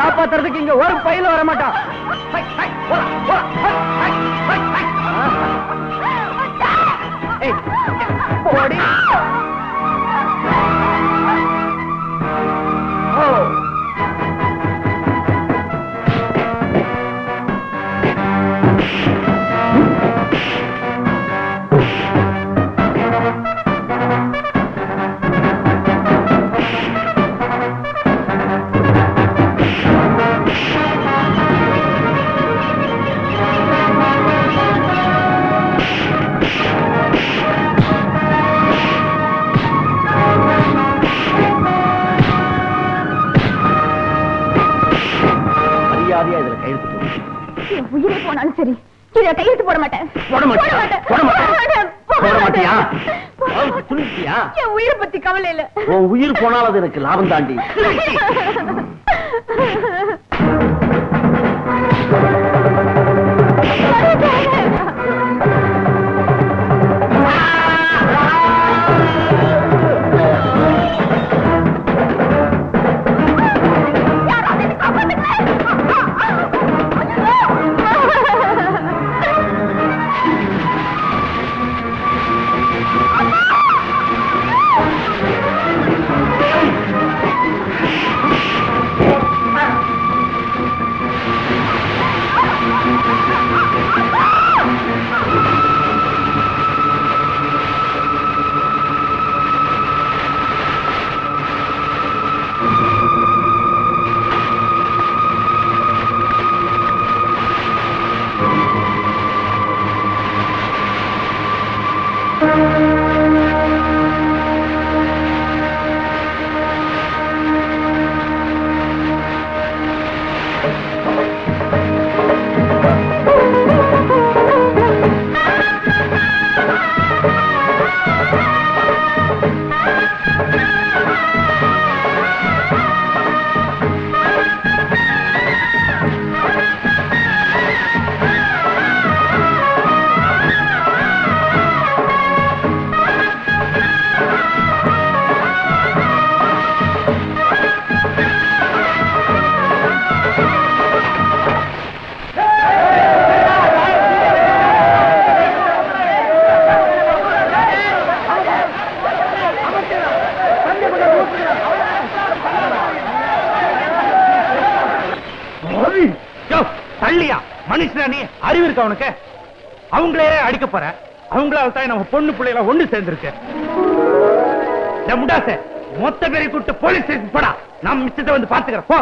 காப்பாத்துறதுக்கு இங்க ஒரு பையில வர மாட்டான். போடி. இதுல கையெழுத்து போடு. உயிரே போனாலும் சரி இதுல கையெழுத்து போட மாட்டேன். என் உயிரை பத்தி கவலை இல்ல. உன் உயிர் போனால் அது எனக்கு லாபம் தாண்டி. மனுஷனா நீ? அறிவு இருக்கா உனக்கு? அவங்களே அடிக்க போற. அவங்களால தான் நம்ம பொண்ணு பிள்ளைகளை ஒண்ணு சேர்ந்திருக்கு. முடாச மொத்த பேரை கூப்பிட்டு போலீஸ் ஸ்டேஷன் போடா. நான் மிச்சத்தை வந்து பாத்துக்கிறேன். போ.